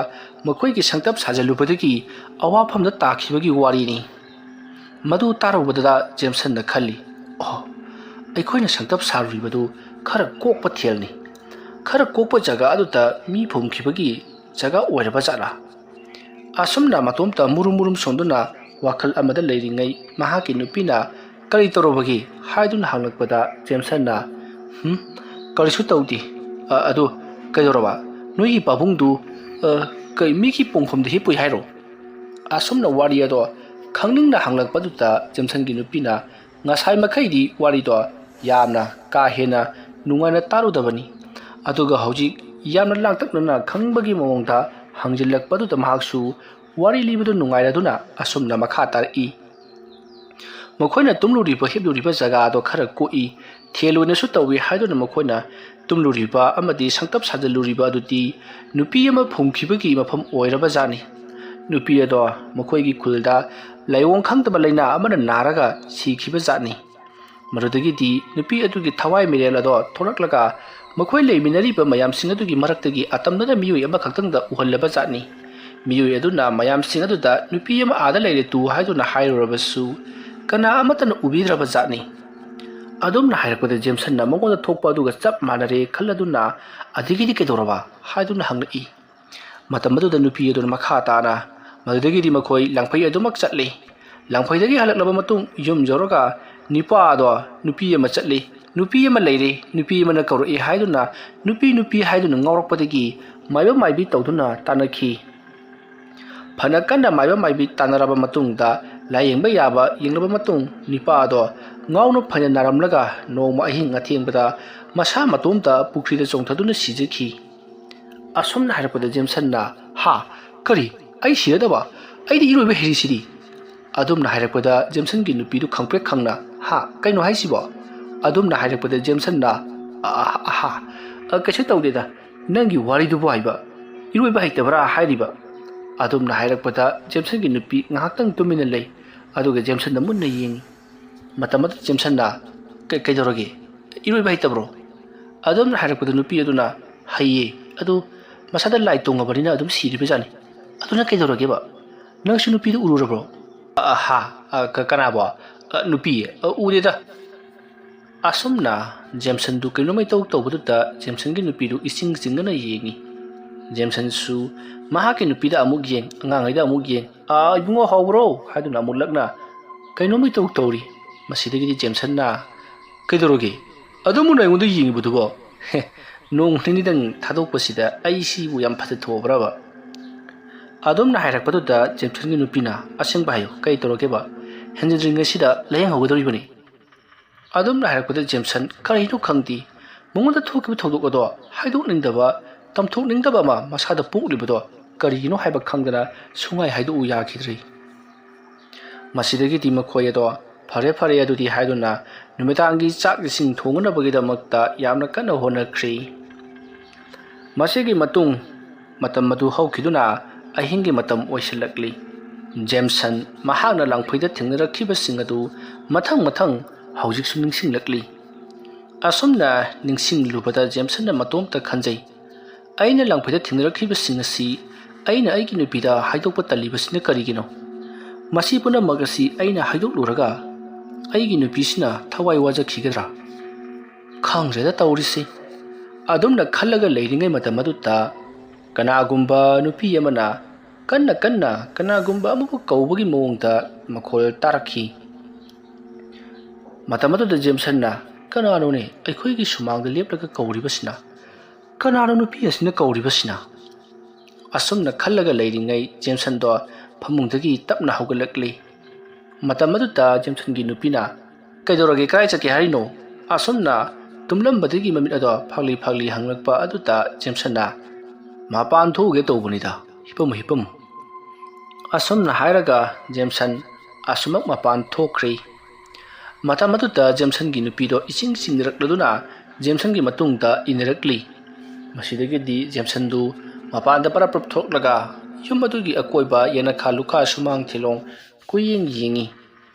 ꯃꯈꯣꯏꯒꯤ ꯁꯪꯇꯞ ꯁꯥꯖꯜꯂꯨꯕꯗꯒꯤ ꯑꯋꯥꯐꯝꯗ ꯇꯥꯈꯤꯕꯒꯤ ꯋꯥꯔꯤꯅꯤ꯫ ꯃꯗꯨ ꯇꯥꯔꯨꯕꯗ ꯖꯦꯝꯁꯟꯅ ꯈꯜꯂꯤ, ꯑꯣ ꯑꯩꯈꯣꯏꯅ ꯁꯪꯇꯞ ꯁꯥꯔꯨꯔꯤꯕꯗꯨ ꯈꯔ ꯀꯣꯛꯄ ꯊꯦꯜꯅꯤ, ꯈꯔ ꯀꯣꯛꯄ ꯖꯒꯥ ꯑꯗꯨꯗ ꯃꯤ ꯐꯨꯝꯈꯤꯕꯒꯤ ꯖꯒꯥ ꯑꯣꯏꯔꯕ ꯖꯥꯠꯂꯥ? ꯑꯁꯨꯝꯅ ꯃꯇꯣꯝꯇ ꯃꯨꯔꯨꯝ ꯃꯨꯔꯨꯝ ꯁꯣꯟꯗꯨꯅ ꯋꯥꯈꯜ ꯑꯃꯗ ꯂꯩꯔꯤꯉꯩ ꯃꯍꯥꯛꯀꯤ ꯅꯨꯄꯤꯅ ꯀꯔꯤ ꯇꯧꯔꯕꯒꯦ ꯍꯥꯏꯗꯨꯅ ꯍꯪꯂꯛꯄꯗ ꯖꯦꯝꯁꯟꯅ ꯀꯔꯤꯁꯨ ꯇꯧꯗꯦ, ꯑꯗꯨ ꯀꯩꯗꯧꯔꯕ ꯅꯣꯏꯒꯤ ꯄꯥꯕꯨꯡꯗꯨ ꯃꯤꯒꯤ ꯄꯣꯡꯐꯝꯗ ꯍꯤꯞꯄꯨꯏ ꯍꯥꯏꯔꯣ? ꯑꯁꯨꯝꯅ ꯋꯥꯔꯤ ꯑꯗꯣ ꯈꯪꯅꯤꯡꯅ ꯍꯪꯂꯛꯄꯗꯨꯗ ꯖꯦꯝꯁꯟꯒꯤ ꯅꯨꯄꯤꯅ ꯉꯁꯥꯏ ꯃꯈꯩꯗꯤ ꯋꯥꯔꯤꯗꯣ ꯌꯥꯝꯅ ꯀꯥ ꯍꯦꯟꯅ ꯅꯨꯡꯉꯥꯏꯅ ꯇꯥꯔꯨꯗꯕꯅꯤ, ꯑꯗꯨꯒ ꯍꯧꯖꯤꯛ ꯌꯥꯝꯅ ꯂꯥꯡꯇꯛꯅꯅ ꯈꯪꯕꯒꯤ ꯃꯑꯣꯡꯗ ꯍꯪꯖꯤꯜꯂꯛꯄꯗꯨꯗ ꯃꯍꯥꯛꯁꯨ ꯋꯥꯔꯤ ꯂꯤꯕꯗꯨ ꯅꯨꯡꯉꯥꯏꯔꯗꯨꯅ ꯑꯁꯨꯝꯅ ꯃꯈꯥ ꯇꯥꯔꯛꯏ꯫ ꯃꯈꯣꯏꯅ ꯇꯨꯝꯂꯨꯔꯤꯕ ꯍꯤꯞꯂꯨꯔꯤꯕ ꯖꯒꯥꯗꯣ ꯈꯔ ꯀꯣꯛꯏ, ꯊꯦꯜ ꯑꯣꯏꯅꯁꯨ ꯇꯧꯏ ꯍꯥꯏꯗꯨꯅ ꯃꯈꯣꯏꯅ ꯇꯨꯝꯂꯨꯔꯤꯕ ꯑꯃꯗꯤ ꯁꯪꯇꯞ ꯁꯥꯖꯜꯂꯨꯔꯤꯕ ꯑꯗꯨꯗꯤ ꯅꯨꯄꯤ ꯑꯃ ꯐꯨꯝꯈꯤꯕꯒꯤ ꯃꯐꯝ ꯑꯣꯏꯔꯕ ꯖꯥꯠꯅꯤ꯫ ꯅꯨꯄꯤ ꯑꯗꯣ ꯃꯈꯣꯏꯒꯤ ꯈꯨꯜꯗ ꯂꯥꯏꯑꯣꯡ ꯈꯪꯗꯕ ꯂꯩꯅꯥ ꯑꯃꯅ ꯅꯥꯔꯒ ꯁꯤꯈꯤꯕ ꯖꯥꯠꯅꯤ꯫ ꯃꯗꯨꯗꯒꯤꯗꯤ ꯅꯨꯄꯤ ꯑꯗꯨꯒꯤ ꯊꯋꯥꯏ ꯃꯤꯔꯦꯜ ꯑꯗꯣ ꯊꯣꯛꯂꯛꯂꯒ ꯃꯈꯣꯏ ꯂꯩꯃꯤꯟꯅꯔꯤꯕ ꯃꯌꯥꯝꯁꯤꯡ ꯑꯗꯨꯒꯤ ꯃꯔꯛꯇꯒꯤ ꯑꯇꯝꯅꯅ ꯃꯤꯑꯣꯏ ꯑꯃꯈꯛꯇꯪꯗ ꯎꯍꯜꯂꯕ ꯖꯥꯠꯅꯤ꯫ ꯃꯤꯑꯣꯏ ꯑꯗꯨꯅ ꯃꯌꯥꯝꯁꯤꯡ ꯑꯗꯨꯗ ꯅꯨꯄꯤ ꯑꯃ ꯑꯥꯗ ꯂꯩꯔꯦ ꯇꯨ ꯍꯥꯏꯗꯨꯅ ꯍꯥꯏꯔꯨꯔꯕꯁꯨ ꯀꯅꯥ ꯑꯃꯠꯇꯅ ꯎꯕꯤꯗ꯭ꯔꯕ ꯖꯥꯠꯅꯤ꯫ ꯑꯗꯨꯝꯅ ꯍꯥꯏꯔꯛꯄꯗ ꯖꯦꯝꯁꯟꯅ ꯃꯉꯣꯟꯗ ꯊꯣꯛꯄ ꯑꯗꯨꯒ ꯆꯞ ꯃꯥꯟꯅꯔꯦ ꯈꯜꯂꯗꯨꯅ ꯑꯗꯒꯤꯗꯤ ꯀꯩꯗꯧꯔꯕ ꯍꯥꯏꯗꯨꯅ ꯍꯪꯂꯛꯏ꯫ ꯃꯇꯝ ꯑꯗꯨꯗ ꯅꯨꯄꯤ ꯑꯗꯨꯅ ꯃꯈꯥ ꯇꯥꯅ ꯃꯗꯨꯗꯒꯤꯗꯤ ꯃꯈꯣꯏ ꯂꯪꯐꯩ ꯑꯗꯨꯃꯛ ꯆꯠꯂꯤ꯫ ꯂꯪꯐꯩꯗꯒꯤ ꯍꯜꯂꯛꯂꯕ ꯃꯇꯨꯡ ꯌꯨꯝ ꯌꯧꯔꯒ ꯅꯨꯄꯥ ꯑꯗꯣ ꯅꯨꯄꯤ ꯑꯃ ꯆꯠꯂꯤ, ꯅꯨꯄꯤ ꯑꯃ ꯂꯩꯔꯦ, ꯅꯨꯄꯤ ꯑꯃꯅ ꯀꯧꯔꯛꯏ ꯍꯥꯏꯗꯨꯅ ꯅꯨꯄꯤ ꯍꯥꯏꯗꯨꯅ ꯉꯥꯎꯔꯛꯄꯗꯒꯤ ꯃꯥꯏꯕ ꯃꯥꯏꯕꯤ ꯇꯧꯗꯨꯅ ꯇꯥꯟꯅꯈꯤ꯫ ꯐꯅ ꯀꯟꯅ ꯃꯥꯏꯕ ꯃꯥꯏꯕꯤ ꯇꯥꯟꯅꯔꯕ ꯃꯇꯨꯡꯗ ꯂꯥꯏꯌꯦꯡꯕ ꯌꯥꯕ ꯌꯦꯡꯂꯕ ꯃꯇꯨꯡ ꯅꯨꯄꯥ ꯑꯗꯣ ꯉꯥꯎꯅ ꯐꯅ ꯅꯥꯔꯝꯂꯒ ꯅꯣꯡꯃ ꯑꯍꯤꯡ ꯑꯊꯦꯡꯕꯗ ꯃꯁꯥ ꯃꯇꯣꯝꯇ ꯄꯨꯈ꯭ꯔꯤꯗ ꯆꯣꯡꯊꯗꯨꯅ ꯁꯤꯖꯈꯤ꯫ ꯑꯁꯨꯝꯅ ꯍꯥꯏꯔꯛꯄꯗ ꯖꯦꯝꯁꯟꯅ ꯀꯔꯤ ꯑꯩ ꯁꯤꯔꯗꯕ? ꯑꯩꯗꯤ ꯏꯔꯣꯏꯕ ꯍꯩꯔꯤꯁꯤꯗꯤ? ꯑꯗꯨꯝꯅ ꯍꯥꯏꯔꯛꯄꯗ ꯖꯦꯝꯁꯟꯒꯤ ꯅꯨꯄꯤꯗꯨ ꯈꯪꯄ꯭ꯔꯦꯛ ꯈꯪꯅ ꯀꯩꯅꯣ ꯍꯥꯏꯁꯤꯕꯣ? ꯑꯗꯨꯝꯅ ꯍꯥꯏꯔꯛꯄꯗ ꯖꯦꯝꯁꯟꯅ ꯀꯩꯁꯨ ꯇꯧꯗꯦꯗ, ꯅꯪꯒꯤ ꯋꯥꯔꯤꯗꯨꯕꯨ ꯍꯥꯏꯕ ꯏꯔꯣꯏꯕ ꯍꯩꯇꯕ꯭ꯔꯥ ꯍꯥꯏꯔꯤꯕ? ꯑꯗꯨꯝꯅ ꯍꯥꯏꯔꯛꯄꯗ ꯖꯦꯝꯁꯟꯒꯤ ꯅꯨꯄꯤ ꯉꯥꯏꯍꯥꯛꯇꯪ ꯇꯨꯃꯤꯟꯅ ꯂꯩ, ꯑꯗꯨꯒ ꯖꯦꯝꯁꯟꯅ ꯃꯨꯟꯅ ꯌꯦꯡꯉꯤ꯫ ꯃꯇꯝ ꯑꯗꯨꯗ ꯖꯦꯝꯁꯟꯅ ꯀꯩꯗꯧꯔꯒꯦ ꯏꯔꯣꯏꯕ ꯍꯩꯇꯕ꯭ꯔꯣ? ꯑꯗꯨꯝꯅ ꯍꯥꯏꯔꯛꯄꯗ ꯅꯨꯄꯤ ꯑꯗꯨꯅ ꯍꯩꯌꯦ, ꯑꯗꯨ ꯃꯁꯥꯗ ꯂꯥꯏ ꯇꯣꯡꯉꯕꯅꯤꯅ ꯑꯗꯨꯝ ꯁꯤꯔꯤꯕꯖꯥꯠꯅꯤ꯫ ꯑꯗꯨꯅ ꯀꯩꯗꯧꯔꯒꯦꯕ? ꯅꯪꯁꯨ ꯅꯨꯄꯤꯗꯨ ꯎꯔꯨꯔꯕ꯭ꯔꯣ? ꯀꯅꯥꯕꯣ? ꯅꯨꯄꯤ ꯎꯗꯦꯗ꯫ ꯑꯁꯨꯝꯅ ꯖꯦꯝꯁꯟꯗꯨ ꯀꯩꯅꯣꯃꯩ ꯇꯧꯕꯗꯨꯗ ꯖꯦꯝꯁꯟꯒꯤ ꯅꯨꯄꯤꯗꯨ ꯏꯁꯤꯡ ꯆꯤꯡꯅꯅ ꯌꯦꯡꯉꯤ꯫ ꯖꯦꯝꯁꯟꯁꯨ ꯃꯍꯥꯛꯀꯤ ꯅꯨꯄꯤꯗ ꯑꯃꯨꯛ ꯌꯦꯡ ꯑꯉꯥꯡꯉꯩꯗ ꯑꯃꯨꯛ ꯌꯦꯡ ꯏꯕꯨꯡꯉꯣ ꯍꯥꯎꯕ꯭ꯔꯣ ꯍꯥꯏꯗꯨꯅ ꯑꯃꯨꯛ ꯂꯛꯅ ꯀꯩꯅꯣꯃꯩ ꯇꯧꯔꯤ꯫ ꯃꯁꯤꯗꯒꯤꯗꯤ ꯖꯦꯝꯁꯟꯅ ꯀꯩꯗꯧꯔꯒꯦ ꯑꯗꯨꯝꯕꯅ ꯑꯩꯉꯣꯟꯗ ꯌꯦꯡꯉꯤꯕꯗꯨꯕꯣ ꯅꯣꯡ ꯅꯤꯅꯤꯗꯪ ꯊꯥꯗꯣꯛꯄꯁꯤꯗ ꯑꯩ ꯁꯤꯕꯨ ꯌꯥꯝ ꯐꯖꯊꯣꯛꯑꯕ꯭ꯔꯕ? ꯑꯗꯨꯝꯅ ꯍꯥꯏꯔꯛꯄꯗꯨꯗ ꯖꯦꯝꯁꯟꯒꯤ ꯅꯨꯄꯤꯅ ꯑꯁꯦꯡꯕ ꯍꯥꯏꯌꯨ ꯀꯩ ꯇꯧꯔꯒꯦꯕ ꯍꯦꯟꯖꯤꯟꯗ꯭ꯔꯤꯉꯩꯁꯤꯗ ꯂꯥꯌꯦꯡꯍꯧꯒꯗꯧꯔꯤꯕꯅꯤ꯫ ꯑꯗꯨꯝꯅ ꯍꯥꯏꯔꯛꯄꯗ ꯖꯦꯝꯁꯟ ꯀꯔꯤꯅꯣ ꯈꯪꯗꯦ ꯃꯉꯣꯟꯗ ꯊꯣꯛꯈꯤꯕ ꯊꯧꯗꯣꯛ ꯑꯗꯣ ꯍꯥꯏꯗꯣꯛꯅꯤꯡꯗꯕ ꯇꯝꯊꯣꯛꯅꯤꯡꯗꯕ ꯑꯃ ꯃꯁꯥꯗ ꯄꯣꯛꯂꯤꯕꯗꯣ ꯀꯔꯤꯒꯤꯅꯣ ꯍꯥꯏꯕ ꯈꯪꯗꯅ ꯁꯨꯡꯍꯥꯏ ꯍꯥꯏꯗꯣꯛꯎ ꯌꯥꯈꯤꯗ꯭ꯔꯦ꯫ ꯃꯁꯤꯗꯒꯤꯗꯤ ꯃꯈꯣꯏ ꯑꯗꯣ ꯐꯔꯦ ꯑꯗꯨꯗꯤ ꯍꯥꯏꯗꯨꯅ ꯅꯨꯃꯤꯗꯥꯡꯒꯤ ꯆꯥꯛ ꯏꯁꯤꯡ ꯊꯣꯡꯅꯕꯒꯤꯗꯃꯛꯇ ꯌꯥꯝꯅ ꯀꯟꯅ ꯍꯣꯠꯅꯈ꯭ꯔꯦ꯫ ꯃꯁꯤꯒꯤ ꯃꯇꯨꯡ ꯃꯇꯝ ꯑꯗꯨ ꯍꯧꯈꯤꯗꯨꯅ ꯑꯍꯤꯡꯒꯤ ꯃꯇꯝ ꯑꯣꯏꯁꯤꯜꯂꯛꯂꯤ꯫ ꯖꯦꯝꯁꯟ ꯃꯍꯥꯛꯅ ꯂꯥꯡꯐꯩꯗ ꯊꯦꯡꯅꯔꯛꯈꯤꯕꯁꯤꯡ ꯑꯗꯨ ꯃꯊꯪ ꯍꯧꯖꯤꯛꯁꯨ ꯅꯤꯡꯁꯤꯡꯂꯛꯂꯤ꯫ ꯑꯁꯨꯝꯅ ꯅꯤꯡꯁꯤꯡꯂꯨꯕꯗ ꯖꯦꯝꯁꯟꯅ ꯃꯇꯣꯝꯇ ꯈꯟꯖꯩ ꯑꯩꯅ ꯂꯥꯡꯐꯩꯗ ꯊꯦꯡꯅꯔꯛꯈꯤꯕꯁꯤꯡ ꯑꯁꯤ ꯑꯩꯅ ꯑꯩꯒꯤ ꯅꯨꯄꯤꯗ ꯍꯥꯏꯗꯣꯛꯄ ꯇꯜꯂꯤꯕꯁꯤꯅ ꯀꯔꯤꯒꯤꯅꯣ? ꯃꯁꯤ ꯄꯨꯝꯅꯃꯛ ꯑꯁꯤ ꯑꯩꯅ ꯍꯥꯏꯗꯣꯛꯂꯨꯔꯒ ꯑꯩꯒꯤ ꯅꯨꯄꯤꯁꯤꯅ ꯊꯋꯥꯏ ꯋꯥꯖꯈꯤꯒꯗ꯭ꯔꯥ? ꯈꯪꯗ꯭ꯔꯦꯗ ꯇꯧꯔꯤꯁꯤ꯫ ꯑꯗꯨꯝꯅ ꯈꯜꯂꯒ ꯂꯩꯔꯤꯉꯩ ꯃꯇꯝ ꯑꯗꯨꯗ ꯀꯅꯥꯒꯨꯝꯕ ꯅꯨꯄꯤ ꯑꯃꯅ ꯀꯟꯅ ꯀꯅꯥꯒꯨꯝꯕ ꯑꯃꯕꯨ ꯀꯧꯕꯒꯤ ꯃꯑꯣꯡꯗ ꯃꯈꯣꯜ ꯇꯥꯔꯛꯈꯤ꯫ ꯃꯇꯝ ꯑꯗꯨꯗ ꯖꯦꯝꯁꯟꯅ ꯀꯅꯥꯅꯣꯅꯦ ꯑꯩꯈꯣꯏꯒꯤ ꯁꯨꯃꯥꯡꯗ ꯂꯦꯞꯂꯒ ꯀꯧꯔꯤꯕꯁꯤꯅ? ꯀꯅꯥꯅꯣ ꯅꯨꯄꯤ ꯑꯁꯤꯅ ꯀꯧꯔꯤꯕꯁꯤꯅ? ꯑꯁꯨꯝꯅ ꯈꯜꯂꯒ ꯂꯩꯔꯤꯉꯩ ꯖꯦꯝꯁꯟꯗꯣ ꯐꯃꯨꯡꯗꯒꯤ ꯇꯞꯅ ꯍꯧꯒꯠꯂꯛꯂꯤ꯫ ꯃꯇꯝ ꯑꯗꯨꯗ ꯖꯦꯝꯁꯟꯒꯤ ꯅꯨꯄꯤꯅ ꯀꯩꯗꯧꯔꯒꯦ ꯀꯗꯥꯏ ꯆꯠꯀꯦ ꯍꯥꯏꯔꯤꯅꯣ? ꯑꯁꯨꯝꯅ ꯇꯨꯝꯂꯝꯕꯗꯒꯤ ꯃꯃꯤꯠ ꯑꯗꯣ ꯐꯥꯛꯂꯤ ꯍꯪꯂꯛꯄ ꯑꯗꯨꯗ ꯖꯦꯝꯁꯟꯅ ꯃꯄꯥꯟ ꯊꯣꯛꯎꯒꯦ ꯇꯧꯕꯅꯤꯗ ꯍꯤꯞꯄꯝꯃꯨ꯫ ꯑꯁꯨꯝꯅ ꯍꯥꯏꯔꯒ ꯖꯦꯝꯁꯟ ꯑꯁꯨꯃꯛ ꯃꯄꯥꯟ ꯊꯣꯛꯈ꯭ꯔꯦ꯫ ꯃꯇꯝ ꯑꯗꯨꯗ ꯖꯦꯝꯁꯟꯒꯤ ꯅꯨꯄꯤꯗꯣ ꯏꯁꯤꯡ ꯆꯤꯡꯅꯔꯛꯂꯗꯨꯅ ꯖꯦꯝꯁꯟꯒꯤ ꯃꯇꯨꯡꯗ ꯏꯟꯅꯔꯛꯂꯤ꯫ ꯃꯁꯤꯗꯒꯤꯗꯤ ꯖꯦꯝꯁꯟꯗꯨ ꯃꯄꯥꯟꯗ ꯄꯔꯞ ꯊꯣꯛꯂꯒ ꯌꯨꯝ ꯑꯗꯨꯒꯤ ꯑꯀꯣꯏꯕ ꯌꯦꯅꯈꯥ ꯂꯨꯈꯥ ꯁꯨꯃꯥꯡ ꯊꯤꯂꯣꯡ ꯀꯨꯌꯦꯡ ꯌꯦꯡꯉꯤ꯫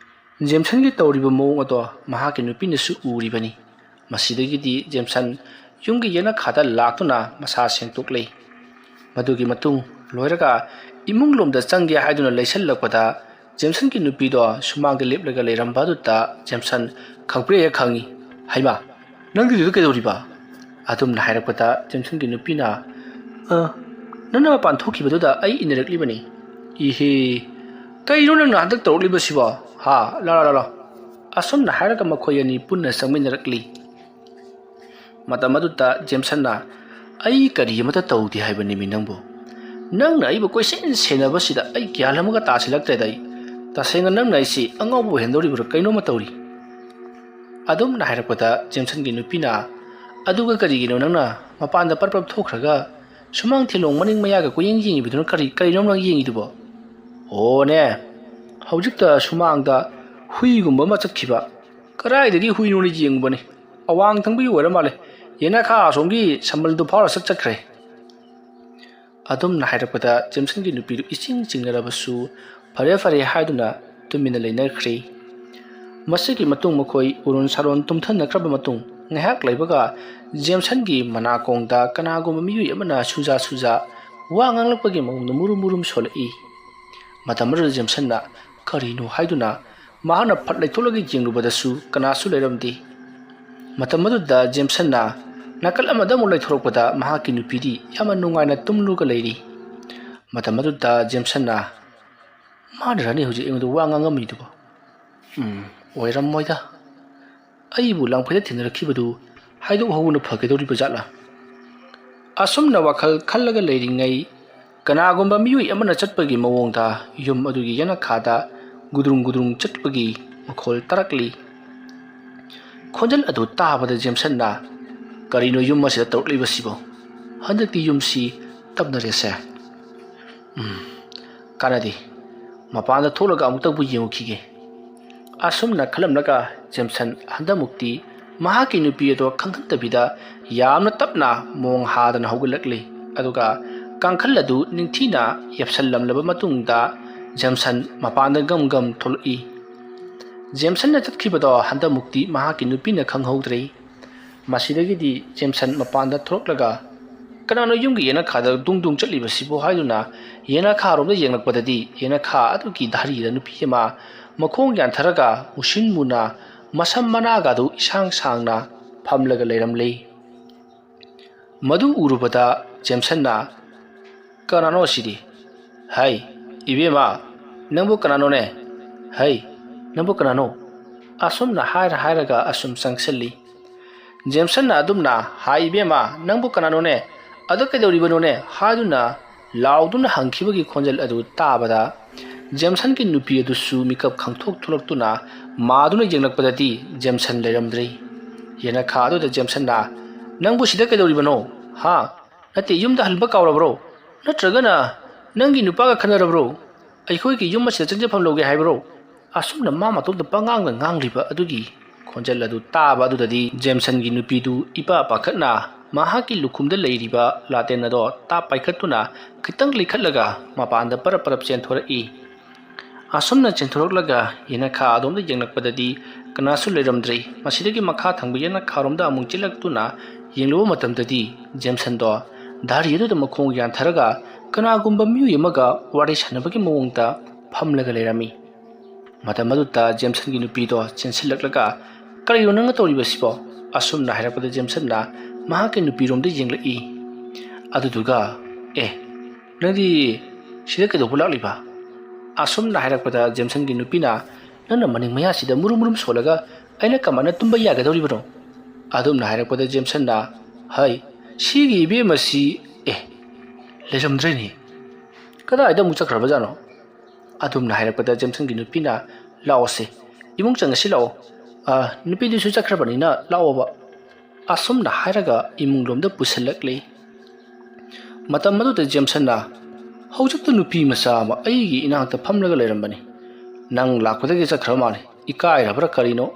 ꯖꯦꯝꯁꯟꯒꯤ ꯇꯧꯔꯤꯕ ꯃꯑꯣꯡ ꯑꯗꯣ ꯃꯍꯥꯛꯀꯤ ꯅꯨꯄꯤꯅꯁꯨ ꯎꯔꯤꯕꯅꯤ꯫ ꯃꯁꯤꯗꯒꯤꯗꯤ ꯖꯦꯝꯁꯟ ꯌꯨꯝꯒꯤ ꯌꯦꯅꯈꯥꯗ ꯂꯥꯛꯇꯨꯅ ꯃꯁꯥ ꯁꯦꯡꯗꯣꯛꯂꯦ꯫ ꯃꯗꯨꯒꯤ ꯃꯇꯨꯡ ꯂꯣꯏꯔꯒ ꯏꯃꯨꯡꯂꯣꯝꯗ ꯆꯪꯒꯦ ꯍꯥꯏꯗꯨꯅ ꯂꯩꯁꯜꯂꯛꯄꯗ ꯖꯦꯝꯁꯟꯒꯤ ꯅꯨꯄꯤꯗꯣ ꯁꯨꯃꯥꯡꯗ ꯂꯦꯞꯂꯒ ꯂꯩꯔꯝꯕ ꯑꯗꯨꯗ ꯖꯦꯝꯁꯟ ꯈꯪꯄ꯭ꯔꯦꯛ ꯍꯦꯛ ꯈꯪꯉꯤ꯫ ꯍꯩꯃꯥ ꯅꯪꯒꯤꯗꯨꯗ ꯀꯩꯗꯧꯔꯤꯕ? ꯑꯗꯨꯝꯅ ꯍꯥꯏꯔꯛꯄꯗ ꯖꯦꯝꯁꯟꯒꯤ ꯅꯨꯄꯤꯅ ꯅꯪꯅ ꯃꯄꯥꯟ ꯊꯣꯛꯈꯤꯕꯗꯨꯗ ꯑꯩ ꯏꯟꯅꯔꯛꯂꯤꯕꯅꯤ꯫ ꯏꯍꯦ ꯀꯩꯅꯣ ꯅꯪꯅ ꯍꯟꯗꯛ ꯇꯧꯔꯛꯂꯤꯕꯁꯤꯕꯣ? ꯂꯥ ꯑꯁꯨꯝꯅ ꯍꯥꯏꯔꯒ ꯃꯈꯣꯏ ꯑꯅꯤ ꯄꯨꯟꯅ ꯆꯪꯃꯤꯟꯅꯔꯛꯂꯤ꯫ ꯃꯇꯝ ꯑꯗꯨꯗ ꯖꯦꯝꯁꯟꯅ ꯑꯩ ꯀꯔꯤ ꯑꯃꯠꯇ ꯇꯧꯗꯦ ꯍꯥꯏꯕꯅꯤꯃꯤ ꯅꯪꯕꯨ? ꯅꯪꯅ ꯑꯩꯕꯨ ꯀꯣꯏꯁꯦꯟ ꯁꯦꯟꯅꯕꯁꯤꯗ ꯑꯩ ꯒ꯭ꯌꯥꯟ ꯑꯃꯒ ꯇꯥꯁꯤꯜꯂꯛꯇ꯭ꯔꯦꯗ ꯇꯁꯦꯡꯅ ꯅꯪꯅ ꯑꯩꯁꯤ ꯑꯉꯥꯎꯕ ꯑꯣꯏꯍꯟꯗꯧꯔꯤꯕ꯭ꯔꯥ ꯀꯩꯅꯣꯝꯃ ꯇꯧꯔꯤ꯫ ꯑꯗꯨꯝꯅ ꯍꯥꯏꯔꯛꯄꯗ ꯖꯦꯝꯁꯟꯒꯤ ꯅꯨꯄꯤꯅ ꯑꯗꯨꯒ ꯀꯔꯤꯒꯤꯅꯣ ꯅꯪꯅ ꯃꯄꯥꯟꯗ ꯄꯔꯞ ꯊꯣꯛꯈ꯭ꯔꯒ ꯁꯨꯃꯥꯡ ꯊꯤꯂꯣꯡ ꯃꯅꯤꯡ ꯃꯌꯥꯒ ꯀꯨꯌꯦꯡ ꯌꯦꯡꯉꯤꯕꯗꯨꯅ ꯀꯔꯤꯅꯣ ꯅꯪ ꯌꯦꯡꯉꯤꯗꯨꯕꯣ? ꯑꯣꯅꯦ ꯍꯧꯖꯤꯛꯇ ꯁꯨꯃꯥꯡꯗ ꯍꯨꯏꯒꯨꯝꯕ ꯑꯃ ꯆꯠꯈꯤꯕ꯫ ꯀꯗꯥꯏꯗꯒꯤ ꯍꯨꯏꯅꯣꯅ ꯌꯦꯡꯕꯅꯤ ꯑꯋꯥꯡ ꯊꯪꯕꯒꯤ ꯑꯣꯏꯔ ꯃꯥꯜꯂꯦ ꯌꯦꯅꯈꯥ ꯑꯁꯣꯝꯒꯤ ꯁꯝꯕꯜꯗꯨ ꯐꯥꯎꯔ ꯆꯠꯈ꯭ꯔꯦ꯫ ꯑꯗꯨꯝꯅ ꯍꯥꯏꯔꯛꯄꯗ ꯖꯦꯝꯁꯟꯒꯤ ꯅꯨꯄꯤꯗꯨ ꯏꯁꯤꯡ ꯆꯤꯡꯅꯔꯕꯁꯨ ꯐꯔꯦ ꯍꯥꯏꯗꯨꯅ ꯇꯨꯃꯤꯟꯅ ꯂꯩꯅꯈ꯭ꯔꯦ꯫ ꯃꯁꯤꯒꯤ ꯃꯇꯨꯡ ꯃꯈꯣꯏ ꯎꯔꯣꯟ ꯁꯥꯔꯣꯟ ꯇꯨꯝꯊꯅꯈ꯭ꯔꯕ ꯃꯇꯨꯡ ꯉꯥꯏꯍꯥꯛ ꯂꯩꯕꯒ ꯖꯦꯝꯁꯟꯒꯤ ꯃꯅꯥꯀꯣꯡꯗ ꯀꯅꯥꯒꯨꯝꯕ ꯃꯤꯑꯣꯏ ꯑꯃꯅ ꯁꯨꯖꯥ ꯋꯥ ꯉꯥꯡꯂꯛꯄꯒꯤ ꯃꯑꯣꯡꯗ ꯃꯨꯔꯨꯝ ꯁꯣꯜꯂꯛꯏ꯫ ꯃꯇꯝ ꯑꯗꯨꯗ ꯖꯦꯝꯁꯟꯅ ꯀꯔꯤꯅꯣ ꯍꯥꯏꯗꯨꯅ ꯃꯍꯥꯛꯅ ꯐꯠ ꯂꯩꯊꯣꯛꯂꯒ ꯌꯦꯡꯂꯨꯕꯗꯁꯨ ꯀꯅꯥꯁꯨ ꯂꯩꯔꯝꯗꯦ꯫ ꯃꯇꯝ ꯑꯗꯨꯗ ꯖꯦꯝꯁꯟꯅ ꯅꯥꯀꯜ ꯑꯃꯗ ꯑꯃꯨꯛ ꯂꯩꯊꯣꯔꯛꯄꯗ ꯃꯍꯥꯛꯀꯤ ꯅꯨꯄꯤꯗꯤ ꯌꯥꯝꯅ ꯅꯨꯡꯉꯥꯏꯅ ꯇꯨꯝꯂꯒ ꯂꯩꯔꯤ꯫ ꯃꯇꯝ ꯑꯗꯨꯗ ꯖꯦꯝꯁꯟꯅ ꯃꯥꯅꯔꯅꯤ ꯍꯧꯖꯤꯛ ꯑꯩꯉꯣꯟꯗ ꯋꯥ ꯉꯥꯡꯉꯝꯃꯤꯗꯨꯕꯣ? ꯑꯣꯏꯔꯝꯃꯣꯏꯗ ꯑꯩꯕꯨ ꯂꯥꯡꯐꯩꯗ ꯊꯦꯡꯅꯔꯛꯈꯤꯕꯗꯨ ꯍꯥꯏꯗꯣꯛꯍꯧꯕꯅ ꯐꯒꯗꯧꯔꯤꯕ ꯖꯥꯠꯂꯥ? ꯑꯁꯨꯝꯅ ꯋꯥꯈꯜ ꯈꯜꯂꯒ ꯂꯩꯔꯤꯉꯩ ꯀꯅꯥꯒꯨꯝꯕ ꯃꯤꯑꯣꯏ ꯑꯃꯅ ꯆꯠꯄꯒꯤ ꯃꯑꯣꯡꯗ ꯌꯨꯝ ꯑꯗꯨꯒꯤ ꯌꯦꯅꯈꯥꯗ ꯒꯨꯗ꯭ꯔꯨꯡ ꯆꯠꯄꯒꯤ ꯃꯈꯣꯜ ꯇꯥꯔꯛꯂꯤ꯫ ꯈꯣꯟꯖꯦꯜ ꯑꯗꯨ ꯇꯥꯕꯗ ꯖꯦꯝꯁꯟꯅ ꯀꯔꯤꯅꯣ ꯌꯨꯝ ꯑꯁꯤꯗ ꯇꯧꯔꯛꯂꯤꯕꯁꯤꯕꯣ? ꯍꯟꯗꯛꯇꯤ ꯌꯨꯝꯁꯤ ꯇꯞꯅꯔꯦꯁꯦ꯫ ꯀꯥꯟꯅꯗꯦ ꯃꯄꯥꯟꯗ ꯊꯣꯛꯂꯒ ꯑꯃꯨꯛꯇꯪꯕꯨ ꯌꯦꯡꯉꯨꯈꯤꯒꯦ꯫ ꯑꯁꯨꯝꯅ ꯈꯜꯂꯝꯂꯒ ꯖꯦꯝꯁꯟ ꯍꯟꯗꯛꯃꯨꯛꯇꯤ ꯃꯍꯥꯛꯀꯤ ꯅꯨꯄꯤ ꯑꯗꯣ ꯈꯪꯍꯟꯗꯕꯤꯗ ꯌꯥꯝꯅ ꯇꯞꯅ ꯃꯣꯡ ꯍꯥꯗꯅ ꯍꯧꯒꯠꯂꯛꯂꯤ꯫ ꯑꯗꯨꯒ ꯀꯥꯡꯈꯜ ꯑꯗꯨ ꯅꯤꯡꯊꯤꯅ ꯌꯦꯞꯁꯜꯂꯝꯂꯕ ꯃꯇꯨꯡꯗ ꯖꯦꯝꯁꯟ ꯃꯄꯥꯟꯗ ꯒꯝ ꯊꯣꯛꯂꯛꯏ꯫ ꯖꯦꯝꯁꯟꯅ ꯆꯠꯈꯤꯕꯗꯣ ꯍꯟꯗꯛꯃꯨꯛꯇꯤ ꯃꯍꯥꯛꯀꯤ ꯅꯨꯄꯤꯅ ꯈꯪꯍꯧꯗ꯭ꯔꯦ꯫ ꯃꯁꯤꯗꯒꯤꯗꯤ ꯖꯦꯝꯁꯟ ꯃꯄꯥꯟꯗ ꯊꯣꯛꯂꯒ ꯀꯅꯥꯅꯣ ꯌꯨꯝꯒꯤ ꯌꯦꯅꯈꯥꯗ ꯗꯨꯡ ꯆꯠꯂꯤꯕꯁꯤꯕꯨ ꯍꯥꯏꯗꯨꯅ ꯌꯦꯅꯈꯥꯔꯣꯝꯗ ꯌꯦꯡꯂꯛꯄꯗꯗꯤ ꯌꯦꯅꯈꯥ ꯑꯗꯨꯒꯤ ꯙꯥꯔꯤꯗ ꯅꯨꯄꯤ ꯑꯃ ꯃꯈꯣꯡ ꯌꯥꯟꯊꯔꯒ ꯃꯨꯁꯤꯟ ꯃꯨꯅ masam managadu isang sangna phamlaga leiramli madu urubada Jameson na kanano sidi hai ibema nangbu kanano ne hai nangbu kanano asum na hairaga asum sangselli Jameson na adumna hai ibema nangbu kanano ne adu kedoribano ne haduna lauduna hangkhibagi khonjal adu tabada Jameson ki nupi adu su mikap khangthok thulaktuna maduna jenglakpadati Jameson leiramdri yena khadu da Jameson na nangbu sida kedoribano ha nate yumda halba kawrabro natragana nangi nupaga khanarabro aikhoi ki yum masida changjafam loge haibro asumna mama to da pangang na ngangliba adugi khonjal adu taba adu dadi Jameson gi nupi du ipa pakhatna mahaki lukhumda leiriba laten ado ta paikhatuna khitang likhatlaga mapanda parap chenthora i asumna chenthorlaga yena kha adomda yenglakpadadi kanasu leiramdri masidagi makha thangbu yena kharomda amung chilaktuna yenglo matamdadi Jameson do dari adu makhong yan tharaga kanagumba miu yamaga wari sanabagi mawongta phamlaga leirami matamadu Jameson gi nupi do chensilaklaga kariro nanga toribasibo asumna hairapada Jameson na mahaki nupi romda yenglai aduduga nandi sida kedo bulakliba asumna hairapada Jameson gi nupi na nana maning maya sida murum solaga aina kamana tumba yagadoribano adumna hairapada Jameson na hai sigi ibe masi leiramdreni kada aida mu chakhrabajano adumna hairapada Jameson gi nupi na laose imung changasi lao nupi du su chakhrabani na laoba asumna hairaga imung lomda pusalakle matam madu da Jameson na haujakta nupi masa ma aigi inangta phamlaga leirambani nang lakpadagi chakhrama ikai rabra karino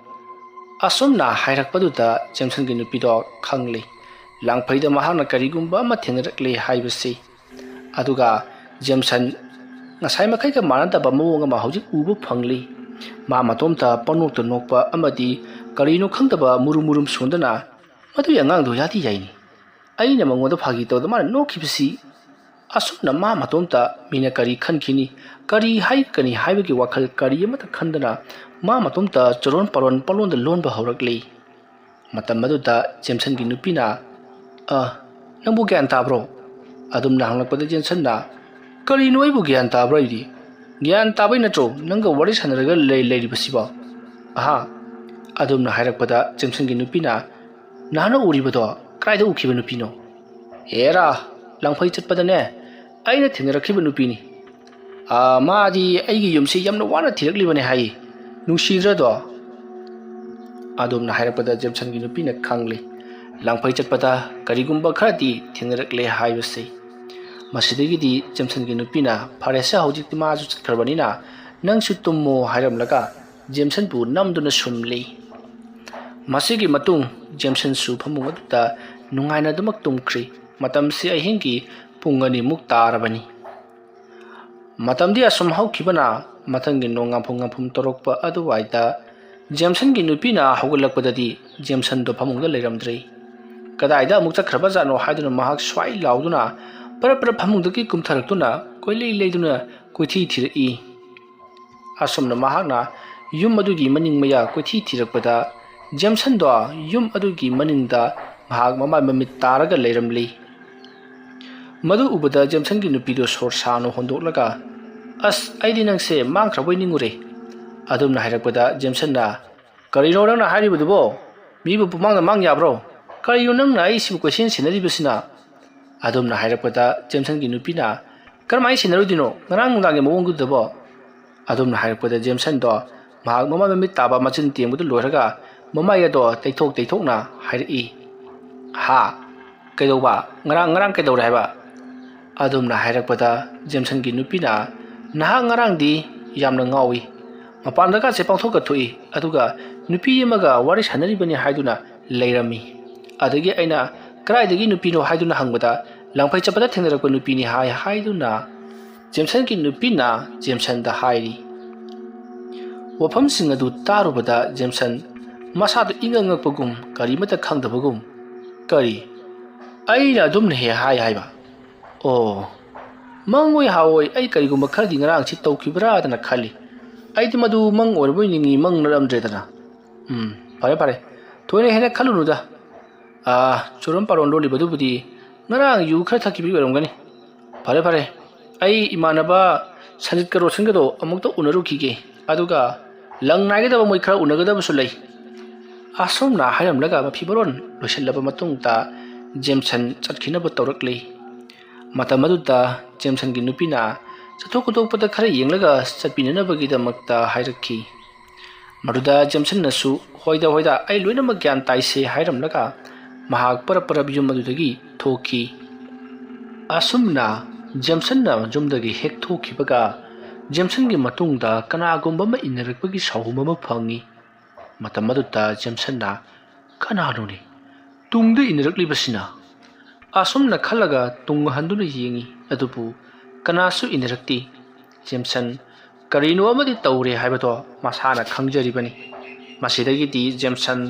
asumna hairakpadu da Jameson gi nupi do khangli langphaida mahana karigumba ma thengrakle haibasi aduga Jameson ngasai makai ka mananta ba mawonga ma hojik ubu phangli ma matomta panokta nokpa amadi karino khangtaba murum sondana madu yangang do yati yaini aina mangoda phagi to da ma nokhibsi asumna ma matomta mina kari khankhini kari kani haibagi wakhal kari amata khandana ma matomta choron palon da lon ba haurakle matam madu da Jameson gi nupi na nangbu gyan tabro adum na hanglakpada Jameson na kari noi bu gyan tabro idi gyan tabai natro nanga wari sanaraga leiribasiba aha adum na hairakpada Jameson gi nupi na nana uribado kraida ukhiba nupi no era langphai chatpada ne aina thengrakhiba nupi ni maadi aigi yumsi yamna wana thiraklibane hai nungsidra do adum na hairakpada Jameson gi nupi na khangli langphai chatpada karigumba kharati thengrakle haibase masidagi di Jameson gi nupi na pharesa hojikti ma ju chatkhrabani na nangsu tummo hairamlaga Jameson pu namduna sumli masigi matung Jameson su phamung aduta nungaina dumak tumkhri matam si ahingi pungani muktarabani matamdi asum haukhibana mathangi nongam torokpa aduwaida Jameson gi nupi na hogulakpadadi Jameson do phamungda leiramdrei kadaida amuk chakhraba jano haiduna mahak swai lauduna para phamungdaki kumtharaktuna koilei leiduna koithi thirai asumna mahakna yum adugi maning maya koithi thirakpada Jameson do yum adugi maningda mahak mama mamit taraga leiramli madu ubada Jameson gi nupi do sor sano hondoklaga aidi nangse mangkhraboi ningure adumna hairakpada Jameson na karino nangna hairibudubo mibu pumangna mangyabro karino nangna ai sibu question sinaribasina adumna hairakpada Jameson gi nupi na karmai sinarudino ngarang nungdagi mawonggudubo adumna hairakpada Jameson do mahak mama mamit taba machin tiengbudu loiraga mama ya do teithokna hairi ha kaidoba ngarang kaidora haiba adumna hairakpada Jameson gi nupi na naha ngarang di yamna ngawi mapandaga se pangthoka thui aduga nupi yamaga wari sanaribani haiduna leirami adagi aina kraidagi nupi no haiduna hangbada langphai chapada thengnarakpa nupi ni haiduna Jameson gi nupi na Jameson da hairi wafam sing adu tarubada Jameson masadu ingangakpagum kari mata khangdabagum kari aina adumna he haiba mangoi hawoi ai karigumba khardi ngarang chi tawkhibra dana khali aidi madu mang orboi ningi mang naramdre dana ꯐꯔꯦ ꯐꯔꯦ ꯊꯣꯏꯅ ꯍꯦꯟꯅ ꯈꯜꯂꯨꯅꯨꯗ ꯆꯨꯔꯝ ꯄꯥꯔꯣꯟ ꯂꯣꯜꯂꯤꯕꯗꯨꯕꯨꯗꯤ ꯉꯔꯥꯡ U ꯈꯔ ꯊꯛꯈꯤꯕꯒꯤ ꯑꯣꯏꯔꯝꯒꯅꯤ ꯐꯔꯦ ꯐꯔꯦ ꯑꯩ ꯏꯃꯥꯟꯅꯕ ꯁꯟꯖꯤꯠꯀ ꯔꯣꯁꯟꯒꯗꯣ ꯑꯃꯨꯛꯇ ꯎꯅꯔꯨꯈꯤꯒꯦ ꯑꯗꯨꯒ ꯂꯪ ꯅꯥꯏꯒꯗꯕ ꯃꯣꯏ ꯈꯔ ꯎꯅꯒꯗꯕꯁꯨ ꯂꯩ ꯑꯁꯣꯝꯅ ꯍꯥꯏꯔꯝꯂꯒ ꯃꯐꯤꯕꯔꯣꯟ ꯂꯣꯏꯁꯤꯜꯂꯕ ꯃꯇꯨꯡꯗ ꯖꯦꯝꯁꯟ ꯆꯠꯈꯤꯅꯕ ꯇꯧꯔꯛꯂꯤ ꯃꯇꯝ ꯑꯗꯨꯗ ꯖꯦꯝꯁꯟꯒꯤ ꯅꯨꯄꯤꯅ ꯆꯠꯊꯣꯛ ꯈꯣꯠꯇꯣꯛꯄꯗ ꯈꯔ ꯌꯦꯡꯂꯒ ꯆꯠꯄꯤꯅꯅꯕꯒꯤꯗꯃꯛꯇ ꯍꯥꯏꯔꯛꯈꯤ ꯃꯗꯨꯗ ꯖꯦꯝꯁꯟꯅꯁꯨ ꯍꯣꯏꯗ ꯑꯩ ꯂꯣꯏꯅꯃꯛ ꯒ꯭ꯌꯥꯟ ꯇꯥꯏꯁꯦ ꯍꯥꯏꯔꯝꯂꯒ ꯃꯍꯥꯛ ꯄꯔꯞ ꯌꯨꯝ ꯑꯗꯨꯗꯒꯤ ꯊꯣꯛꯈꯤ ꯑꯁꯨꯝꯅ ꯖꯦꯝꯁꯟꯅ ꯌꯨꯝꯗꯒꯤ ꯍꯦꯛ ꯊꯣꯛꯈꯤꯕꯒ ꯖꯦꯝꯁꯟꯒꯤ ꯃꯇꯨꯡꯗ ꯀꯅꯥꯒꯨꯝꯕ ꯑꯃ ꯏꯟꯅꯔꯛꯄꯒꯤ ꯁꯥꯎꯍꯨꯝ ꯑꯃ ꯐꯪꯉꯤ ꯃꯇꯝ ꯑꯗꯨꯗ ꯖꯦꯝꯁꯟꯅ ꯀꯅꯥꯅꯣꯅꯦ ꯇꯨꯡꯗ ꯏꯟꯅꯔꯛꯂꯤꯕꯁꯤꯅ ꯑꯁꯨꯝꯅ ꯈꯜꯂꯒ ꯇꯨꯡ ꯍꯟꯗꯨꯅ ꯌꯦꯡꯉꯤ ꯑꯗꯨꯕꯨ ꯀꯅꯥꯁꯨ ꯏꯟꯅꯔꯛꯇꯦ ꯖꯦꯝꯁꯟ ꯀꯔꯤꯅꯣ ꯑꯃꯗꯤ ꯇꯧꯔꯦ ꯍꯥꯏꯕꯗꯣ ꯃꯁꯥꯅ ꯈꯪꯖꯔꯤꯕꯅꯤ ꯃꯁꯤꯗꯒꯤꯗꯤ ꯖꯦꯝꯁꯟ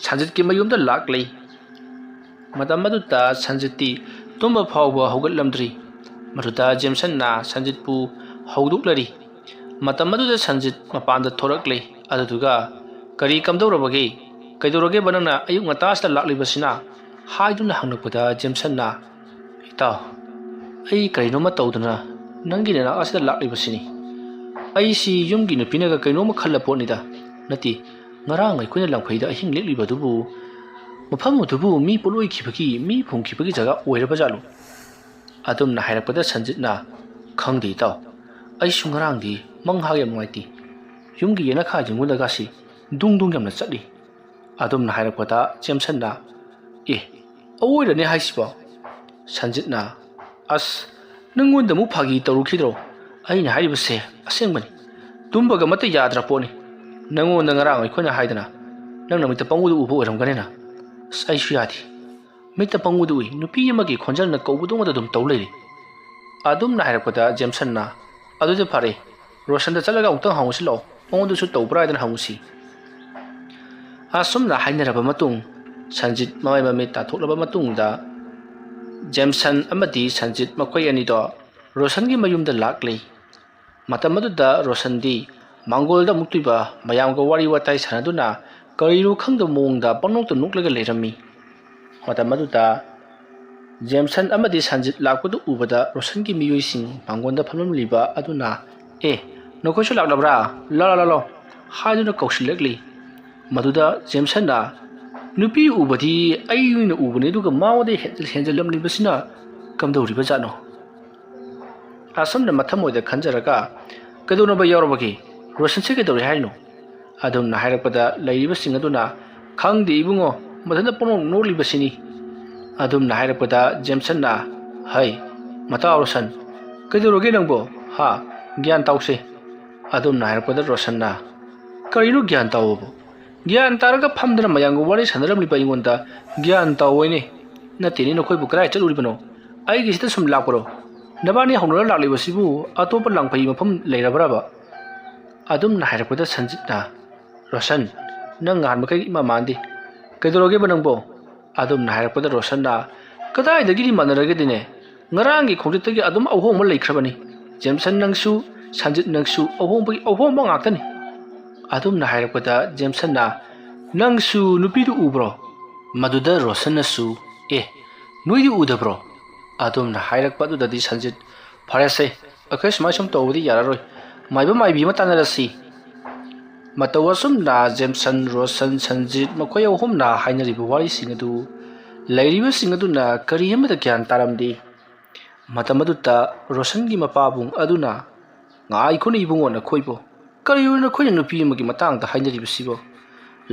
ꯁꯟꯖꯤꯠꯀꯤ ꯃꯌꯨꯝꯗ ꯂꯥꯛꯂꯤ ꯃꯇꯝ ꯑꯗꯨꯗ ꯁꯟꯖꯤꯠꯇꯤ ꯇꯨꯝꯕ ꯐꯥꯎꯕ ꯍꯧꯒꯠꯂꯝꯗ꯭ꯔꯤ ꯃꯗꯨꯗ ꯖꯦꯝꯁꯟꯅ ꯁꯟꯖꯤꯠꯄꯨ ꯍꯧꯗꯣꯛꯂꯔꯤ ꯃꯇꯝ ꯑꯗꯨꯗ ꯁꯟꯖꯤꯠ ꯃꯄꯥꯟꯗ ꯊꯣꯔꯛꯂꯤ ꯑꯗꯨꯗꯨꯒ ꯀꯔꯤ ꯀꯝꯗꯧꯔꯕꯒꯦ ꯀꯩꯗꯧꯔꯒꯦꯕ ꯅꯪꯅ ꯑꯌꯨꯛ ꯉꯟꯇꯥꯁꯤꯗ ꯂꯥꯛꯂꯤꯕꯁꯤꯅ ꯍꯥꯏꯗꯨꯅ ꯍꯪꯂꯛꯄꯗ ꯖꯦꯝꯁꯟꯅ ꯏꯇꯥꯎ ꯑꯩ ꯀꯔꯤꯅꯣꯃ ꯇꯧꯗꯨꯅ ꯅꯪꯒꯤ ꯅꯅꯥꯛ ꯑꯁꯤꯗ ꯂꯥꯛꯂꯤꯕꯁꯤꯅꯤ ꯑꯩꯁꯤ ꯌꯨꯝꯒꯤ ꯅꯨꯄꯤꯅꯒ ꯀꯩꯅꯣꯝꯃ ꯈꯜꯂ ꯄꯣꯠꯅꯤꯗ ꯅꯠꯇꯦ ꯉꯔꯥꯡ ꯑꯩꯈꯣꯏꯅ ꯂꯪꯐꯩꯗ ꯑꯍꯤꯡ ꯂꯦꯛꯂꯤꯕꯗꯨꯕꯨ ꯃꯐꯝ ꯑꯗꯨꯕꯨ ꯃꯤ ꯄꯣꯠꯂꯣꯏꯈꯤꯕꯒꯤ ꯃꯤ ꯐꯨꯝꯈꯤꯕꯒꯤ ꯖꯒꯥ ꯑꯣꯏꯔꯕꯖꯥꯠꯂꯣ ꯑꯗꯨꯝꯅ ꯍꯥꯏꯔꯛꯄꯗ ꯁꯟꯖꯤꯠꯅ ꯈꯪꯗꯦ ꯏꯇꯥꯎ ꯑꯩꯁꯨ ꯉꯔꯥꯡꯗꯤ ꯃꯪꯍꯥꯛ ꯌꯥꯝ ꯅꯨꯡꯉꯥꯏꯇꯦ ꯌꯨꯝꯒꯤ ꯌꯦꯅꯈꯥ ꯌꯦꯡꯉꯨꯗꯒꯁꯤ ꯗꯨꯡ ꯌꯥꯝꯅ ꯆꯠꯂꯤ ꯑꯗꯨꯝꯅ ꯍꯥꯏꯔꯛꯄꯗ ꯖꯦꯝꯁꯟꯅ ꯑꯋꯣꯏꯔꯅꯦ ꯍꯥꯏꯁꯤꯕꯣ ꯁꯟꯖꯤꯠꯅ ꯑꯁ ꯅꯪꯉꯣꯟꯗ ꯑꯃꯨꯛ ꯐꯥꯒꯤ ꯇꯧꯔꯨꯈꯤꯗ꯭ꯔꯣ ꯑꯩꯅ ꯍꯥꯏꯔꯤꯕꯁꯦ ꯑꯁꯦꯡꯕꯅꯤ ꯇꯨꯝꯕꯒ ꯑꯃꯠꯇ ꯌꯥꯗ꯭ꯔ ꯄꯣꯠꯅꯤ ꯅꯪꯉꯣꯟꯗ ꯉꯔꯥꯡ ꯑꯩꯈꯣꯏꯅ ꯍꯥꯏꯗꯅ ꯅꯪꯅ ꯃꯤꯠꯇ ꯄꯪꯎꯗ ꯎꯕ ꯑꯣꯏꯔꯝꯒꯅꯤꯅ ꯑꯁ ꯑꯩꯁꯨ ꯌꯥꯗꯦ ꯃꯤꯠꯇ ꯄꯪꯎꯗ ꯎꯏ ꯅꯨꯄꯤ ꯑꯃꯒꯤ ꯈꯣꯟꯖꯦꯜꯅ ꯀꯧꯕꯗꯧꯅ ꯑꯗꯨꯝ ꯇꯧ ꯂꯩꯔꯤ ꯑꯗꯨꯝꯅ ꯍꯥꯏꯔꯛꯄꯗ ꯖꯦꯝꯁꯟꯅ ꯑꯗꯨꯗꯤ ꯐꯔꯦ ꯔꯣꯁꯟꯗ ꯆꯠꯂꯒ ꯑꯃꯨꯛꯇꯪ ꯍꯪꯉꯨꯁꯤ ꯂꯥꯛꯑꯣ ꯃꯉꯣꯟꯗꯁꯨ ꯇꯧꯕ꯭ꯔꯥ ꯍꯥꯏꯗꯅ ꯍꯪꯉꯨꯁꯤ ꯑꯁꯨꯝꯅ ꯍꯥꯏꯅꯔꯕ ꯃꯇꯨꯡ ꯁꯟꯖꯤꯠ ꯃꯃꯥꯏ ꯃꯃꯤꯠ ꯇꯥꯊꯣꯛꯂꯕ ꯃꯇꯨꯡꯗ ꯖꯦꯝꯁꯟ ꯑꯃꯗꯤ ꯁꯟꯖꯤꯠ ꯃꯈꯣꯏ ꯑꯅꯤꯗꯣ ꯔꯣꯁꯟꯒꯤ ꯃꯌꯨꯝꯗ ꯂꯥꯛꯂꯤ ꯃꯇꯝ ꯑꯗꯨꯗ ꯔꯣꯁꯟꯗꯤ ꯃꯥꯡꯒꯣꯜꯗ ꯑꯃꯨꯛꯇꯣꯏꯕ ꯃꯌꯥꯝꯒ ꯋꯥꯔꯤ ꯋꯥꯇꯥꯏ ꯁꯥꯟꯅꯗꯨꯅ ꯀꯔꯤꯅꯣ ꯈꯪꯗꯕ ꯃꯑꯣꯡꯗ ꯄꯪꯅꯣꯛꯇ ꯅꯣꯛꯂꯒ ꯂꯩꯔꯝꯃꯤ ꯃꯇꯝ ꯑꯗꯨꯗ ꯖꯦꯝꯁꯟ ꯑꯃꯗꯤ ꯁꯟꯖꯤꯠ ꯂꯥꯛꯄꯗꯨ ꯎꯕꯗ ꯔꯣꯁꯟꯒꯤ ꯃꯤꯑꯣꯏꯁꯤꯡ ꯃꯥꯡꯒꯣꯜꯗ ꯐꯝꯂꯝꯂꯤꯕ ꯑꯗꯨꯅ ꯅꯈꯣꯏꯁꯨ ꯂꯥꯛꯂꯕ꯭ꯔꯥ ꯂꯥꯛꯑꯣ ꯍꯥꯏꯗꯨꯅ ꯀꯧꯁꯤꯜꯂꯛꯂꯤ ꯃꯗꯨꯗ ꯖꯦꯝꯁꯟꯅ ꯅꯨꯄꯤ ꯎꯕꯗꯤ ꯑꯩꯅ ꯎꯕꯅꯤ ꯑꯗꯨꯒ ꯃꯥꯉꯣꯟꯗ ꯍꯦꯟꯖꯜꯂꯝꯂꯤꯕꯁꯤꯅ ꯀꯝꯗꯧꯔꯤꯕꯖꯥꯠꯅꯣ ꯑꯁꯨꯝꯅ ꯃꯊꯝ ꯑꯣꯏꯗ ꯈꯟꯖꯔꯒ ꯀꯩꯗꯧꯅꯕ ꯌꯥꯎꯔꯕꯒꯦ ꯔꯣꯁꯟꯁꯦ ꯀꯩꯗꯧꯔꯦ ꯍꯥꯏꯅꯣ ꯑꯗꯨꯝꯅ ꯍꯥꯏꯔꯛꯄꯗ ꯂꯩꯔꯤꯕꯁꯤꯡ ꯑꯗꯨꯅ ꯈꯪꯗꯦ ꯏꯕꯨꯡꯉꯣ ꯃꯊꯟꯇ ꯄꯪꯅꯣꯛ ꯅꯣꯛꯂꯤꯕꯁꯤꯅꯤ ꯑꯗꯨꯝꯅ ꯍꯥꯏꯔꯛꯄꯗ ꯖꯦꯝꯁꯟꯅ ꯍꯩ ꯃꯇꯥꯎ ꯔꯣꯁꯟ ꯀꯩꯗꯧꯔꯒꯦ ꯅꯪꯕꯣ ꯒ꯭ꯌꯥꯟ ꯇꯥꯎꯁꯦ ꯑꯗꯨꯝꯅ ꯍꯥꯏꯔꯛꯄꯗ ꯔꯣꯁꯟꯅ ꯀꯔꯤꯅꯣ ꯒ꯭ꯌꯥꯟ ꯇꯥꯎꯕꯕꯨ ꯒ꯭ꯌꯥꯟ ꯇꯥꯔꯒ ꯐꯝꯗꯅ ꯃꯌꯥꯝꯒ ꯋꯥꯔꯤ ꯁꯥꯟꯅꯔꯝꯂꯤꯕ ꯑꯩꯉꯣꯟꯗ ꯒ꯭ꯌꯥꯟ ꯇꯥꯎꯑꯣꯏꯅꯦ ꯅꯠꯇꯦꯅꯦ ꯅꯈꯣꯏꯕꯨ ꯀꯗꯥꯏ ꯆꯠꯂꯨꯔꯤꯕꯅꯣ ꯑꯩꯒꯤꯁꯤꯗ ꯁꯨꯝ ꯂꯥꯛꯄꯔꯣ ꯅꯕꯥꯅꯤ ꯍꯧꯅꯔ ꯂꯥꯛꯂꯤꯕꯁꯤꯕꯨ ꯑꯇꯣꯞꯄ ꯂꯥꯡꯐꯩ ꯃꯐꯝ ꯂꯩꯔꯕ꯭ꯔꯕ ꯑꯗꯨꯝꯅ ꯍꯥꯏꯔꯛꯄꯗ ꯁꯟꯖꯤꯠꯅ ꯔꯣꯁꯟ ꯅꯪ ꯅꯍꯥꯟꯃꯈꯩ ꯏꯃꯥ ꯃꯥꯟꯗꯦ ꯀꯩꯗꯧꯔꯒꯦꯕ ꯅꯪꯕꯣ ꯑꯗꯨꯝꯅ ꯍꯥꯏꯔꯛꯄꯗ ꯔꯣꯁꯟꯅ ꯀꯗꯥꯏꯗꯒꯤꯗꯤ ꯃꯥꯟꯅꯔꯒꯗꯤꯅꯦ ꯉꯔꯥꯡꯒꯤ ꯈꯣꯡꯆꯠꯇꯒꯤ ꯑꯗꯨꯝ ꯑꯍꯣꯡꯕ ꯂꯩꯈ꯭ꯔꯕꯅꯤ ꯖꯦꯝꯁꯟ ꯅꯪꯁꯨ ꯁꯟꯖꯤꯠ ꯅꯪꯁꯨ ꯑꯍꯣꯡꯕꯒꯤ ꯑꯍꯣꯡꯕ ꯉꯥꯛꯇꯅꯤ ꯑꯗꯨꯝꯅ ꯍꯥꯏꯔꯛꯄꯗ ꯖꯦꯝꯁꯟꯅ ꯅꯪꯁꯨ ꯅꯨꯄꯤꯗꯨ ꯎꯕ꯭ꯔꯣ ꯃꯗꯨꯗ ꯔꯣꯁꯟꯅꯁꯨ ꯅꯣꯏꯗꯤ ꯎꯗꯕ꯭ꯔꯣ ꯑꯗꯨꯝꯅ ꯍꯥꯏꯔꯛꯄ ꯑꯗꯨꯗꯗꯤ ꯁꯟꯖꯤꯠ ꯐꯔꯦꯁꯦ ꯑꯩꯈꯣꯏ ꯁꯨꯝ ꯇꯧꯕꯗꯤ ꯌꯥꯔꯔꯣꯏ ꯃꯥꯏꯕ ꯃꯥꯏꯕꯤ ꯑꯃ ꯇꯥꯟꯅꯔꯁꯤ ꯃꯇꯧ ꯑꯁꯨꯝꯅ ꯖꯦꯝꯁꯟ ꯔꯣꯁꯟ ꯁꯟꯖꯤꯠ ꯃꯈꯣꯏ ꯑꯍꯨꯝꯅ ꯍꯥꯏꯅꯔꯤꯕ ꯋꯥꯔꯤꯁꯤꯡ ꯑꯗꯨ ꯂꯩꯔꯤꯕꯁꯤꯡ ꯑꯗꯨꯅ ꯀꯔꯤ ꯑꯃꯠꯇ ꯒ꯭ꯌꯥꯟ ꯇꯥꯔꯝꯗꯦ ꯃꯇꯝ ꯑꯗꯨꯗ ꯔꯣꯁꯟꯒꯤ ꯃꯄꯥꯕꯨꯡ ꯑꯗꯨꯅ ꯉꯥꯏꯈꯣꯅ ꯏꯕꯨꯡꯉꯣ ꯅꯈꯣꯏꯕꯨ ꯀꯔꯤꯅꯣ ꯅꯈꯣꯏꯅ ꯅꯨꯄꯤ ꯑꯃꯒꯤ ꯃꯇꯥꯡꯗ ꯍꯥꯏꯅꯔꯤꯕꯁꯤꯕꯣ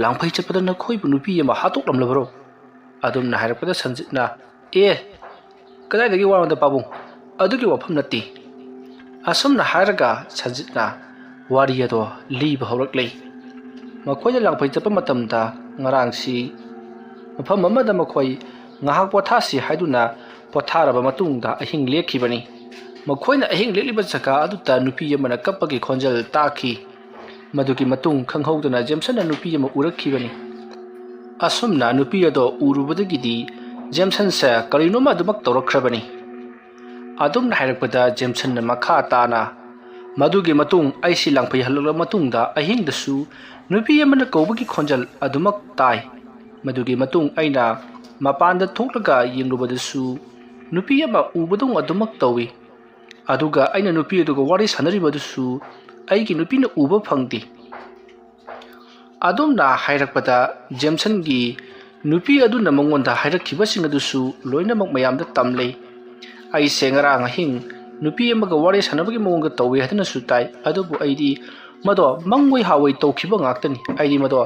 ꯂꯥꯡꯐꯩ ꯆꯠꯄꯗ ꯅꯈꯣꯏꯕꯨ ꯅꯨꯄꯤ ꯑꯃ ꯍꯥꯠꯇꯣꯛꯂꯝꯂꯕꯔꯣ ꯑꯗꯨꯝꯅ ꯍꯥꯏꯔꯛꯄꯗ ꯁꯟꯖꯤꯠꯅ ꯀꯗꯥꯏꯗꯒꯤ ꯋꯥꯔꯣꯗ ꯄꯥꯕꯨꯡ ꯑꯗꯨꯒꯤ ꯋꯥꯐꯝ ꯅꯠꯇꯦ ꯑꯁꯨꯝꯅ ꯍꯥꯏꯔꯒ ꯁꯟꯖꯤꯠꯅ ꯋꯥꯔꯤ ꯑꯗꯣ ꯂꯤꯕ ꯍꯧꯔꯛꯂꯤ ꯃꯈꯣꯏꯅ ꯂꯥꯡꯐꯩ ꯆꯠꯄ ꯃꯇꯝꯗ ꯉꯔꯥꯡꯁꯤ ꯃꯐꯝ ꯑꯃꯗ ꯃꯈꯣꯏ ꯉꯥꯏꯍꯥꯛ ꯄꯣꯊꯥꯁꯤ ꯍꯥꯏꯗꯨꯅ ꯄꯣꯊꯥꯔꯕ ꯃꯇꯨꯡꯗ ꯑꯍꯤꯡ ꯂꯦꯛꯈꯤꯕꯅꯤ ꯃꯈꯣꯏꯅ ꯑꯍꯤꯡ ꯂꯦꯛꯂꯤꯕ ꯖꯒꯥ ꯑꯗꯨꯗ ꯅꯨꯄꯤ ꯑꯃꯅ ꯀꯞꯄꯒꯤ ꯈꯣꯟꯖꯦꯜ ꯇꯥꯈꯤ ꯃꯗꯨꯒꯤ ꯃꯇꯨꯡ ꯈꯪꯍꯧꯗꯅ ꯖꯦꯝꯁꯟꯅ ꯅꯨꯄꯤ ꯑꯃ ꯎꯔꯛꯈꯤꯕꯅꯤ ꯑꯁꯨꯝꯅ ꯅꯨꯄꯤ ꯑꯗꯣ ꯎꯔꯨꯕꯗꯒꯤꯗꯤ ꯖꯦꯝꯁꯟꯁꯦ ꯀꯔꯤꯅꯣꯃ ꯑꯗꯨꯃꯛ ꯇꯧꯔꯛꯈ꯭ꯔꯕꯅꯤ ꯑꯗꯨꯝꯅ ꯍꯥꯏꯔꯛꯄꯗ ꯖꯦꯝꯁꯟꯅ ꯃꯈꯥ ꯇꯥꯅ ꯃꯗꯨꯒꯤ ꯃꯇꯨꯡ ꯑꯩꯁꯤ ꯂꯥꯡꯐꯩ ꯍꯜꯂꯛꯂꯕ ꯃꯇꯨꯡꯗ ꯑꯍꯤꯡꯗꯁꯨ नुपी अमना कौबगी खोंजल अदुमक ताई मदुगी मतुंग अइना मपानदा थोक्लगा येंगलुबदसु नुपी अमा उबदुंग अदुमक तौई अदुगा अइना नुपी अदुगा वारी सानरिबदसु अइगी नुपीना उबा फंगदी अदुमना हाइरकपदा जेमसन गी नुपी अदुना मंगोंदा हाइरखिबसिंग अदुसु लोइनमक मयामदा तमले अइ सेंगरांग हिंग नुपी अमगा वारी सानबगी मंगोंगा तौई हदनसु ताई अदुबु अइदी मदो मंगोई हावई तौखिबा ngaktani अइदी मदो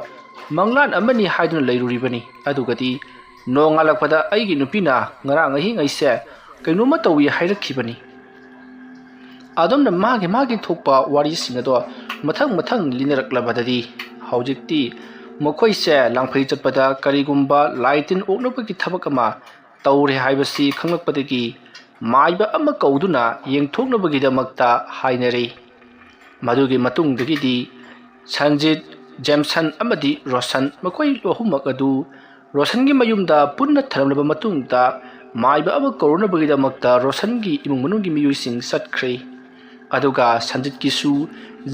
मंगलान अमनी हाइदुना लैरुरिबनी अदुगदी नोंगालकपदा अइगी नुपीना ngarang हिंग अइसे कैनोमा तौई हाइरखिबनी अदुमना मागे थोकपा वारी सिंगदो मथंग लिनरक्लबददी हौजिक्ति मखोइसे लांफै चटपदा करिगुम्बा लाइटिन ओक्नबगी थबक अमा तौरे हाइबसी खंगलकपदगी माइबा अमा कौदुना येंथोक्नबगीदमक्ता हाइनरे मदुगी मतुंगदगी संजित जेमसन अमदी रोशन मखोइ लोहुमक अदु रोशनगी मयुमदा पुन्ना थरमलबा मतुंगदा माइबा अमा कौरनबगीदमक्ता रोशनगी इमुंग मनुंगी मियुइसिंग सटख्रे अदुगा संजित किसु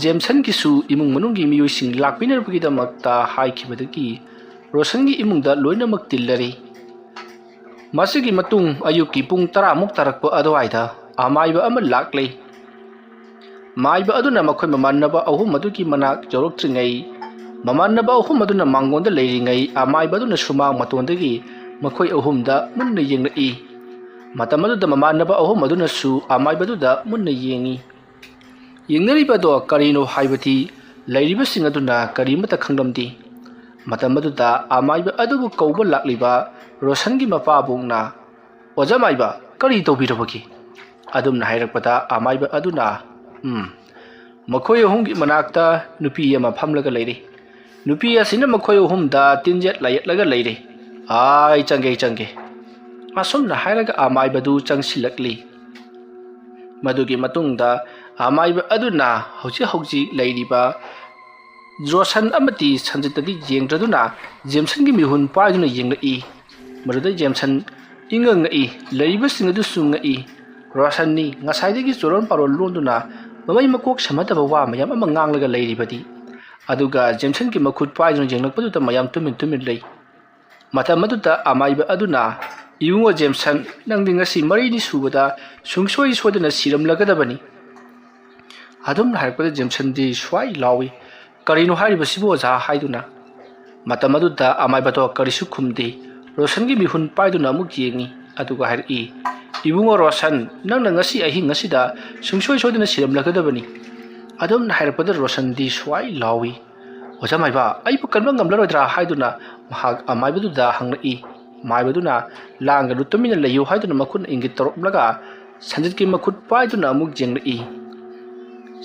जेमसन किसु इमुंग मनुंगी मियुइसिंग लाकपिनरबगीदमक्ता हाइखिबदगी रोशनगी इमुंगदा लोइनमक तिल्लरे मसिगी मतुंग अयुकी पुंग 10 मुक तरकपा अदवाइदा अमाइबा अमा लाकले माइबा अदुना मखोइ ममानबा अहुम मदुगी मनाक जौरक्त्रिङै ममानबा अहुम मदुना मांगोंदा लेरिङै अमाइबा अदुना सुमांग मतोंदगी मखोइ अहुमदा मुन्ना येंगलई मतमदुदा ममानबा अहुम मदुनासु अमाइबा अदुदा मुन्ना येंगी येंगरिबदो करिनो हाइबथि लैरिबसिंग अदुना करिमता खंगलमदि मतमदुदा अमाइबा अदुबु कौबा लाक्लिबा रोशनगी मपाबुंगना ओजामाइबा करि तौबिरबगी अदुमना हाइरकपदा अमाइबा अदुना मखोइ अहुमगी मनाक्ता नुपी अमा फमलगा लैरे नुपी असिना मखोइ अहुमदा तिनजेट लायतलगा लैरे आइ चंगे असुमना हाइरगा अमाइबदु चंगसिलकली मदुगी मतुंगदा अमाइबा अदुना हौजी लैरिबा रोशन अमती संजितदी येंगद्रदुना जेमसनगी मिहुन पाइदुना येंगलई मरुदा जेमसन इंगंगई लैरिबसिंग अदु सुंगई रोशननी ngसाइदगी चोरन पारोल लोंदुना ममै मकोक समतबा वा मयाम अमा nganglगा लैरिबदी अदुगा जेमसनगी मखुद पाइदुना येंगलकपदुदा मयाम तुमिन लै मतमदुदा अमाइबा अदुना इउंगो जेमसन नंगदि ngasi मरिनि सुबदा सुंगसोइ सोदना सिरमलगदबनी अदुमना हाइरकपदा जेमसनदी स्वाइ लावी करिनो हाइरिबसिबो जा हाइदुना मतमदुदा अमाइबादो करिसु खुमदे रोशनगी मिहुन पाइदुना अमुक येंगी अदुगा हाइरई इबुंगो रोशन नंगना ngasi अहिंग ngasiदा सुंगसोइ सोदना सिरमलगदबनी अदुमना हाइरकपदा रोशनदी स्वाइ लावी ओजामाइबा अइबु कनबा ngamlarodra हाइदुना महाग अमाइबदुदा हंगलई माइबदुना लांगलु तुमिना लयु हाइदुना मखुन इंगित तरोबलगा संजितकी मखुद पाइदुना अमुक जेंगलई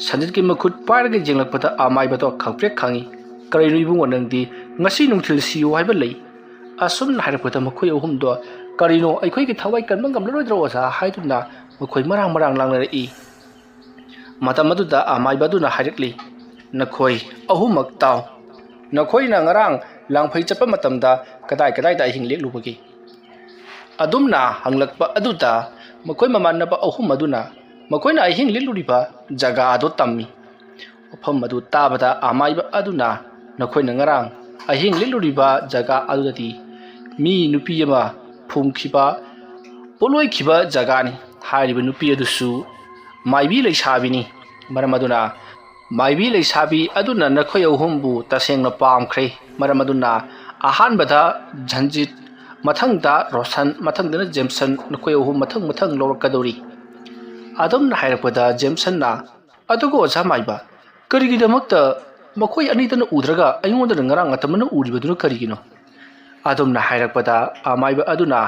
संजितकी मखुद पाइरगे जेंगलकपदा अमाइबदो खंगप्रेक खांगी करिनु इबुंगो नंगदी ngasi nungthil siyu हाइबा लै असुमना हाइरकपदा मखोइ अहुमदो करिनो अइखोइगी थवाइ कनबा ngamlarodra ओजा हाइदुना मखोइ मरांग लांगलरई मतमदुदा अमाइबदुना हाइरकली नखोइ अहुमक ताव नखोइना ngarang langphai chapa matamda kadai da hing leklubagi adumna hanglakpa aduda makoi mamanaba ahum aduna makoina hing lekluriba jaga ado tammi ofam adu tabada amaiba aduna nakoina ngarang ahing lekluriba jaga adudati mi nupi ama phumkhiba poloi khiba jaga ni hairiba nupi adusu maibi leisabini maramaduna माइबी लेसाबी अदुना नखोय अहुमबु तसेंगना पामख्रे मरमदुना अहानबदा झंजित मथंगदा रोशन मथंगदना जेमसन नखोय अहुम मथंग लौरकदौरी अदुमना हाइरकपदा जेमसनना अदुगो जामाइबा करिगिदमक्ता मखोय अनिदना उद्रगा अयंगोदना ngarang atamana uribaduna karigino अदुमना हाइरकपदा अमाइबा अदुना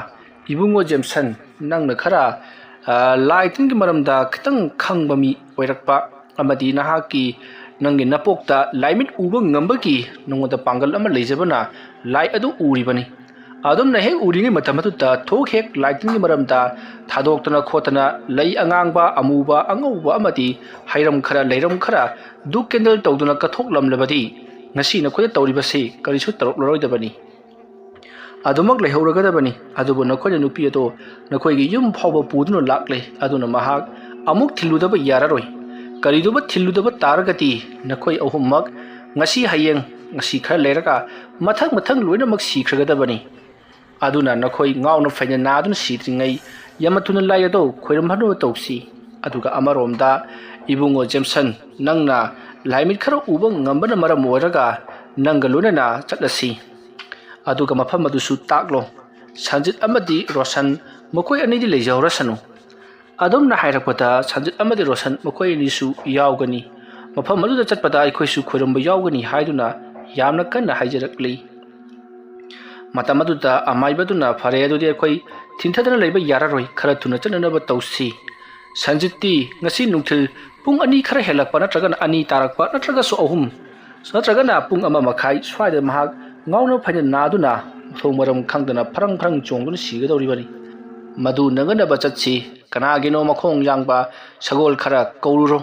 इबुंगो जेमसन नंगना खरा लाइटिंग मरमदा खतंग खंगबमी ओइरकपा अमदी नहाकी नंगे नपोक्ता लाइमिट उब ngambagi नंगोदा पांगल अमा लेजबना लाई अदु उरिबनी अदुमना हेक उरिङै मतमदुदा थोक हेक लाइटिंग मरमदा थादोक्तना खोतना लई अंगांगबा अमुबा अंगौबा अमदी हाइरम खरा लैरम खरा दु केंडल तौदुना कथोक लमलबदी ngasi नखोय तौरिबसे करिसु तरok लरोइदबनी अदुमक लेहौरगदबनी अदुबो नखोय नुपी अदो नखोयगी युम फावबा पुदुना लाक्ले अदुना महाक अमुक थिलुदबा यारारोय करिदुबा थिलुदबा तारगति नखोय अहुमक ngasi hayeng ngasi khara leraka mathang loinamak sikhragadabani aduna nakhoi ngauna faina nadun sidringai yamatuna layado khoiramhanu tausi aduga amaromda ibungo Jameson nangna laimit khara uba ngambana maram oiraga nangga loinana chatlasi aduga mafam adusu taklo Sanjit amadi Roshan makoi anidi leijawrasanu adumna hairakpata Sanjit amadi Roshan makoi anisu yaugani mafam aduda chatpada aikhoisu khoiramba yaugani haiduna yamna kanna haijarakli matam aduda amaibaduna fare adudi akhoi thintadana leiba yararoi khara thuna chananaba tausi Sanjiti ngasi nungthil pung ani khara helakpa natraga ani tarakpa natraga so ahum natraga na pung ama makhai swaida mahak ngauna phaina naduna thongmaram khangdana pharang chongduna sigadoribani madu nanganaba chatsi kanagino makhong yangba sagol khara kaururo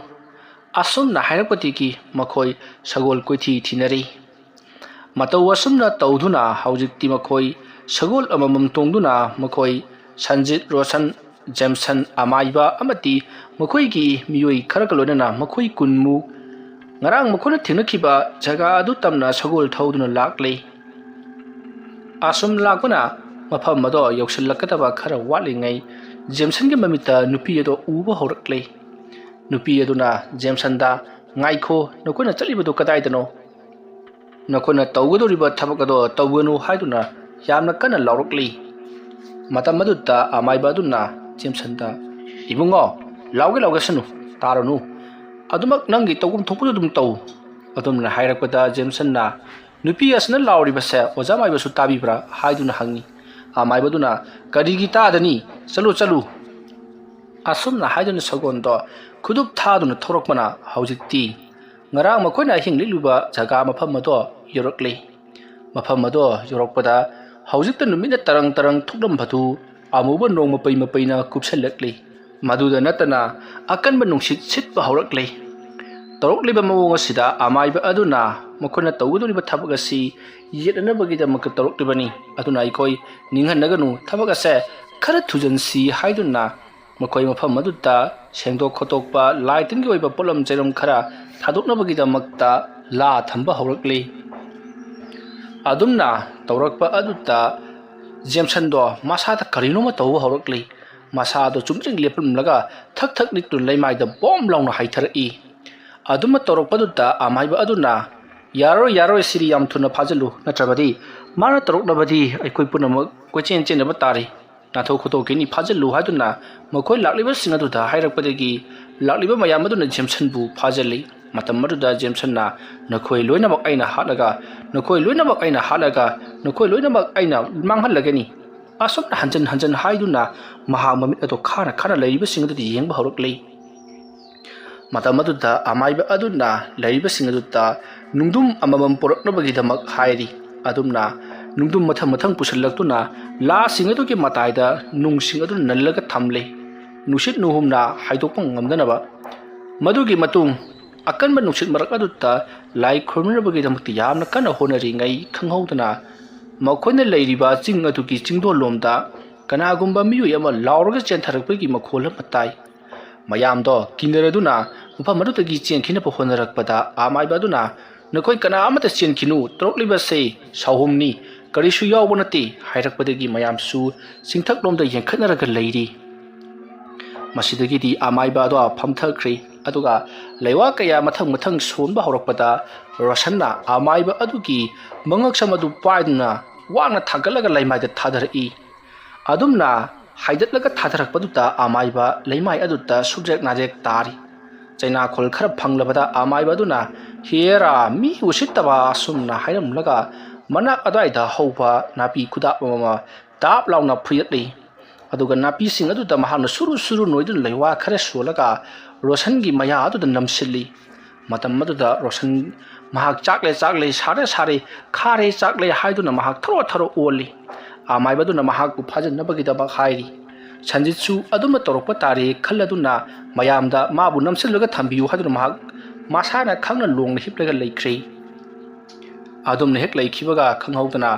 asumna hairakpati ki makhoi sagol koithi thinari matau asumna tauduna haujikti makhoi sagol amamam tongduna makhoi Sanjit Roshan Jameson amaiba amati makhoi gi miyoi khara kalonana makhoi kunmu ngarang makhona thingnakiba jaga adu tamna sagol thauduna lakle asum lakuna mafam mado yausalakataba khara watlingai Jameson gi mamita nupi ado uba horakle nupi aduna Jameson da ngaikho nokona chalibado kadaidano nakona tawgadoriba thabakado tawganu haiduna yamna kana laurokli matam madutta amaiba aduna Jameson da ibungo lauge sanu taranu adumak nangi tawgum thopudu dum taw adumna hairakpada Jameson na nupi asna lauriba se ojamai basu tabibra haiduna hangi amaibaduna karigi tadani chalu asumna haiduna sagondo khuduk thaduna thorokmana haujikti ngarang makoina hingliluba jaga mafam mado yorokle mafam mado yorokpada haujikta numina tarang thoklam badu amuba nongma paina kupsalakle maduda natana akanba nungsit sitba haurakle torokliba mawong asida amaiba aduna makona tawgudoriba thabak asi yedanabagidamaka toroklibani aduna ikoi ninghanaganu thabak ase khara thujansi haiduna makoi mafam madutta sengdok khotokpa laitingi oiba polam jairam khara thadoknabagidamakta la thamba haurakle adumna tawrakpa adutta Jameson do masada karinoma tawba haurakle masado chumjing leplamlaga thak niktu leimaida bom launa haithari aduma torokpadutta amaiba aduna yaro siri yam thuna phajalu natrabadi mana toroknabadi aikoi punamak kochen chenaba tari natho khoto kini phajalu haiduna makhoi lakliba singaduda hairakpadagi lakliba mayam aduna Jameson bu phajali matam maduda Jameson na nakhoi loinamak aina halaga nakhoi loinamak aina manghallagani asumna hanjan haiduna maha mamit ado khana leiba singadu yengba haurakle matam aduda amaiba aduna leiba singaduta nungdum amamam poraknabagidamak hairi adumna nungdum mathang pusallakuna la singadu ki mataida nung singadu nallaga thamle nusit nuhumna haidokpang ngamdanaba madugi matung akanba nungsit marak adutta lai khorminabagidamakti yamna kana honari ngai khanghaudana makhona leiriba ching adugi chingdo lomda kanagumba miyoi ama lauraga chentharakpagi makhola matai mayamdo kinaraduna mafam adutagi chenkhina honarakpada amaibaduna nakoi kana amata chenkhinu torokliba se sahumni karisu yawba nate hairakpadagi mayamsu singthak lomda yenkhatnaraga leiri masidagidi amaiba do phamthakri aduga leiwa kaya mathang sonba horakpada Roshanna amaiba adugi mangak samadu paiduna wana thagalaga leimaida thadari adumna haidatlaga thadarakpaduta amaiba leimai adutta subject najek tari chaina khol khara phanglabada amaiba duna hera mi usittaba sumna hairamlaga manak adaida hauba napi khuda mama tap launa phuyatli aduga napi sing aduda mahana suru noidun leiwa khara solaga Roshan gi maya aduda namsilli matam aduda Roshan mahak chakle sare khare chakle haiduna mahak tharo oli amaibaduna mahak phajanabagidaba hairi Sanjitsu aduma torokpa tare khalladuna mayamda mabu namsillaga thambiyu haduna mahak masana khangna longna hiplaga leikhrei adumna hek leikhibaga khanghaudana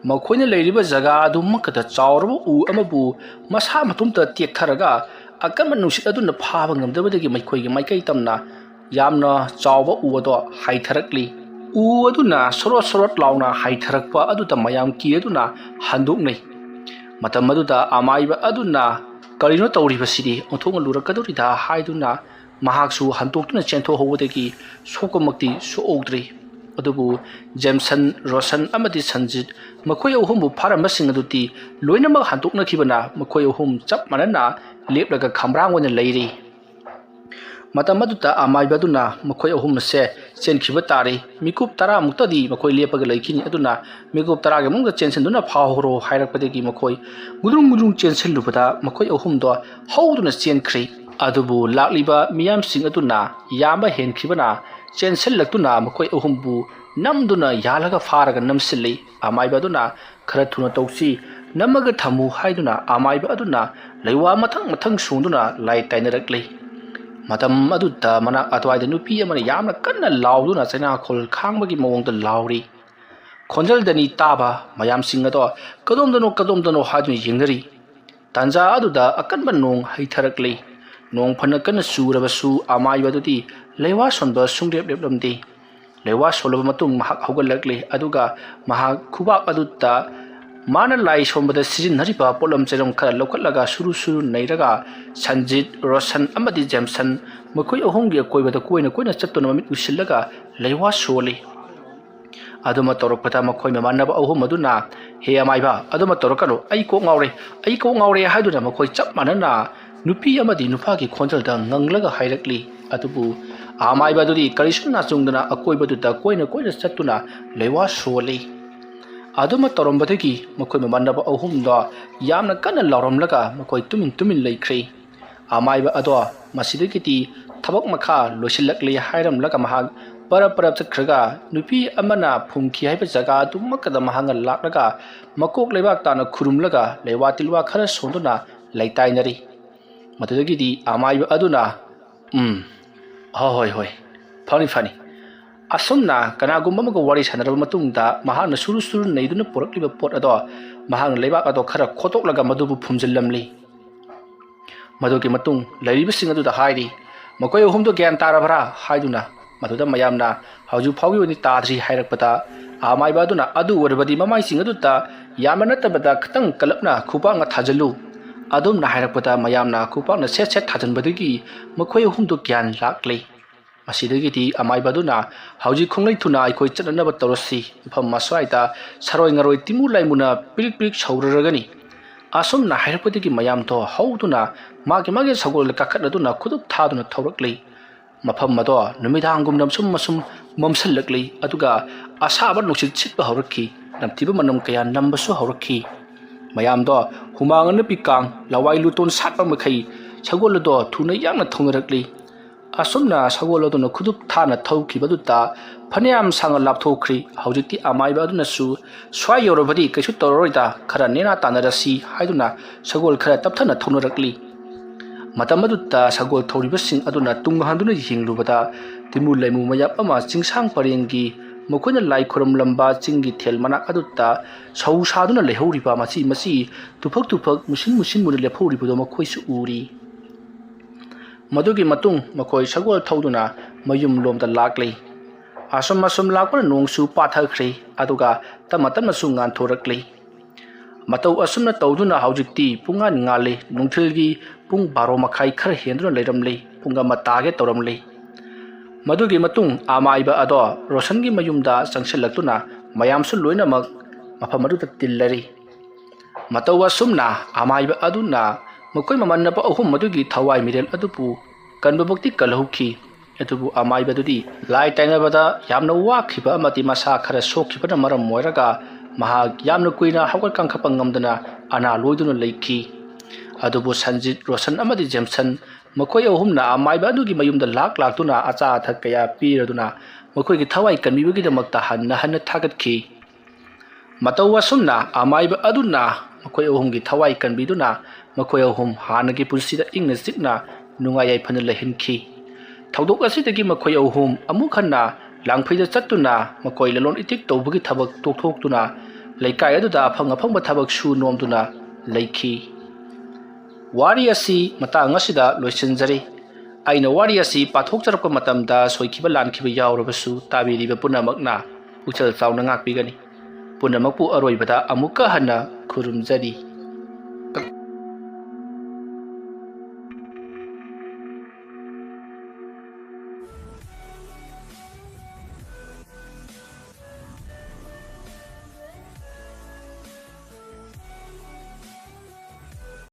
makhoina leiriba jaga adumakada chawraba u amabu masa matumta tektharaga akanma nusit aduna phaba ngamdabadagi maikhoigi maikai tamna yamna chawba u ado haitharakli ꯎ ꯑꯗꯨꯅ ꯁꯣꯔꯣꯠ ꯁꯣꯔꯣꯠ ꯂꯥꯎꯅ ꯍꯥꯏꯊꯔꯛꯄ ꯑꯗꯨꯗ ꯃꯌꯥꯝ ꯀꯤ ꯑꯗꯨꯅ ꯍꯟꯗꯣꯛꯅꯩ ꯃꯇꯝ ꯑꯗꯨꯗ ꯑꯃꯥꯏꯕ ꯑꯗꯨꯅ ꯀꯔꯤꯅꯣ ꯇꯧꯔꯤꯕꯁꯤꯗꯤ ꯑꯣꯟꯊꯣꯛꯅ ꯂꯨꯔꯛꯀꯗꯧꯔꯤꯗ ꯍꯥꯏꯗꯨꯅ ꯃꯍꯥꯛꯁꯨ ꯍꯟꯇꯣꯛꯇꯨꯅ ꯆꯦꯟꯊꯣꯛꯍꯧꯕꯗꯒꯤ ꯁꯣꯛꯄꯃꯛꯇꯤ ꯁꯣꯛꯍꯧꯗ꯭ꯔꯤ ꯑꯗꯨꯕꯨ ꯖꯦꯝꯁꯟ ꯔꯣꯁꯟ ꯑꯃꯗꯤ ꯁꯟꯖꯤꯠ ꯃꯈꯣꯏ ꯑꯍꯨꯝꯕꯨ ꯐꯥꯔꯝꯕꯁꯤꯡ ꯑꯗꯨꯗꯤ ꯂꯣꯏꯅꯃꯛ ꯍꯟꯇꯣꯛꯅꯈꯤꯕꯅ ꯃꯈꯣꯏ ꯑꯍꯨꯝ ꯆꯞ ꯃꯥꯟꯅꯅ ꯂꯦꯞꯂꯒ ꯈꯝꯕ꯭ꯔꯥꯡ ꯑꯣꯏꯅ ꯂꯩꯔꯤ ꯃꯇꯝ ꯑꯗꯨꯗ ꯑꯃꯥꯏꯕ ꯑꯗꯨꯅ ꯃꯈꯣꯏ ꯑꯍꯨꯝ ꯑꯁꯦ ꯆꯦꯟꯈꯤꯕ ꯇꯥꯔꯤ ꯃꯤꯀꯨꯞ 10 ꯃꯨꯛꯇꯗꯤ ꯃꯈꯣꯏ ꯂꯦꯞꯄꯒ ꯂꯩꯈꯤꯅꯤ ꯑꯗꯨꯅ ꯃꯤꯀꯨꯞ 10ꯒꯤ ꯃꯅꯨꯡꯗ ꯆꯦꯟꯁꯤꯟꯗꯨꯅ ꯐꯥꯍꯧꯔꯣ ꯍꯥꯏꯔꯛꯄꯗꯒꯤ ꯃꯈꯣꯏ ꯒꯨꯗ꯭ꯔꯨꯡ ꯆꯦꯟꯁꯤꯜꯂꯨꯕꯗ ꯃꯈꯣꯏ ꯑꯍꯨꯝꯗꯣ ꯍꯧꯗꯨꯅ ꯆꯦꯟꯈ꯭ꯔꯤ ꯑꯗꯨꯕꯨ ꯂꯥꯛꯂꯤꯕ ꯃꯤꯌꯥꯝꯁꯤꯡ ꯑꯗꯨꯅ ꯌꯥꯝꯕ ꯍꯦꯟꯈꯤꯕꯅ ꯆꯦꯟꯁꯤꯜꯂꯛꯇꯨꯅ ꯃꯈꯣꯏ ꯑꯍꯨꯝꯕꯨ ꯅꯝꯗꯨꯅ ꯌꯥꯜꯂꯒ ꯐꯥꯔꯒ ꯅꯝꯁꯤꯜꯂꯤ ꯑꯃꯥꯏꯕ ꯑꯗꯨꯅ ꯈꯔ ꯊꯨꯅ ꯇꯧꯁꯤ ꯅꯝꯃꯒ ꯊꯝꯃꯨ ꯍꯥꯏꯗꯨꯅ ꯑꯃꯥꯏꯕ ꯑꯗꯨꯅ ꯂꯩꯋꯥ ꯃꯊꯪ ꯁꯣꯡꯗꯨꯅ ꯂꯥꯏ ꯇꯥꯏꯅꯔꯛꯂꯤ ꯃꯇꯝ ꯑꯗꯨꯗ ꯃꯅꯥꯛ ꯑꯗꯨꯋꯥꯏꯗ ꯅꯨꯄꯤ ꯑꯃꯅ ꯌꯥꯝꯅ ꯀꯟꯅ ꯂꯥꯎꯗꯨꯅ ꯆꯩꯅꯥꯈꯣꯜ ꯈꯥꯡꯕꯒꯤ ꯃꯑꯣꯡꯗ ꯂꯥꯎꯔꯤ ꯈꯣꯟꯖꯦꯜꯗꯅꯤ ꯇꯥꯕ ꯃꯌꯥꯝꯁꯤꯡ ꯑꯗꯣ ꯀꯗꯣꯝꯗꯅꯣ ꯍꯥꯏꯗꯨꯅ ꯌꯦꯡꯅꯔꯤ ꯇꯥꯟꯖꯥ ꯑꯗꯨꯗ ꯑꯀꯟꯕ ꯅꯣꯡ ꯍꯩꯊꯔꯛꯂꯤ ꯅꯣꯡ ꯐꯅ ꯀꯟꯅ ꯆꯨꯔꯕꯁꯨ ꯑꯃꯥꯏꯕ ꯑꯗꯨꯗꯤ ꯂꯩꯋꯥ ꯁꯣꯟꯕ ꯁꯨꯡꯂꯦꯞ ꯂꯦꯞꯂꯝꯗꯦ ꯂꯩꯋꯥ ꯁꯣꯜꯂꯕ ꯃꯇꯨꯡ ꯃꯍꯥꯛ ꯍꯧꯒꯠꯂꯛꯂꯤ ꯑꯗꯨꯒ ꯃꯍꯥꯛ ꯈꯨꯕꯥꯛ ꯑꯗꯨꯗ ꯃꯥꯅ ꯂꯥꯏ ꯁꯣꯟꯕꯗ ꯁꯤꯖꯤꯟꯅꯔꯤꯕ ꯄꯣꯠꯂꯝ ꯆꯩꯔꯝ ꯈꯔ ꯂꯧꯈꯠꯂꯒ ꯁꯨꯔꯨ ꯅꯩꯔꯒ ꯁꯟꯖꯤꯠ ꯔꯣꯁꯟ ꯑꯃꯗꯤ ꯖꯦꯝꯁꯟ ꯃꯈꯣꯏ ꯑꯍꯨꯝꯒꯤ ꯑꯀꯣꯏꯕꯗ ꯀꯣꯏꯅ ꯆꯠꯇꯨꯅ ꯃꯃꯤꯠ ꯎꯏꯁꯤꯜꯂꯒ ꯂꯩꯋꯥ ꯁꯣꯜꯂꯤ ꯑꯗꯨꯃ ꯇꯧꯔꯛꯄꯗ ꯃꯈꯣꯏ ꯃꯃꯥꯟꯅꯕ ꯑꯍꯨꯝ ꯑꯗꯨꯅ ꯍꯦ ꯑꯃꯥꯏꯕ ꯑꯗꯨꯃ ꯇꯧꯔꯛꯀꯅꯨ ꯑꯩ ꯀꯣꯛ ꯉꯥꯎꯔꯦ ꯍꯥꯏꯗꯨꯅ ꯃꯈꯣꯏ ꯆꯞ ꯃꯥꯟꯅꯅ ꯅꯨꯄꯤ ꯑꯃꯗꯤ ꯅꯨꯄꯥꯒꯤ ꯈꯣꯟꯖꯦꯜꯗ ꯉꯪꯂꯒ ꯍꯥꯏꯔꯛꯂꯤ ꯑꯗꯨꯕꯨ ꯑꯃꯥꯏꯕ ꯑꯗꯨꯗꯤ ꯀꯔꯤꯁꯨ ꯅꯥꯆꯨꯡꯗꯅ ꯑꯀꯣꯏꯕꯗꯨꯗ ꯀꯣꯏꯅ ꯆꯠꯇꯨꯅ ꯂꯩꯋꯥ ꯁꯣꯜꯂꯤ ꯑꯗꯨꯃ ꯇꯧꯔꯝꯕꯗꯒꯤ ꯃꯈꯣꯏ ꯃꯃꯥꯟꯅꯕ ꯑꯍꯨꯝꯗꯣ ꯌꯥꯝꯅ ꯀꯟꯅ ꯂꯥꯎꯔꯝꯂꯒ ꯃꯈꯣꯏ ꯇꯨꯃꯤꯟ ꯂꯩꯈ꯭ꯔꯤ ꯑꯃꯥꯏꯕ ꯑꯗꯣ ꯃꯁꯤꯗꯒꯤꯗꯤ ꯊꯕꯛ ꯃꯈꯥ ꯂꯣꯏꯁꯤꯜꯂꯛꯂꯤ ꯍꯥꯏꯔꯝꯂꯒ ꯃꯍꯥꯛ ꯄꯔꯞ ꯆꯠꯈ꯭ꯔꯒ ꯅꯨꯄꯤ ꯑꯃꯅ ꯐꯨꯝꯈꯤ ꯍꯥꯏꯕ ꯖꯒꯥ ꯑꯗꯨꯃꯛꯀꯗ ꯃꯍꯥꯛꯅ ꯂꯥꯛꯂꯒ ꯃꯀꯣꯛ ꯂꯩꯕꯥꯛ ꯇꯥꯅ ꯈꯨꯔꯨꯝꯂꯒ ꯂꯩꯋꯥ ꯇꯤꯜꯋꯥ ꯈꯔ ꯁꯣꯟꯗꯨꯅ ꯂꯩꯇꯥꯏꯅꯔꯤ ꯃꯗꯨꯗꯒꯤꯗꯤ ꯑꯃꯥꯏꯕ ꯑꯗꯨꯅ ꯍꯣꯏ ꯐꯅꯤ ꯑꯁꯨꯝꯅ ꯀꯅꯥꯒꯨꯝꯕ ꯑꯃꯒ ꯋꯥꯔꯤ ꯁꯥꯟꯅꯔꯕ ꯃꯇꯨꯡꯗ ꯃꯍꯥꯛꯅ ꯁꯨꯔꯨ ꯅꯩꯗꯨꯅ ꯄꯨꯔꯛꯂꯤꯕ ꯄꯣꯠ ꯑꯗꯣ ꯃꯍꯥꯛꯅ ꯂꯩꯕꯥꯛ ꯑꯗꯣ ꯈꯔ ꯈꯣꯠꯇꯣꯛꯂꯒ ꯃꯗꯨꯕꯨ ꯐꯨꯝꯖꯤꯜꯂꯝꯂꯤ ꯃꯗꯨꯒꯤ ꯃꯇꯨꯡ ꯂꯩꯔꯤꯕꯁꯤꯡ ꯑꯗꯨꯗ ꯍꯥꯏꯔꯤ ꯃꯈꯣꯏ ꯑꯍꯨꯝꯗꯣ ꯒ꯭ꯌꯥꯟ ꯇꯥꯔꯕ꯭ꯔꯥ ꯍꯥꯏꯗꯨꯅ ꯃꯗꯨꯗ ꯃꯌꯥꯝꯅ ꯍꯧꯖꯤꯛ ꯐꯥꯎꯒꯤ ꯑꯣꯏꯅ ꯇꯥꯗ꯭ꯔꯤ ꯍꯥꯏꯔꯛꯄꯗ ꯑꯃꯥꯏꯕ ꯑꯗꯨꯅ ꯑꯗꯨ ꯑꯣꯏꯔꯕꯗꯤ ꯃꯃꯥꯏꯁꯤꯡ ꯑꯗꯨꯗ ꯌꯥꯝꯅ ꯅꯠꯇꯕꯗ ꯈꯤꯇꯪ ꯀꯜꯂꯞꯅ ꯈꯨꯄꯥꯛꯅ ꯊꯥꯖꯤꯜꯂꯨ ꯑꯗꯨꯝꯅ ꯍꯥꯏꯔꯛꯄꯗ ꯃꯌꯥꯝꯅ ꯈꯨꯄꯥꯛꯅ ꯁꯦꯠ ꯊꯥꯖꯤꯟꯕꯗꯒꯤ ꯃꯈꯣꯏ ꯑꯍꯨꯝꯗꯣ ꯒ꯭ꯌꯥꯟ ꯂꯥꯛꯂꯤ ꯃꯁꯤꯗꯒꯤꯗꯤ ꯑꯃꯥꯏꯕ ꯑꯗꯨꯅ ꯍꯧꯖꯤꯛ ꯈꯣꯡꯂꯩ ꯊꯨꯅ ꯑꯩꯈꯣꯏ ꯆꯠꯅꯅꯕ ꯇꯧꯔꯁꯤ ꯃꯐꯝ ꯑꯁ꯭ꯋꯥꯏꯗ ꯁꯔꯣꯏ ꯉꯔꯣꯏ ꯇꯤꯃꯨ ꯂꯥꯏꯃꯨꯅ ꯄꯤꯔꯤꯛ ꯁꯧꯔꯔꯒꯅꯤ ꯑꯁꯨꯝꯅ ꯍꯥꯏꯔꯛꯄꯗꯒꯤ ꯃꯌꯥꯝꯗꯣ ꯍꯧꯗꯨꯅ ꯃꯥꯒꯤ ꯁꯒꯣꯜꯗ ꯀꯥꯈꯠꯂꯗꯨꯅ ꯈꯨꯗꯨꯞ ꯊꯥꯗꯨꯅ ꯊꯧꯔꯛꯂꯤ ꯃꯐꯝ ꯑꯗꯣ ꯅꯨꯃꯤꯗꯥꯡꯒꯨꯝꯅ ꯁꯨꯝ ꯃꯝꯁꯤꯜꯂꯛꯂꯤ ꯑꯗꯨꯒ ꯑꯁꯥꯕ ꯅꯨꯡꯁꯤꯠ ꯁꯤꯠꯄ ꯍꯧꯔꯛꯈꯤ ꯅꯝꯊꯤꯕ ꯃꯅꯝ ꯀꯌꯥ ꯅꯝꯕꯁꯨ ꯍꯧꯔꯛꯈꯤ ꯃꯌꯥꯝꯗꯣ ꯍꯨꯃꯥꯡ ꯑꯅꯞꯄꯤ ꯀꯥꯡ ꯂꯋꯥꯏ ꯂꯨꯇꯣꯟ ꯁꯥꯠꯄ ꯃꯈꯩ ꯁꯒꯣꯜ ꯑꯗꯣ ꯊꯨꯅ ꯌꯥꯡꯅ ꯊꯧꯅꯔꯛꯂꯤ ꯑꯁꯨꯝꯅ ꯁꯒꯣꯜ ꯑꯗꯨꯅ ꯈꯨꯗꯨꯞ ꯊꯥꯅ ꯊꯧꯈꯤꯕꯗꯨꯗ ꯐꯅꯌꯥꯝ ꯁꯥꯡꯅ ꯂꯥꯞꯊꯣꯛꯈ꯭రి ꯍꯧꯖꯤꯛꯇꯤ ꯑꯃꯥꯏꯕ ꯑꯗꯨꯅꯁꯨ ꯁ꯭ꯋꯥꯏ ꯌꯧꯔꯕꯗꯤ ꯀꯩꯁꯨ ꯇꯧꯔꯔꯣꯏꯗ ꯈꯔ ꯅꯦꯅꯥ ꯇꯥꯅꯔꯁꯤ ꯍꯥꯏꯗꯨꯅ ꯁꯒꯣꯜ ꯈꯔ ꯇꯞꯊꯅ ꯊꯧꯅꯔꯛꯂꯤ ꯃꯇꯝ ꯑꯗꯨꯗ ꯁꯒꯣꯜ ꯊꯧꯔꯤꯕꯁꯤꯡ ꯑꯗꯨꯅ ꯇꯨꯡ ꯍꯟꯗꯨꯅ ꯌꯦꯡꯂꯨꯕꯗ ꯇꯤꯃꯨ ꯂꯩꯃꯨ ꯃꯌꯥꯝ ꯑꯃ ꯆꯤꯡꯁꯥꯡ ꯄꯔꯦꯡꯒꯤ ꯃꯈꯣꯏꯅ ꯂꯥꯏ ꯈꯨꯔꯨꯝꯂꯝꯕ ꯆꯤꯡꯒꯤ ꯊꯦꯜ ꯃꯅꯥꯛ ꯑꯗꯨꯗ ꯁꯧ ꯁꯥꯗꯨꯅ ꯂꯩꯍꯧꯔꯤꯕ ꯃꯁꯤ ꯇꯨꯐꯛ ꯃꯨꯁꯤꯟ ꯃꯨꯅ ꯂꯦꯞꯍꯧꯔꯤꯕꯗꯣ ꯃꯈꯣꯏꯁꯨ ꯎꯔꯤ ꯃꯗꯨꯒꯤ ꯃꯇꯨꯡ ꯃꯈꯣꯏ ꯁꯒꯣꯜ ꯊꯧꯗꯨꯅ ꯃꯌꯨꯝ ꯂꯣꯝꯗ ꯂꯥꯛꯂꯤ ꯑꯁꯨꯝ ꯂꯥꯛꯄꯅ ꯅꯣꯡꯁꯨ ꯄꯥꯊꯈ꯭ꯔꯤ ꯑꯗꯨꯒ ꯇꯞꯅꯁꯨ ꯉꯥꯟꯊꯣꯔꯛꯂꯤ ꯃꯇꯧ ꯑꯁꯨꯝꯅ ꯇꯧꯗꯨꯅ ꯍꯧꯖꯤꯛꯇꯤ ꯄꯨꯡꯉꯥꯟ ꯉꯥꯜꯂꯤ ꯅꯨꯡꯊꯤꯜꯒꯤ ꯄꯨꯡ 12:30 ꯈꯔ ꯍꯦꯟꯗꯨꯅ ꯂꯩꯔꯝꯂꯤ ꯄꯨꯡ 1 ꯇꯥꯒꯦ ꯇꯧꯔꯝꯂꯤ ꯃꯗꯨꯒꯤ ꯃꯇꯨꯡ ꯑꯃꯥꯏꯕ ꯑꯗꯣ ꯔꯣꯁꯟꯒꯤ ꯃꯌꯨꯝꯗ ꯆꯪꯁꯤꯜꯂꯛꯇꯨꯅ ꯃꯌꯥꯝꯁꯨ ꯂꯣꯏꯅꯃꯛ ꯃꯐꯝ ꯑꯗꯨꯗ ꯇꯤꯜꯂꯔꯤ ꯃꯇꯧ ꯑꯁꯨꯝꯅ ꯑꯃꯥꯏꯕ ꯑꯗꯨꯅ ꯃꯈꯣꯏ ꯃꯃꯥꯟꯅꯕ ꯑꯍꯨꯝ ꯑꯗꯨꯒꯤ ꯊꯋꯥꯏ ꯃꯤꯔꯦꯜ ꯑꯗꯨꯕꯨ ꯀꯟꯕꯃꯛꯇꯤ ꯀꯜꯍꯧꯈꯤ ꯑꯗꯨꯕꯨ ꯑꯃꯥꯏꯕꯗꯨꯗꯤ ꯂꯥꯏ ꯇꯥꯏꯅꯕꯗ ꯌꯥꯝꯅ ꯋꯥꯈꯤꯕ ꯑꯃꯗꯤ ꯃꯁꯥ ꯈꯔ ꯁꯣꯛꯈꯤꯕꯅ ꯃꯔꯝ ꯑꯣꯏꯔꯒ ꯃꯍꯥꯛ ꯌꯥꯝꯅ ꯀꯨꯏꯅ ꯍꯧꯒꯠ ꯀꯥꯡꯈꯠꯄ ꯉꯝꯗꯅ ꯑꯅꯥ ꯂꯣꯏꯗꯨꯅ ꯂꯩꯈꯤ ꯑꯗꯨꯕꯨ ꯁꯟꯖꯤꯠ ꯔꯣꯁꯟ ꯑꯃꯗꯤ ꯖꯦꯝꯁꯟ ꯃꯈꯣꯏ ꯑꯍꯨꯝꯅ ꯑꯃꯥꯏꯕ ꯑꯗꯨꯒꯤ ꯃꯌꯨꯝꯗ ꯂꯥꯛꯇꯨꯅ ꯑꯆꯥ ꯑꯊꯛ ꯀꯌꯥ ꯄꯤꯔꯗꯨꯅ ꯃꯈꯣꯏꯒꯤ ꯊꯋꯥꯏ ꯀꯟꯕꯤꯕꯒꯤꯗꯃꯛꯇ ꯍꯟꯅ ꯊꯥꯒꯠꯈꯤ ꯃꯇꯧ ꯑꯁꯨꯝꯅ ꯑꯃꯥꯏꯕ ꯑꯗꯨꯅ ꯃꯈꯣꯏ ꯑꯍꯨꯝꯒꯤ ꯊꯋꯥꯏ ꯀꯟꯕꯤꯗꯨꯅ ꯃꯈꯣꯏ ꯑꯍꯨꯝ ꯍꯥꯟꯅꯒꯤ ꯄꯨꯟꯁꯤꯗ ꯏꯪꯅ ꯆꯤꯛꯅ ꯅꯨꯡꯉꯥꯏ ꯌꯥꯏꯐꯅ ꯂꯩꯍꯟꯈꯤ ꯊꯧꯗꯣꯛ ꯑꯁꯤꯗꯒꯤ ꯃꯈꯣꯏ ꯑꯍꯨꯝ ꯑꯃꯨꯛ ꯍꯟꯅ ꯂꯥꯡꯐꯩꯗ ꯆꯠꯇꯨꯅ ꯃꯈꯣꯏ ꯂꯂꯣꯟ ꯏꯇꯤꯛ ꯇꯧꯕꯒꯤ ꯊꯕꯛ ꯇꯣꯛꯊꯣꯛꯇꯨꯅ ꯂꯩꯀꯥꯏ ꯑꯗꯨꯗ ꯑꯐꯪ ꯊꯕꯛ ꯁꯨ ꯅꯣꯝꯗꯨꯅ ꯂꯩꯈꯤ ꯋꯥꯔꯤ ꯑꯁꯤ ꯃꯇꯥꯡ ꯑꯁꯤꯗ ꯂꯣꯏꯁꯤꯟꯖꯔꯤ ꯑꯩꯅ ꯋꯥꯔꯤ ꯑꯁꯤ ꯄꯥꯊꯣꯛꯆꯔꯛꯄ ꯃꯇꯝꯗ ꯁꯣꯏꯈꯤꯕ ꯂꯥꯟꯈꯤꯕ ꯌꯥꯎꯔꯕꯁꯨ ꯇꯥꯕꯤꯔꯤꯕ ꯄꯨꯝꯅꯃꯛꯅ ꯄꯨꯛꯆꯦꯜ ꯆꯥꯎꯅ ꯉꯥꯛꯄꯤꯒꯅꯤ꯫ ꯄꯨꯝꯅꯃꯛꯄꯨ ꯑꯔꯣꯏꯕꯗ ꯑꯃꯨꯛꯀ ꯍꯟꯅ ꯈꯨꯔꯨꯝꯖꯔꯤ꯫